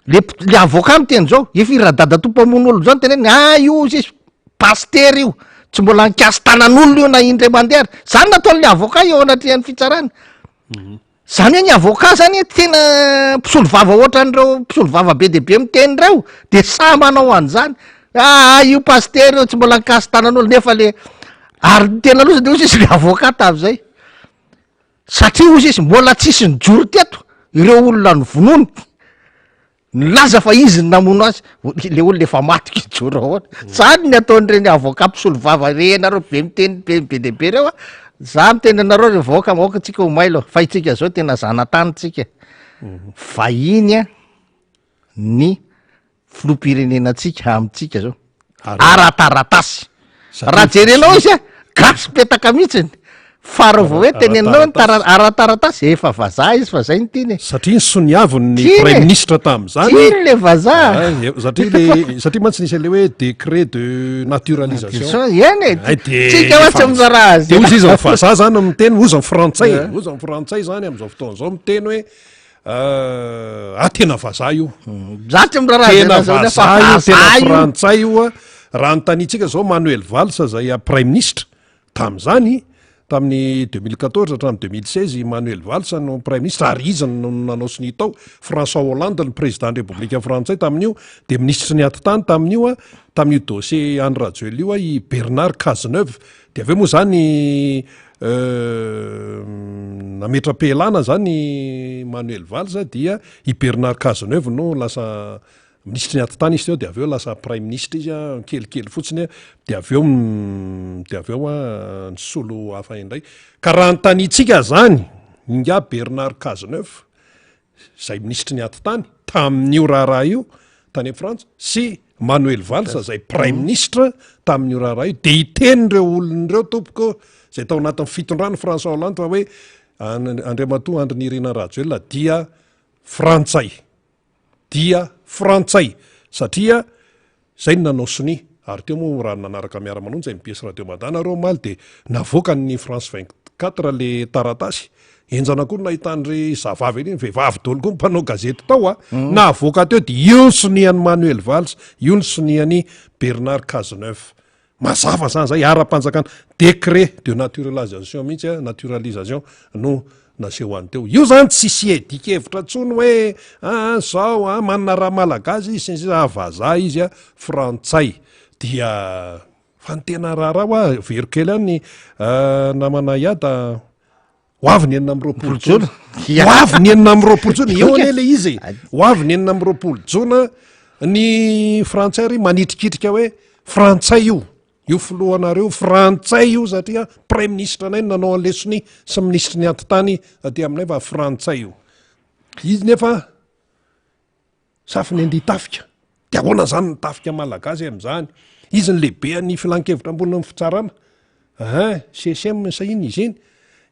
le avocat miteny zao efa iradada to mpamono olo zao nyteneny io izy paster io tsy mbola nikasy tanan'olona io na indray mandeha zany nataon'le avocat eo anatrehan'ny fitsarana zany hoe ny avocat zany tena mpisolo vava ohatran'ireo mpisolo vava be deaibe miteny reo de sa manao an'izany io paster io tsy mbola nikasy tanan'olo nefa le ary tena loza de ozy izy le avocat avy zay satria ozy izy mbola tsisy nijoro teto ireo olona ny vonony nilaza fa izy ny namono azy le olona efa matiko ijoro ahoana zany ny ataon'ireny avocat mpisolo vava renareo be miteny be deaibe reo za miteny anareo re vahoaka mahoaka tsika ho may lo fa itsika zao tena zanatany tsika vahiny ny filoham-pirenenantsika amintsika zao arataratasy raha jerenao izy gasy petaka mihitsiny fara vao hoe tenenao ara-taratasy efa vazaha izy fa zay ny tiny satria ny soniavony Tiny e. prime ministre tam'zany tiny le vazaha satria mantsy nisy le hoe décret de naturalisation eny Ay, de- tsika ohatsy mizara azy de ozy izy ny vazaha zany miteny ozy ny frantsay ozy ny frantsay zany am'izao fotoan'izao miteny hoe tena vazaha io zatsy mizara azy tena zao vazaha io tena vazaha io frantsay io raha nytanitsika zao Manuel Valls zay prime ministre tam'zany tamin'ny 2014 hatramin'ny 2016 Manuel Valls no prime ministre ary izy no nanao sy ny tao François Hollande ny président ny république frantsay tamin'io de ministre ny atitany tamin'io tamin'io dossier Anne Rajoel io i Bernard Cazeneuve de aveo moa zany nametra-pelana zany Manuel Valls dia i Bernard Cazeneuve no lasa ministre ny atitany izy teo de aveo lasa prime ministre izy kelikely fotsiny de aveo ny solo hafa indray ka raha nytanitsika zany inga Bernard Cazeneuve zay ministre ny atitany tamin'io raharaha io tany Frantsa sy Manuel Valls zay prime ministre tamin'io raharaha io de itenyreo olon'ireo tompoko zay tao anatin'ny fitondrany François Hollande fa hoe andriamatoa Andry Nirina Rajoelina dia frantsay satria zay ny nanao soni ary teo moa raha nanaraka miara-manonjy zay mipiesy radio madana reo maly de navoaka ny France 24 le taratasy enjana koa nahitandry zavavy eny vehivavy dolo koa mpanao gazety tao navoaka teo de io ny sonian'ny Manuel Valls io ny sonian'ny Bernard Cazeneuve mazava zany zay ara-panjakana décret de naturalisation mihitsy naturalisation no naseho any teo io zany tsy sy edikevitra tsony hoe zao manana raha malagasy izy vazaha izy frantsay dia fa ny tena raharaha verokely any namana iada hoavy ny enina am'roapolo jona hoavy ny enina am'roapolo jona eo ane le izy hoavy ny enina am'roapolo jona ny frantsay ry manitrikitrika hoe frantsay io filohanareo frantsay io satria prime ministre anay nanao an'lesony sy ministre ny atitany aty aminay fa frantsay io izy nefa safiny anditafika de ahoana zany ny tafika malagasy am'zany izy ny lehibe ny filan-kevitra ambonina ny fitsarana CCM sa iny izy iny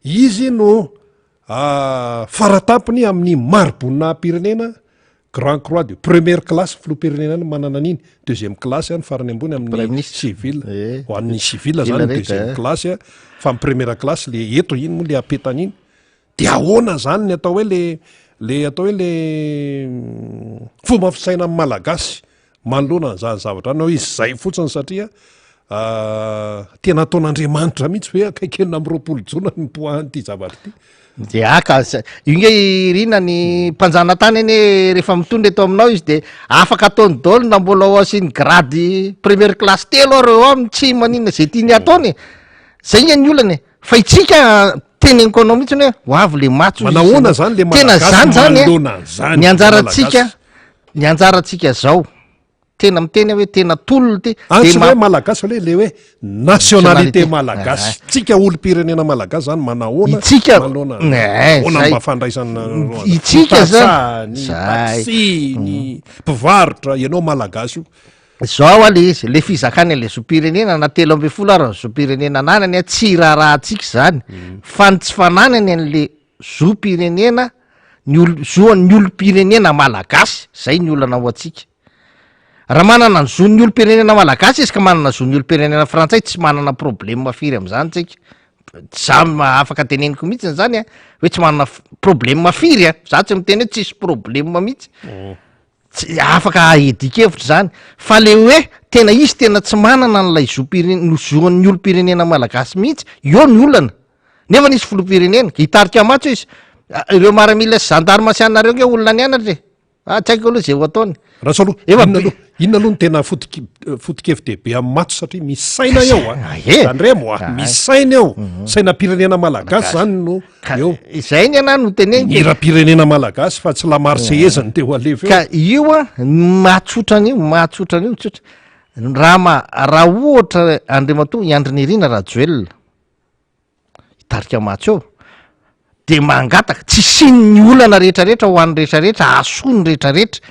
izy no faratapony amin'ny marbonina-pirenena Grand Croix de première classe filoha-pirenena ny manana an'iny deuxième classe ny farany ambony amin'ny civil ho an'ny civil zany deuxième classe fa amin'ny première classe le eto iny moa le apetan'iny de ahoana zany ny atao hoe le atao hoe le fomba fisaina amin'ny malagasy manoloana zany zavatra anao izy zay fotsiny satria tena ataon'Andriamanitra mihitsy hoe akaikenina am'roapolo jona ny poahan'ity zavatra ity de aka io nge irina ny mpanjana tany eny rehefa mitondra eto aminao izy de afaka ataony daholo na mbola ao asiny grady première classe telo reo aminy tsy maninona zay tiany ataony zay ny olany fa itsika teneniko anao mihitsy hoe hoavy le matso manahoana zany le tena zany zany ny anjaratsika zao tena miteny hoe tena tolony ty tsy hoe malagasy le hoe nationalité malagasy tsika olo-pirenena malagasy zany manahoana itsika mba fandraisana itsika zany taxi ny mpivarotra ianao malagasy io zao ale izy le fizakany le zo-pirenena na 13 ary zo-pirenena anany tsy raharahantsika zany fa ny tsy fananany an'le zo-pirenena zoan'ny olo-pirenena malagasy zay ny olana ao atsika raha manana ny zon'ny olo-pirenena malagasy izy ka manana zon'ny olo-pirenena frantsay tsy manana problème mafiry am'zany tsika za afaka teneniko mihitsy zany hoe tsy manana problème mafiry za tsy miteny hoe tsisy problème mihitsy tsy afaka edikevitra zany fa le hoe tena izy tena tsy manana n'lay zoan'ny olo-pirenena malagasy mihitsy eo ny olana nefa nisy filoha-pirenena hitarika matso izy ireo maramila sy zandarmasianareo nge olona ny anatra tsy haiko aloha zay ho ataony raha aloha inona aloha ny tena fotikevy-dehibe amin'ny matso satria misy saina eo zandremo misy saina eo sainam-pirenena malagasy zany no eo zay ny ana no teneny mira-pirenena malagasy fa tsy la marseillaise teo alefa ka io mahatsotrana tsotra raha ohatra andriamatoa Andry Nirina Rajoelina hitarika matso eo de mangataka tsy siny olana rehetrarehetra ho an'ny rehetrarehetra asony rehetrarehetra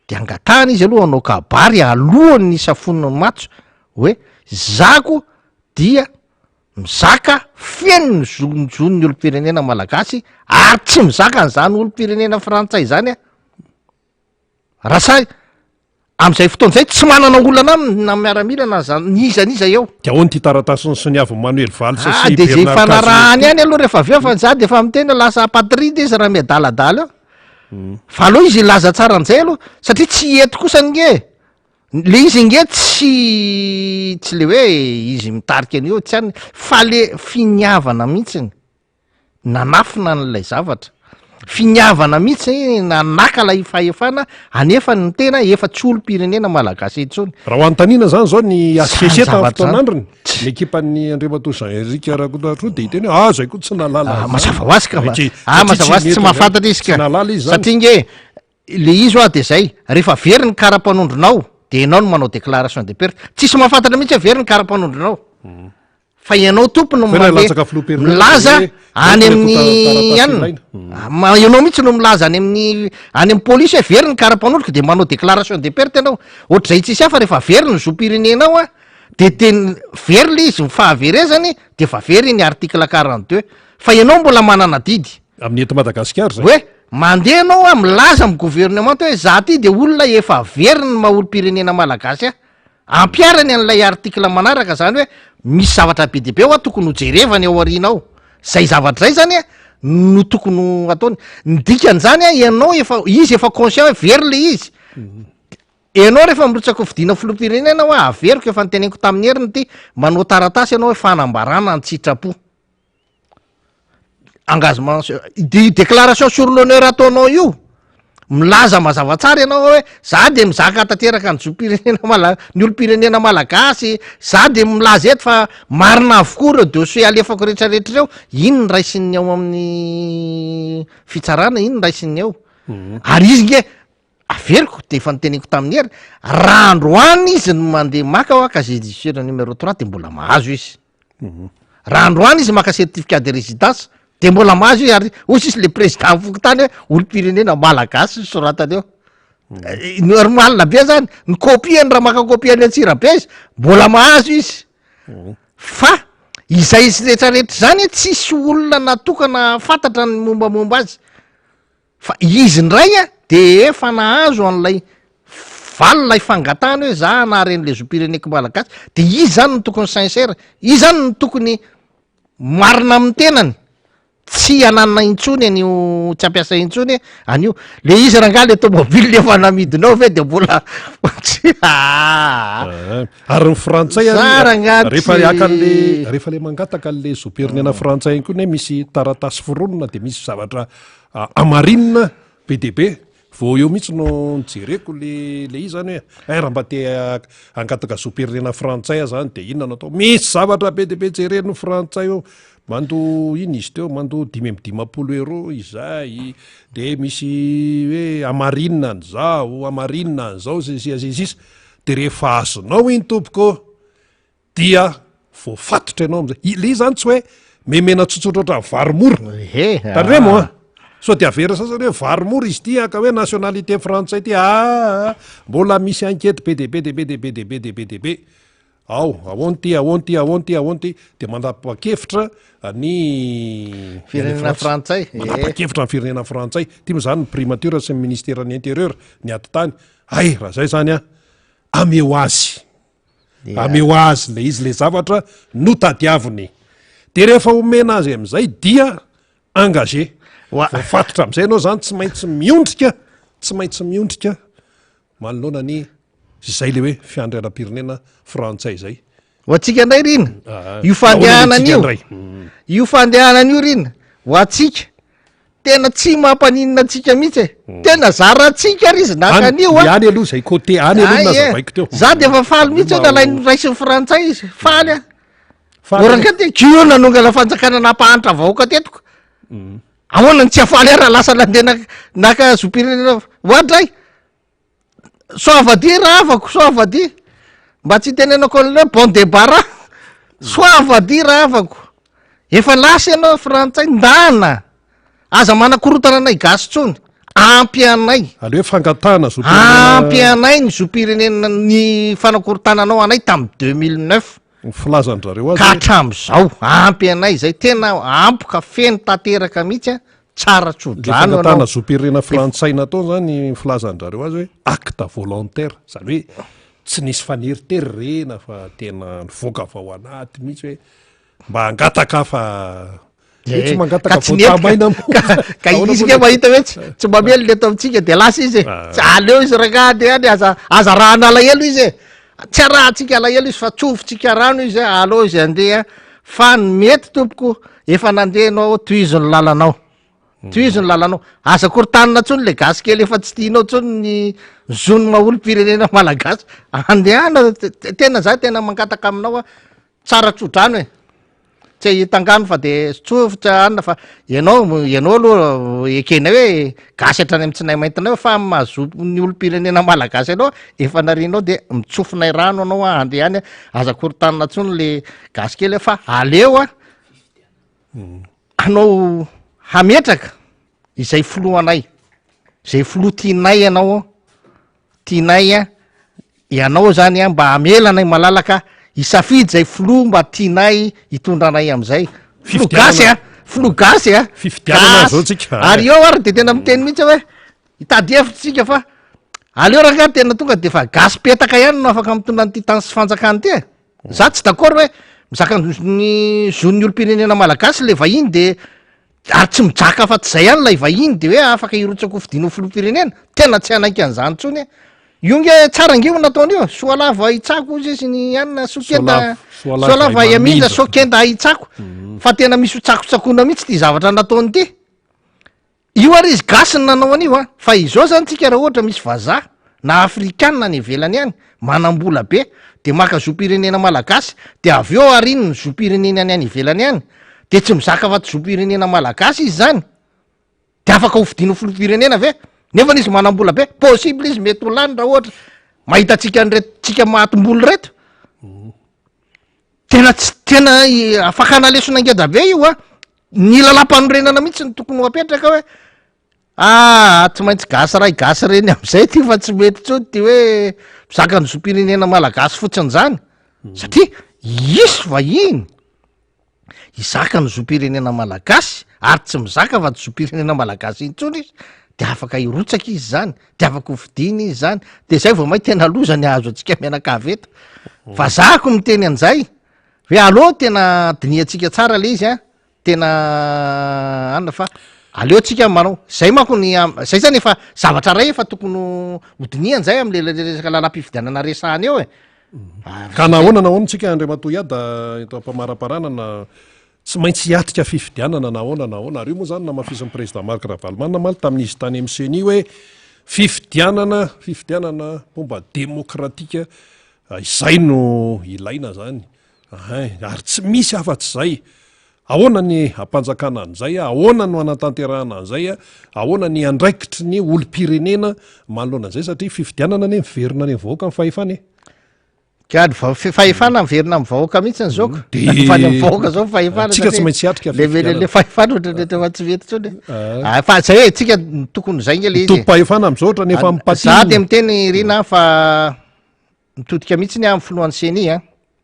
de angatahana izy aloha anao kabary alohany ny safoniny matso hoe zako dia mizaka feno zonjony olom-pirenena malagasy ary tsy mizaka n'izany olom-pirenena frantsay zany raha sa am'izay fotoana zay tsy manana olana na miaramila na zany nizaniza eo de ahoany ty taratasiny sy ny avy Manuel Valls de zay fanarahany any aloha rehefa avy eo fa za de efa mitena lasa patride izy raha miadaladala eo fa aloha izy laza tsara an'izay aloha satria tsy ety kosa nge le izy nge tsy le hoe izy mitarika an'io tsy any fa le finiavana mihitsiny nanafina n'lay zavatra finiavana mihitsy nanaka lay fahefana anefa ny tena efa tsy olom-pirenena malagasy etsony raha ho antanina zany zao ny aseseta fotoan'androny ny ekipan'ny Andriamatoa Jean-Éric Rakotoarou de hiteny zay koa tsy nalala mazava ho azy ka mazava ho azy tsy mahafantatra izy ka satria nge le izy de zay rehefa very ny karapanondronao de ianao no manao déclaration de perte tsisy mahafantatra mihitsy hoe very ny karapanondronao fa ianao tompony milaza any amin'ny anina ianao mihitsy no milaza any amin'ny polisy hoe very ny karapanondroko de manao déclaration de perte ianao ohatr'izay tsisy hafa rehefa very ny zopirenenao de teny very le izy fahaverezany de fa very ny article 42 fa ianao mbola manana didy amin'ny eto Madagasikara zay hoe mandeha anao milaza amin'ny gouvernement hoe za ty de olona efa very ny maha-olom-pirenena malagasy ampiarany an'ilay article manaraka zany hoe misy zavatra be deabe ao tokony ho jerevany ao arinao zay zavatra zay zany no tokony ataony ny dikan'zany ianao efa izy efa conscient hoe very le izy ianao rehefa mirotsaka vidina filoham-pirenena hoe averiko efa nyteneniko tamin'ny heriny ty manao taratasy ianao hoe fanambarana ny tsitrapo engagement de déclaration sur l'honneur ataonao io milaza mazava tsara ianao hoe za de mizaka tanteraka ny zopirenena ny olom-pirenena malagasy za de milaza eto fa marina avokoa reo dossier alefako rehetrarehetra reo ino ny raisin'ny ao amin'ny fitsarana ino ny raisin'ny ao ary izy nge averiko de efa nyteneniko tamin'ny hery raha androany izy no mandeha maka ho casier judiciaire numéro 3 de mbola mahazo izy raha androany izy maka certificat de résidence de mbola mahazo i ary osy isy le président fokotany hoe olom-pirenena malagasy soratany eo normalina be zany ny copieny raha maka copieny atsirabe izy mbola mahazo izy fa izay izy rehetrarehetra zany tsisy olona natokana fantatra ny mombamomba azy fa izy ndray de efa nahazo an'lay valilay fangatany hoe za naharen'le zopireneko malagasy de izy zany ny tokony sincère izy zany ny tokony marina amin'ny tenany tsy ananina intsony anio tsy ampiasa intsony anio le izy raha nga le tomobile le efa namidinao ve de mbola ary ny frantsay rehefa akan'le rehefa le mangataka an'le zopirenena frantsay iny koa ne misy taratasy foronona de misy zavatra amarinina be de be vao eo mihitsy no nijereko le izy zany hoe raha mba te angataka zopirenena frantsay zany de inona no atao misy zavatra be de be jereny frantsay eo mando iny izy teo mando 5 euro izay de misy hoe amarinina an'zao amarinina an'zao zay de rehefa azonao iny tompoko dia voafatotra ianao am'zay le zany tsy hoe memena tsotsotra oatra varomora taremo so de avera sasany hoe varomora izy ty ka hoe nationalité frantsay ty mbola misy enquête be de be de be de be de be de be de be ahoany ty de mandapa-kevitra ny firenena frantsay mandapa-kevitra ny firenena frantsay ty moa zany ny primature sy ny ministère ny intérieur ny aty tany raha zay zany ameo azy le izy le zavatra no tadiaviny de rehefa omena azy am'izay dia engagé fatotra am'izay anao zany tsy maintsy miondrika manoloana ny zay le hoe fiandrianam-pirenena frantsay zay ho atsika indray rina io fandehanan'io rina ho atsika tena tsy mampaninina atsika mihitsy tena zaratsika ry izy nakan'io any aloha zay côté any aloha nazavaiko teo za de efa faly mihitsy hoe nalainy raisin'ny frantsay izy faly oranga te kio nanongala fanjakana nampahanitra vahoaka tetiko ahoanany tsy afaly raha lasa nandeha naka zopirenena hoadray soavady raha afako mba tsy tenenako an'le bon debara soavady raha afako efa lasa ianao frantsay ndana aza manakorotana anay gasy tsony ampy anay ale hoe fangatana ampy anay ny zopirenena ny fanakorotananao anay tamy 2009 filazandrareo azy ka hatram'izao ampy anay zay tena ampoka feno tanteraka mihitsy a tsara tsodrano fangatana zoperena frantsaina atao zany filazandrareo azy hoe acte volontaire zany hoe tsy nisy faneriteryrena fa tena nivoaka fa ao anaty mihitsy hoe mba hangataka fa tsy mangataka votamaina ka izy ke mahita hoe tsy mamely le eto amitsika de lasa izy tsy aleo izy rakady any aza rahana alahelo izy e tsy arahantsika alahelo izy fa tsofotsika rano izy aleo izy andeha fa ny mety tompoko efa nandehanao toizony lalanao toizony lalanao aza korotanina tsony le gasy kely efa tsy tianao tsony ny zony maolo-pirenena malagasy andehana tena za tena mangataka aminao a tsara tsodrano e tsy hitangano fa de tsofotra anina fa ianao aloha ekena hoe gasy hatrany amy tsinay maintinao fa mahazopo ny olo-pirenena malagasy anao efa narinao de mitsofonay rano anao a andeha any aza korotanina tsony le gasy kely fa aleo a anao hametraka izay filoanay zay filo tianay ianao tianay a ianao zany a mba hamelanay malalaka isafidy zay filo mba tianay hitondranay am'izay filogasy a filogasy a fifidianana zao tsika ary eo ary de tena miteny mihitsy hoe hitady hevitsika fa aleo raha tena tonga de fa gasy petaka ihany no afaka mitondra nyty tany sy fanjakany ty e za tsy d'accord hoe mizaka ny zon'ny olo-pirenena malagasy le vahiny de ary tsy mijaka fa tsy zay ihany lay vahiny de hoe afaka hirotsako fidino filopirenena tena tsy anaiky an'izany tsony e io nge tsara ngeo nataon'io soalava hitsako izy sy ny anina sokenda soalava iaminja sokenda hitsako fa tena misy hotsakotsakoana mihitsy ty zavatra nataony ty io ary izy gasy ny nanao an'io a fa izao zany tsika raha ohatra misy vazaha na afrikanina ny ivelany any manam-bola be de maka zopirenena malagasy de avy eo ariny ny zopirenena any any ivelany any de tsy mizaka fa ty zopirenena malagasy izy zany de afaka ho fidino filopirenena ve nefa n'izy manam-bola be possible izy mety ho lany raha ohatra mahitatsika an'reto tsika mahatom-bolo reto tena tsy tena afaka analesona angeda be io a ny lalam-panorenana mihitsy ny tokony ho apetraka hoe tsy maintsy gasy ray gasy reny am'izay ty fa tsy mety tsony ty hoe mizaka ny zopirenena malagasy fotsiny zany satria isy vahiny izaka ny zopirenena malagasy ary tsy mizaka fa ty zopirenena malagasy iny tsony izy de afaka hirotsaka izy zany de afaka hofidiny izy zany de zay vao mahy tena loza ny azo atsika mianakaveto fa zako miteny an'izay hoe aleo tena diniatsika tsara le izy a tena anina fa aleo tsika manao zay manko ny zay zany efa zavatra ray efa tokony hodinian zay am'le resaka lalam-pifidianana resahany eo e ka nahoana nahoantsika andriamatoiada eto ampamaraparanana tsy maintsy hiatrika fifidianana nahoana ary io moa zany na mafisin'ny président Marc Ravalomanana maly tamin'izy tany MCNI hoe fifidianana momba demokratika izay no ilaina zany ary tsy misy afa-tsy zay ahoana ny ampanjakana an'izay ahoana no anatanterahana an'izay ahoana ny andraikitry ny olo-pirenena manoloana an'izay satria fifidianana ny miverina any vahoaka ny fahefany kady fahefana miverina amin'ny vahoaka mihitsy ny zaoko fany amin'ny vahoaka zao fahefana tsika tsy maintsy hiatrika le fahefana ohatrarehetra fa tsy vety tsony fa zay hoe tsika tokony zay nge le izy tompo-pahefana am'izao ohatra nefa mipatiny za de miteny rina fa mitodika mihitsy ny amin'ny filohan'ny CENI a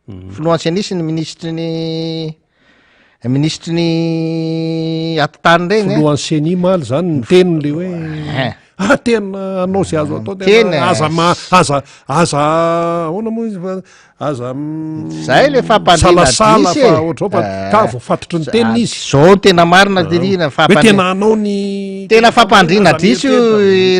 filohan'ny CENI sy ny ministry ny atitany reny filohan'ny CENI maly zany ny teniny le hoe tena anao zay azo atao tena aza ahoana moa izy fa aza zay le salasala fa ohatrao fa ka voafatotry ny teniny izy zao tena marina dirina hoe tena anao ny tena fampandrina diso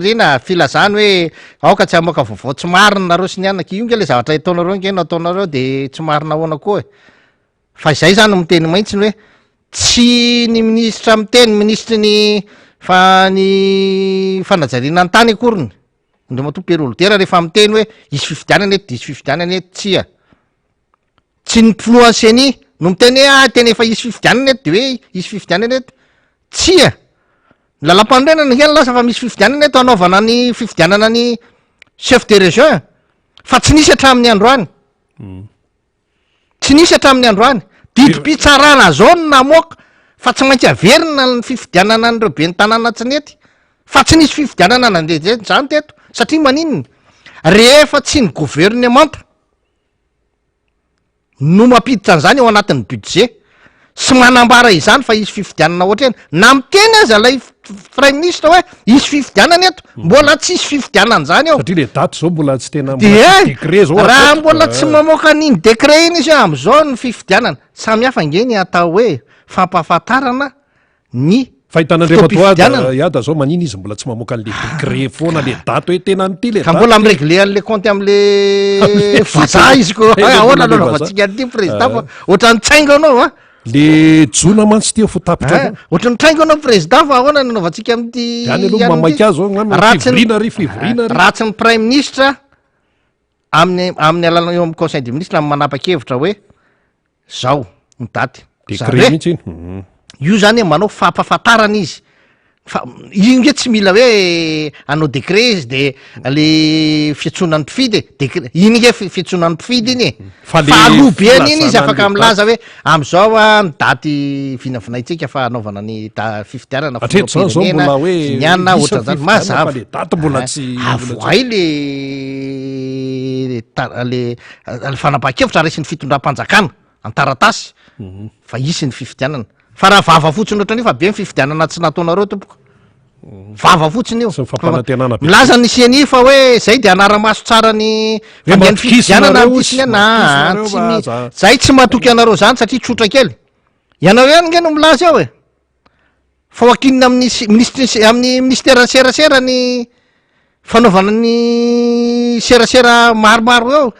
rina filazany hoe aoka tsy amoaka vaovao tsy marina nareo sy ny anaka io nge le zavatra ataonareo nge nataonareo de tsy marina ahoana koa e fa izay zany miteny maintsiny hoe tsy ny ministra miteny ministry ny fa ny fanajariana ny tany akoriny ndre matomperolotera rehefa miteny hoe isy fifidianana eto de isy fifidianana eto tsy ny filohan'ny CENI no miteny hoe tena efa isy fifidianana eto de hoe isy fifidianana eto tsia ny lalam-panorenana ngeny lasa fa misy fifidianana eto anaovana ny fifidianana ny chef de région fa tsy nisy hatramin'ny androany tsy nisy hatramin'ny androany didi-pitsarana zao no namoaka fa tsy maintsy averina ny fifidianana an'ireo be ny tanàna tsy nety fa tsy nisy fifidianana nandeha zany teto satria maninony rehefa tsy ny gouvernemanta no mampiditra an'izany ao anatin'ny budget sy manambara izany fa isy fifidianana ohatra eny na miteny azy alay prime ministre hoe isy fifidianana eto mbola tsy isy fifidianana zany ao satria le daty zao mbola tsy tena de raha mbola tsy mamoaka an'iny décret iny izy hoe am'izao ny fifidianana samy hafa ngeny atao hoe fampahafantarana ny fahitan'andriamatoada iada zao manina izy mbola tsy mamoaka an'le décret foana le daty hoe tena n'ity le ka mbola miregle an'le compte am'le vaza izy ko ahoana aloha navatsika an'ity président fa ohatra ny tsaingo anao a le jona mantsy tia fo tapitra ohatra ny traingo anao président fa ahoana nanaovantsika am'ty any aloha mamaika azy fivorina ry fivorina ry ratsy ny prime ministre amin'ny alana eo amin'ny conseil des ministres amin'ny manapa-kevitra hoe zao ny daty décret mihitsy iny io zany hoe manao fampahafantarana izy fa io nge tsy mila hoe anao décret izy de le fiatsonan'ny mpifidy décret iny nge fiatsonan'ny mpifidy iny fa aloha be an'iny izy afaka milaza hoe am'izao a ny daty vinavinaitsika fa anaovana ny fifidianana firenena nianina ohatra zany mazava le daty mbola tsy avoay le fanapaha-kevitra raisy ny fitondram-panjakana antaratasy fa isy ny fifidianana fa raha vava fotsiny oatra an'io fa be ny fifidianana tsy nataonareo tompoko vava fotsiny io milaza ny siany fa hoe zay de anara-maso tsara ny fandehan'ny fifidianana am'tisiny ana zay tsy mahatoky anareo zany satria tsotra kely ianareo ihany nge no milaza ao e fa hoakinina amin'ny ministère serasera ny fanaovana ny serasera maromaro eo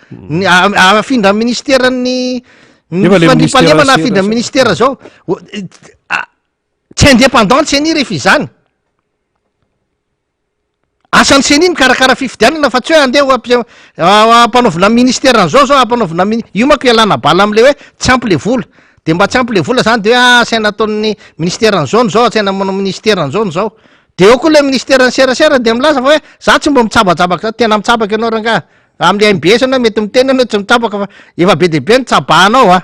afindra ministère ny fandrimpanemana afindra ministère zao tsy indépendante sy any rehefa izany asan'ny seny iny karakara fifidianana fa tsy hoe andeha ampanaovina ministère an'zao zao ampanaovina io manko ialana bala am'le hoe tsy ampy le vola de mba tsy ampy le vola zany de hoe asaina ataon'ny ministère an'zao zao asaina manao ministère an'zao zao de eo koa le ministère ny serasera de milaza fa hoe za tsy mba mitsabatsabaka tena mitsabaka ianao ranga am'le mbs anao mety miteny anao tsy mitsabaka fa efa be deabe ny tsabahanao a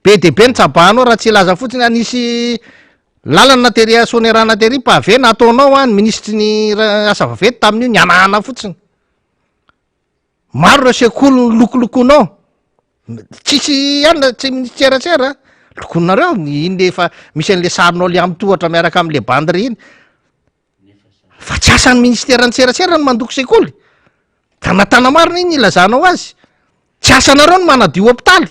be deabe ny tsabahanao raha tsy ilaza fotsiny anisy lalana tery sonerana tery pave nataonao a ny ministry ny asa vavety tamin'io ny anahana fotsiny maro reo sekolo lokolokonao tsisy anina tsy ministèrasera lokonareo iny le fa misy an'le sarinao le amtohatra miaraka am'le bandry iny fa tsy asan'ny ministère ny serasera ny mandoko sekoly ka natana marina iny ilazanao azy tsy asanareo ny manadio hôpitaly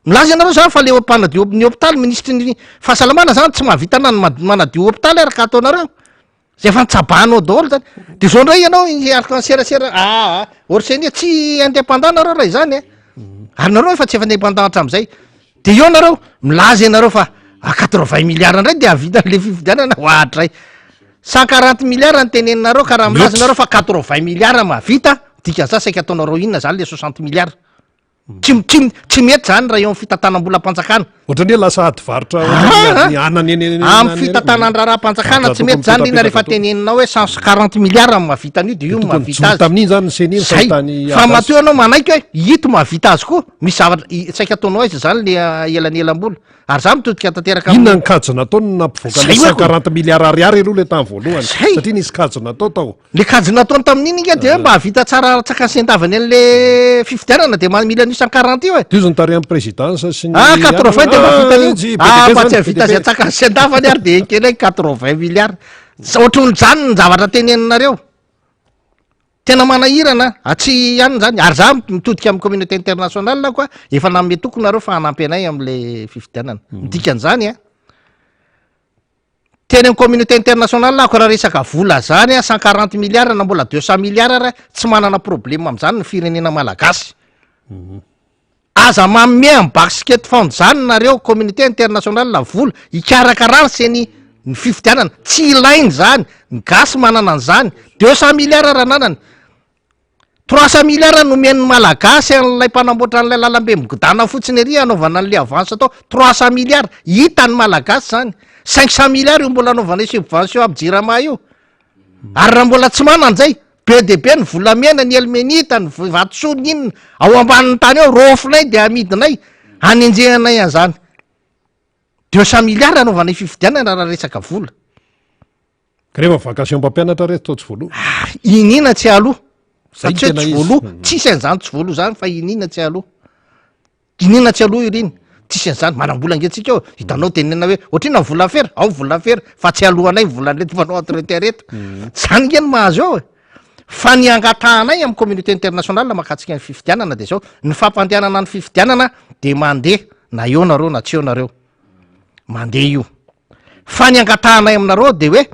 milaza ianareo zany fa le mpanadio ny hôpitaly ministry ny fahasalamana zany tsy mahavitana ny manadio hôpitaly araka ataonareo zay efa nitsabahanao daholo zany de zao ndray ianao araka serasera orsenia tsy indépendant nareo raha izany e ary nareo efa tsy efa indépendant hatram'izay de eo nareo milaza ianareo fa 80 milliards ndray de avita le fifidianana hoatray 140 milliards ny teneninareo ka raha milaza nareo fa 80 milliards mahavita dika za saika ataonareo inona zany le 60 milliards tsy mety zany raha eo amin'ny fitantanam-bola mpanjakana ohatrany hoe lasa ady varotra amin'ny fitantanandraraha-mpanjakana tsy mety zany ina rehefa teneninao hoe 140 milliards mahavita an'io de io mahavita azy tamin'iny zany seniny fa mateo anao manaiky hoe ito mahavita azy koa misy zavatra saika ataonao aiza zany le elan'elam-bola ary za mitodika tanteraka inona ny kajo nataony nampivoaka le 140 milliards ariary aloha le tamy voalohany satria nisy kajo natao tao le kajo nataony tamin'iny inga de hoe mba havita tsara tsaka sendavany an'le fifidianana de mila an'io 140 io e io zany tary amin'ny présidence sy ny 80 de mahavita an'io fa tsy havita zay tsaka sendavany ary de kely 80 milliards ohatrony zany ny zavatra teneninareo tena manahirana tsy ihany zany ary za mitodika amin'ny communauté internationale koa efa namme tokony nareo fa hanampy anay am'le fifidianana dikan'izany a teny amin'ny communauté internationale ako raha resaka vola zany a 140 milliards na mbola 200 milliards ra tsy manana problème am'zany ny firenena malagasy aza mamme am basket fond zany nareo communauté internationale la vola ikarakarany seny ny fifidianana tsy ilainy zany ny gasy manana an'zany 200 milliards raha nanany 300 milliards nomen'ny malagasy an'lay mpanamboatra an'lay lalambe migodana fotsiny ery anaovana an'le avance atao 300 milliards hitany malagasy zany 500 milliards io mbola anaovana subvention abjirama io ary raha mbola tsy manan'zay be de be ny volamena ny elmenita ny vatosony inona ao ambanin'ny tany eo rofinay de amidinay anenjehanay an'zany 200 milliards anaovana fifidianana raha resaka vola ka rehefa vacation mpampianatra reto tao tsy voaloha inina tsy aloha satria tsy voaloha tsisy an'zany tsy voaloha zany fa inina tsy aloha inina tsy aloha iriny tsisy an'zany manam-bola ngentsika eo hitanao tenena hoe ohatrina vola fery ao vola fery fa tsy alohanay volanreto fanao entretien-reto zany ngeny mahazo eo fa ny angatahanay amin'ny communauté internationale makatsika ny fifidianana de zao ny fampandehanana ny fifidianana de mandeha na eo nareo na tsy eo nareo mandeha io fa ny angatahanay aminareo de hoe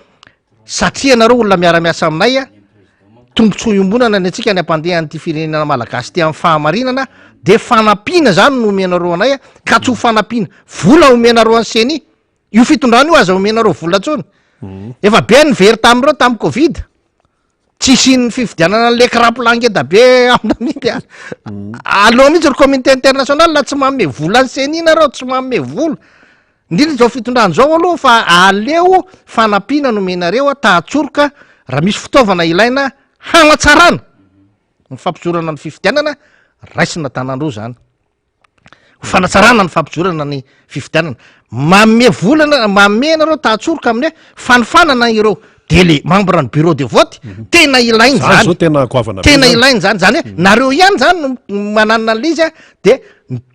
satria nareo olona miara-miasa aminay a tombontsoa iombonana ny atsika ny ampandehan'ity firenena malagasy ty amin'ny fahamarinana de fanampiana zany no omenareo anay a ka tsy ho fanampiana vola omenareo any seny io fitondrana io aza omenareo vola tsony efa be ny very tamin'ireo tamin'ny covid tsisy ny fifidianana n'le krapolangeda be aminamity aloha mihitsy ry communauté internationale la tsy manome vola ny seny inareo tsy manome vola indrindra zao fitondrany zao aloha fa aleo fanampiana nomenareo a tahatsoroka raha misy fitaovana ilaina hanatsarana ny fampijorana ny fifidianana raisina tanandreo zany fanatsarana ny fampijorana ny fifidianana mame volana mame nareo tahatsoroka amin'ny hoe fanifanana ireo de le membre ny bureau de vote tena ilainy zany tena ilainy zany zany hoe nareo ihany zany mananana an'le izy a de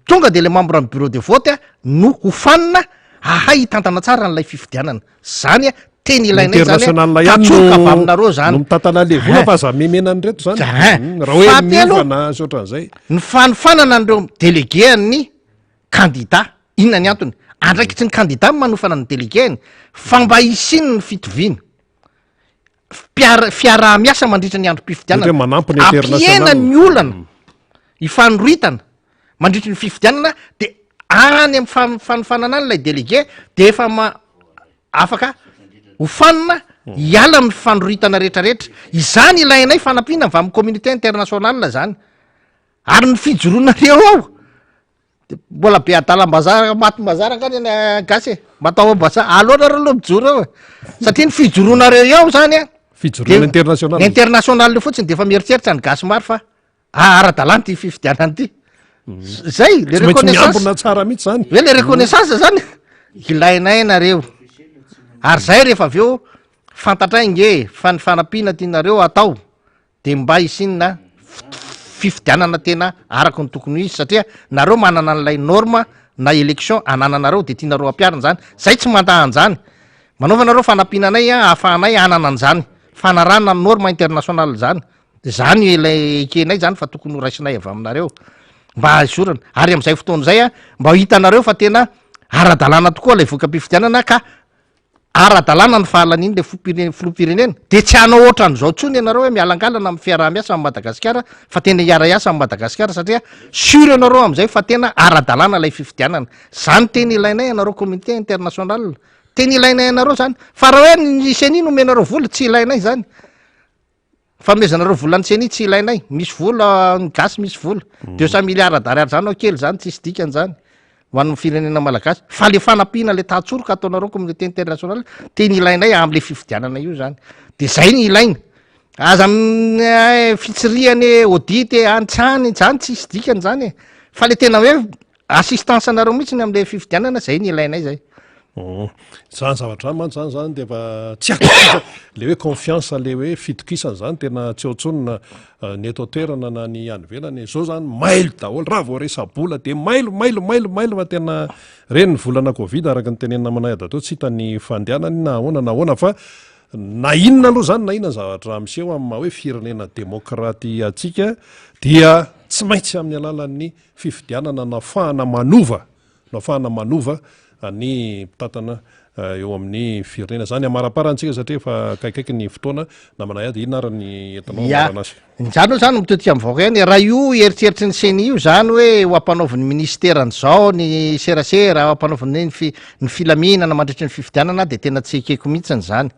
tonga de le membre ny bureau de vote a no hofanina ahay hitantana tsara n'lay fifidianana zany a teny ilainay zanytatsoroka avy aminareo zany mitantana le vola fa za memenany reto zany raha hoe miovana soatran'izay ny fanifanana an'ireo déléguéany candidat inona ny antony andraikitsy ny candidat manofana ny déléguény fa mba isiny ny fitoviana fiaraha-miasa mandritra ny androm-pifidianana ampiena ny olana ifanoritana mandritra ny fifidianana de any amy fanifanana any lay délégué de efa afaka hofanina hiala my fanoritana rehetrarehetra izany ilainay fanampiana va amy communauté internationale zany ary ny fijoroanareo ao de mbola be adalambazara matimbazara angany any gasy matao ambasa alohanareo aloha mijoro eo satria ny fijoroanareo ao zany a fijoroana international international le fotsiny de efa mieritreritra ny gasy maro fa ara-dalàna ty fifidianany ty zay le reconnaissance tsara mihitsy zany hoe le reconnaissance zany ilainay nareo ary zay rehefa avy eo fantatrainge fa ny fanampiana tianareo atao de mba isinina fifidianana tena araky ny tokony izy satria nareo manana an'lay norme na élection anananareo de tianareo ampiarina zany zay tsy mantahan'zany manaovanareo fanampiananay a ahafahanay anana an'zany fanarana ny norme international zany zany ilay ekenay zany fa tokony ho raisinay avy aminareo mba isorana ary am'izay fotoana zay a mba hitanareo fa tena ara-dalàna tokoa lay voka-pifidianana ka ara-dalàna ny fahalan'iny le filopirenena de tsy hanao ohatran'zao tsony ianareo hoe mialangalana amy fiaraha-miasa am madagasikara fa tena hiara-iasa am madagasikara satria sur anareo am'izay fa tena ara-dalàna lay fifidianana zany tena ilainay anareo communauté international tena ilainay anareo zany fa raha hoe ny seny nomenareo vola tsy ilainay zany famezanareo volany seny tsy ilainay misy vola ny gasy misy vola 200 milliards d'ariary zany ao kely zany tsisy dikany zany ho an'ny firenena malagasy fa le fanampiana le tahatsoroka ataonareo communauté internationale tena ilainay am'le fifidianana io zany de zay ny ilaina aza fitsiriany audity antsany zany tsisy dikany zany fa le tena hoe assistance anareo mihitsy am'le fifidianana zay ny ilainay zay zany zavatra any mantsy zany zany de efa tsy ak le hoe confiance le hoe fitokisana zany tena tsy aotsonina ny eto toerana na ny any velany zao zany mailo daholo raha vao resabola de mailo fa tena reny ny volana covid araka ny tenena manay adatao tsy hitany fandehanany na ahoana fa na inona aloha zany na inona zavatra miseho amin'ny maha hoe firenena demokraty atsika dia tsy maintsy amin'ny alalan'ny fifidianana nafahana manova ny mpitatana eo amin'ny firenena zany amaraparantsika satria fa kaikaiky ny fotoana na manay ady ina arany etanao zany o zany mitoetika am'vaoka eny raha io eritreritry ny seny io zany hoe ho ampanaoviny ministerany zao ny serasera ampanaoviny ny filaminana mandritry ny fifidianana de tena tsy ekeko mihitsiny zany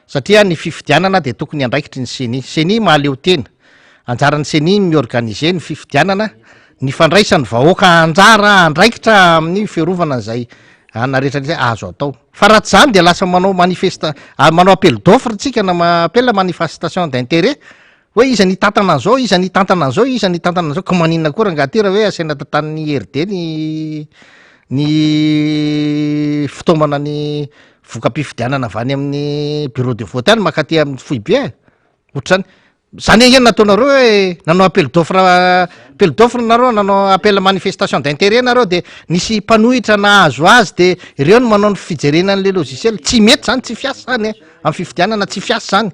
satria ny fifidianana de tokony andraikitry ny seny mahaleo tena anjaran'ny seny miorganize ny fifidianana ny fandraisan'ny vahoaka anjara andraikitra amin'ny fiarovana zay ana rehetrarehetra azo atao fa raha tsy zany de lasa manao manao appel d'offre tsika na appel manifestation d'intérêt hoe iza ny tantana an'zao iza ny tantana an'zao ka maninona koa raha ngaty raha hoe asaina tantan'ny RD ny fitaomana ny voka-pifidianana avy any amin'ny bureau de vote any makaty amin'ny foibe ohatrany zany eny nataonareo hoe nanao appel d'offre nareo nanao appel manifestation d'intérêt nareo de nisy mpanohitra nahazo azy de ireo no manao ny fijerenan'le logiciel tsy mety zany tsy fiasa zany amin'ny fifidianana tsy fiasa zany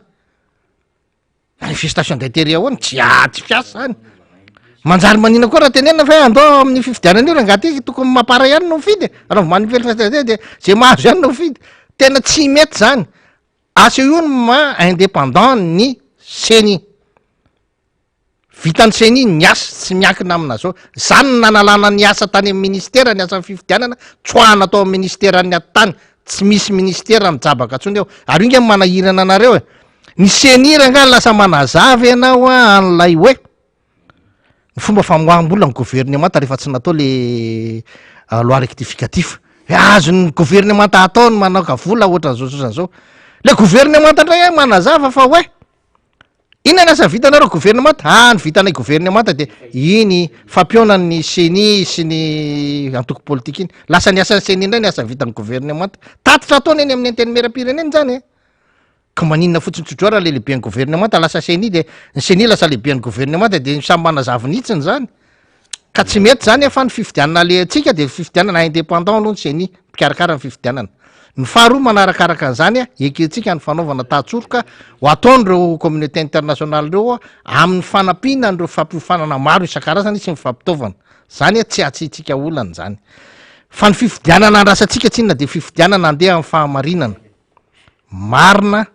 manifestation d'intérêt ahoany tsy fiasa zany manjary manina koa raha tenena fa andao amin'ny fifidianana io rangaty tokony mampara ihany no fidy raha manifestation de zay mahazo ihany no fidy tena tsy mety zany asa io ma indépendant ny seni vitany seni ny asa tsy miankina amina zao zany nanalana ny asa tany amin'ny ministera ny asan'ny fifidianana tsoahana atao amin'ny ministerany atany tsy misy ministera mijabaka atsony eo ary inga manahirana anareo ny seni ranga lasa manazavy ianao an'lay hoe ny fomba famoaham-bola ny gouvernement rehefa tsy natao le loi rectificatif azo ny gouvernement ataony manao vola ohatran'zao le gouvernement ndray manazava fa hoe ina ny asa vitanareo gouvernement ny vitanay gouvernement de iny fampionany seni sy ny antoko politique iny lasa ny asan'ny seni indray ny asa vitany gouvernement tatitra ataony eny amin'ny antenimera-pireneny zany ka maninona fotsiny tsotro raha le lehibe ny gouvernement lasa seni de ny seni lasa lehibe ny gouvernement de samy manazavonitsiny zany ka tsy mety zany fa ny fifidianana le atsika de fifidianana indépendant aloha ny seni mpikarakara ny fifidianana ny faharoa manarakaraka an'zany eketsika ny fanaovana tahatsoroka ho ataon'ireo communauté internationale reo amin'ny fanampiana n'ireo fampiofanana maro isan-karazany sy mifampitaovana zany tsy atsitsika olany zany fa ny fifidianana andrasatsika tsy inona de fifidianana andeha amin'ny fahamarinana marina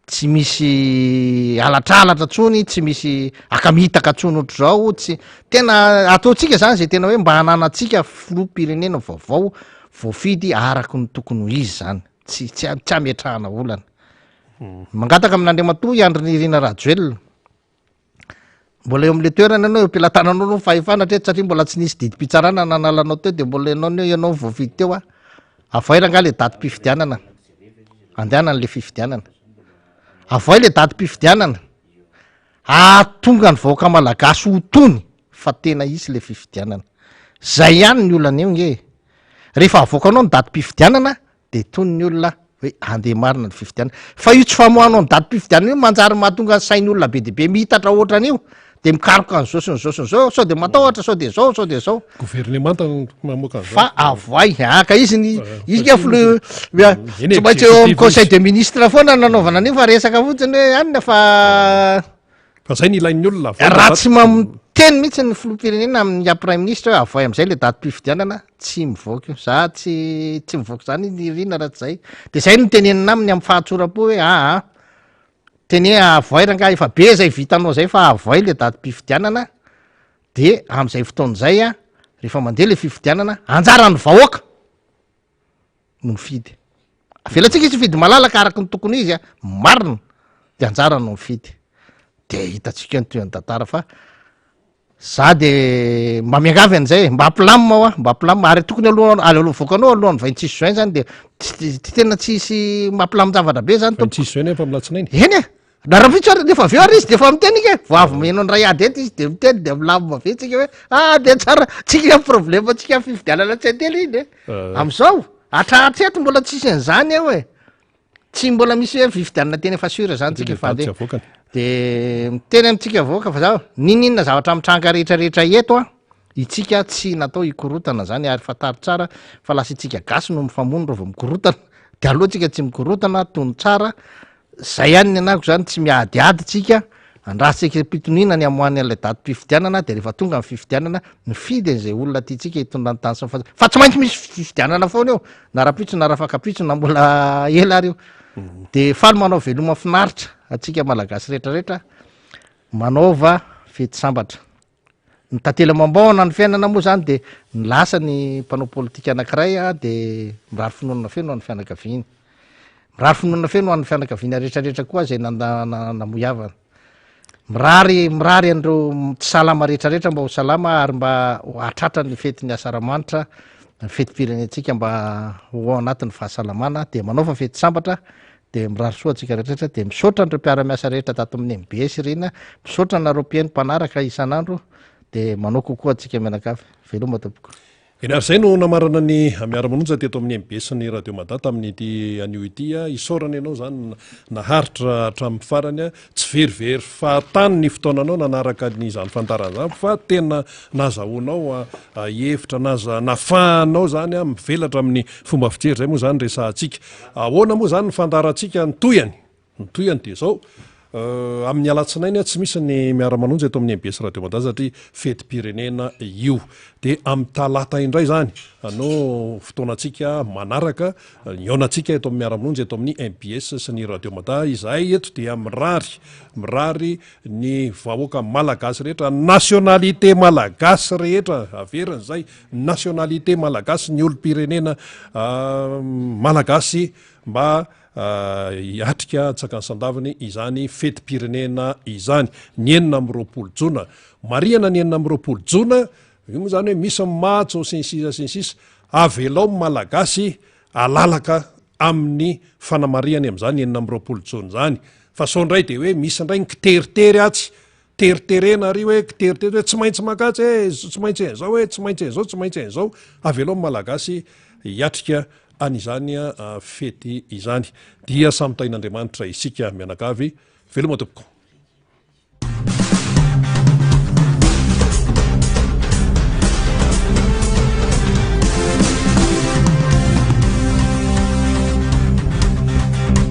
tsy misy alatralatra tsony tsy misy akamitaka tsony ohatr' zao tsy tena ataotsika zany zay tena hoe mba hananatsika filoham-pirenena vaovao voafidy araky ny tokony ho izy zany tsy ametrahana olana mangataka amin'Andriamatoa Andry Nirina Rajoelina mbola eo am'le toerana anao pilatananao no fahefana treto satria mbola tsy nisy didim-pitsarana nanalanao teo de mbola ianao voafidy teo avoay ranga le daty mpifidianana andehanana le fifidianana avoay le daty mpifidianana tonga ny vahoaka malagasy ho tony fa tena isy le fifidianana zay ihany ny olana eo nge rehefa avoakanao ny daty mpifidianana de tony ny olona hoe andeha marina ny fifidianana fa io tsy famohanao ny daty mpifidianana io manjary mahatonga ny sain'ny olona be deaibe mitatra ohatran'io de mikaroka ny zao sao de matahotra sao de zao gouvernement mamoaka fa avoay aka izy ka tsy maintsy eo amin'ny conseil de ministre foana nanaovana an'io fa resaka fotsiny hoe anina fa zay ny ilain'ny olona raha tsy teny mihitsy ny filoham-pirenena amin'ny prime ministre hoe avoay am'izay le daty mpifidianana tsy mivoaka io za tsy mivoaka zany nirina raha tsy zay de zay no tenenina aminy amin'ny fahatsoram-po hoe tene avoay ranga efa be zay vitanao zay fa avoay le daty mpifidianana de am'izay fotoan'zay rehefa mandeha le fifidianana anjara ny vahoaka no mifidy avelatsika izy fidy malalaka araky ny tokony izy marina de anjara no mifidy de hitatsika ny toy ny tantara fa za de mba miangavy an'izay mba ampilamina ary tokony voakanao alohan'ny 26 juin zany de tena tsisy mampilamin-javatra be zany 26 juin nefa milatsinainy eny na raha vitsy defa aveo ary izy defa miteny ika vo avy meno ny ray ady ety izy de miteny de milamina vetsika hoe de tsara tsika problème tsika fifidianana tsy antely iny am'izao atrahatra eto mbola tsisy an'zany eo tsy mbola misy hoe fifidianana teny efa sura zany tsika efa de miteny amitsika avoaka fa zao ninina zavatra mitranga rehetrarehetra eto itsika tsy natao hikorotana zany ary fatary tsara fa lasa itsika gasy no mifamono reo vao mikorotana de aloha tsika tsy mikorotana tony tsara zay ihany ny anako zany tsy miadiady tsika andrasitsika pitonina ny amoany an'lay daty mpifidianana de rehefa tonga amin'ny fifidianana mifidy an'izay olona ty tsika hitondra ny tany fa tsy maintsy misy fifidianana foana eo na rapitso na rafakapitso na mbola ela ary io de faly manao veloma finaritra atsika malagasy rehetrarehetra manaova fety sambatra ny tantely mambaona ny fiainana moa zany de ny lasa ny mpanao politika anankiray de mirary finoana feno an'ny fianakaviany mirary finoana feno an'ny fianakaviana rehetrarehetra koa zay namoiavana mirary an'ireo tsy salama rehetrarehetra mba ho salama ary mba atratra ny fety ny asaramanitra ny fety-pirenentsika mba ho anatin'ny fahasalamana de manaova fety sambatra de mirary soa atsika rehetrarehetra de misaotra n'ireo mpiara-miasa rehetra tato amin'ny MBS rena misaotra nareo mpiaino mpanaraka isan'andro de manao kokoa atsika mianakavy veloma tompoko eny ary zay no namarana ny miara-manonja teto amin'ny MBS ny radio mada tamin'nyity anio ity isaorana ianao zany naharitra hatramin'ny farany tsy verivery fahatany ny fotoananao nanaraka ny zany fantaran'zany fa tena nazahoanao hevitra nafahanao zany mivelatra amin'ny fomba fijery zay moa zany resahantsika ahoana moa zany ny fandarantsika ny toyany de zao amin'ny alatsinainy tsy misy ny miara-manonjy eto amin'ny MBS radio mada satria fety-pirenena io de amin'ny talata indray zany anao fotoanatsika manaraka ionatsika eto amin'ny miara-manonjy eto amin'ny MBS sy ny radio mada izay eto dia mirary ny vahoaka malagasy rehetra nationalité malagasy rehetra averiny zay nationalité malagasy ny olo-pirenena malagasy mba atrika tsaka ny sandaviny izany fety-pirenena izany ny enina amin'ny roapolo jona mariana ny enina amin'ny roapolo jona io moa zany hoe misy matso sinsisa avelao malagasy alalaka amin'ny fanamariany am'zany enina amin'ny roapolo jona zany fa so ndray de hoe misy ndray ny kiteritery atsy teriterena ary hoe kiteritery hoe tsy maintsy makatsy tsy maintsy zao hoe tsy maintsy zao tsy maintsy zao avelao malagasy hiatrika an'izany fety izany dia samitain'Andriamanitra isika mianakavy veloma tompoko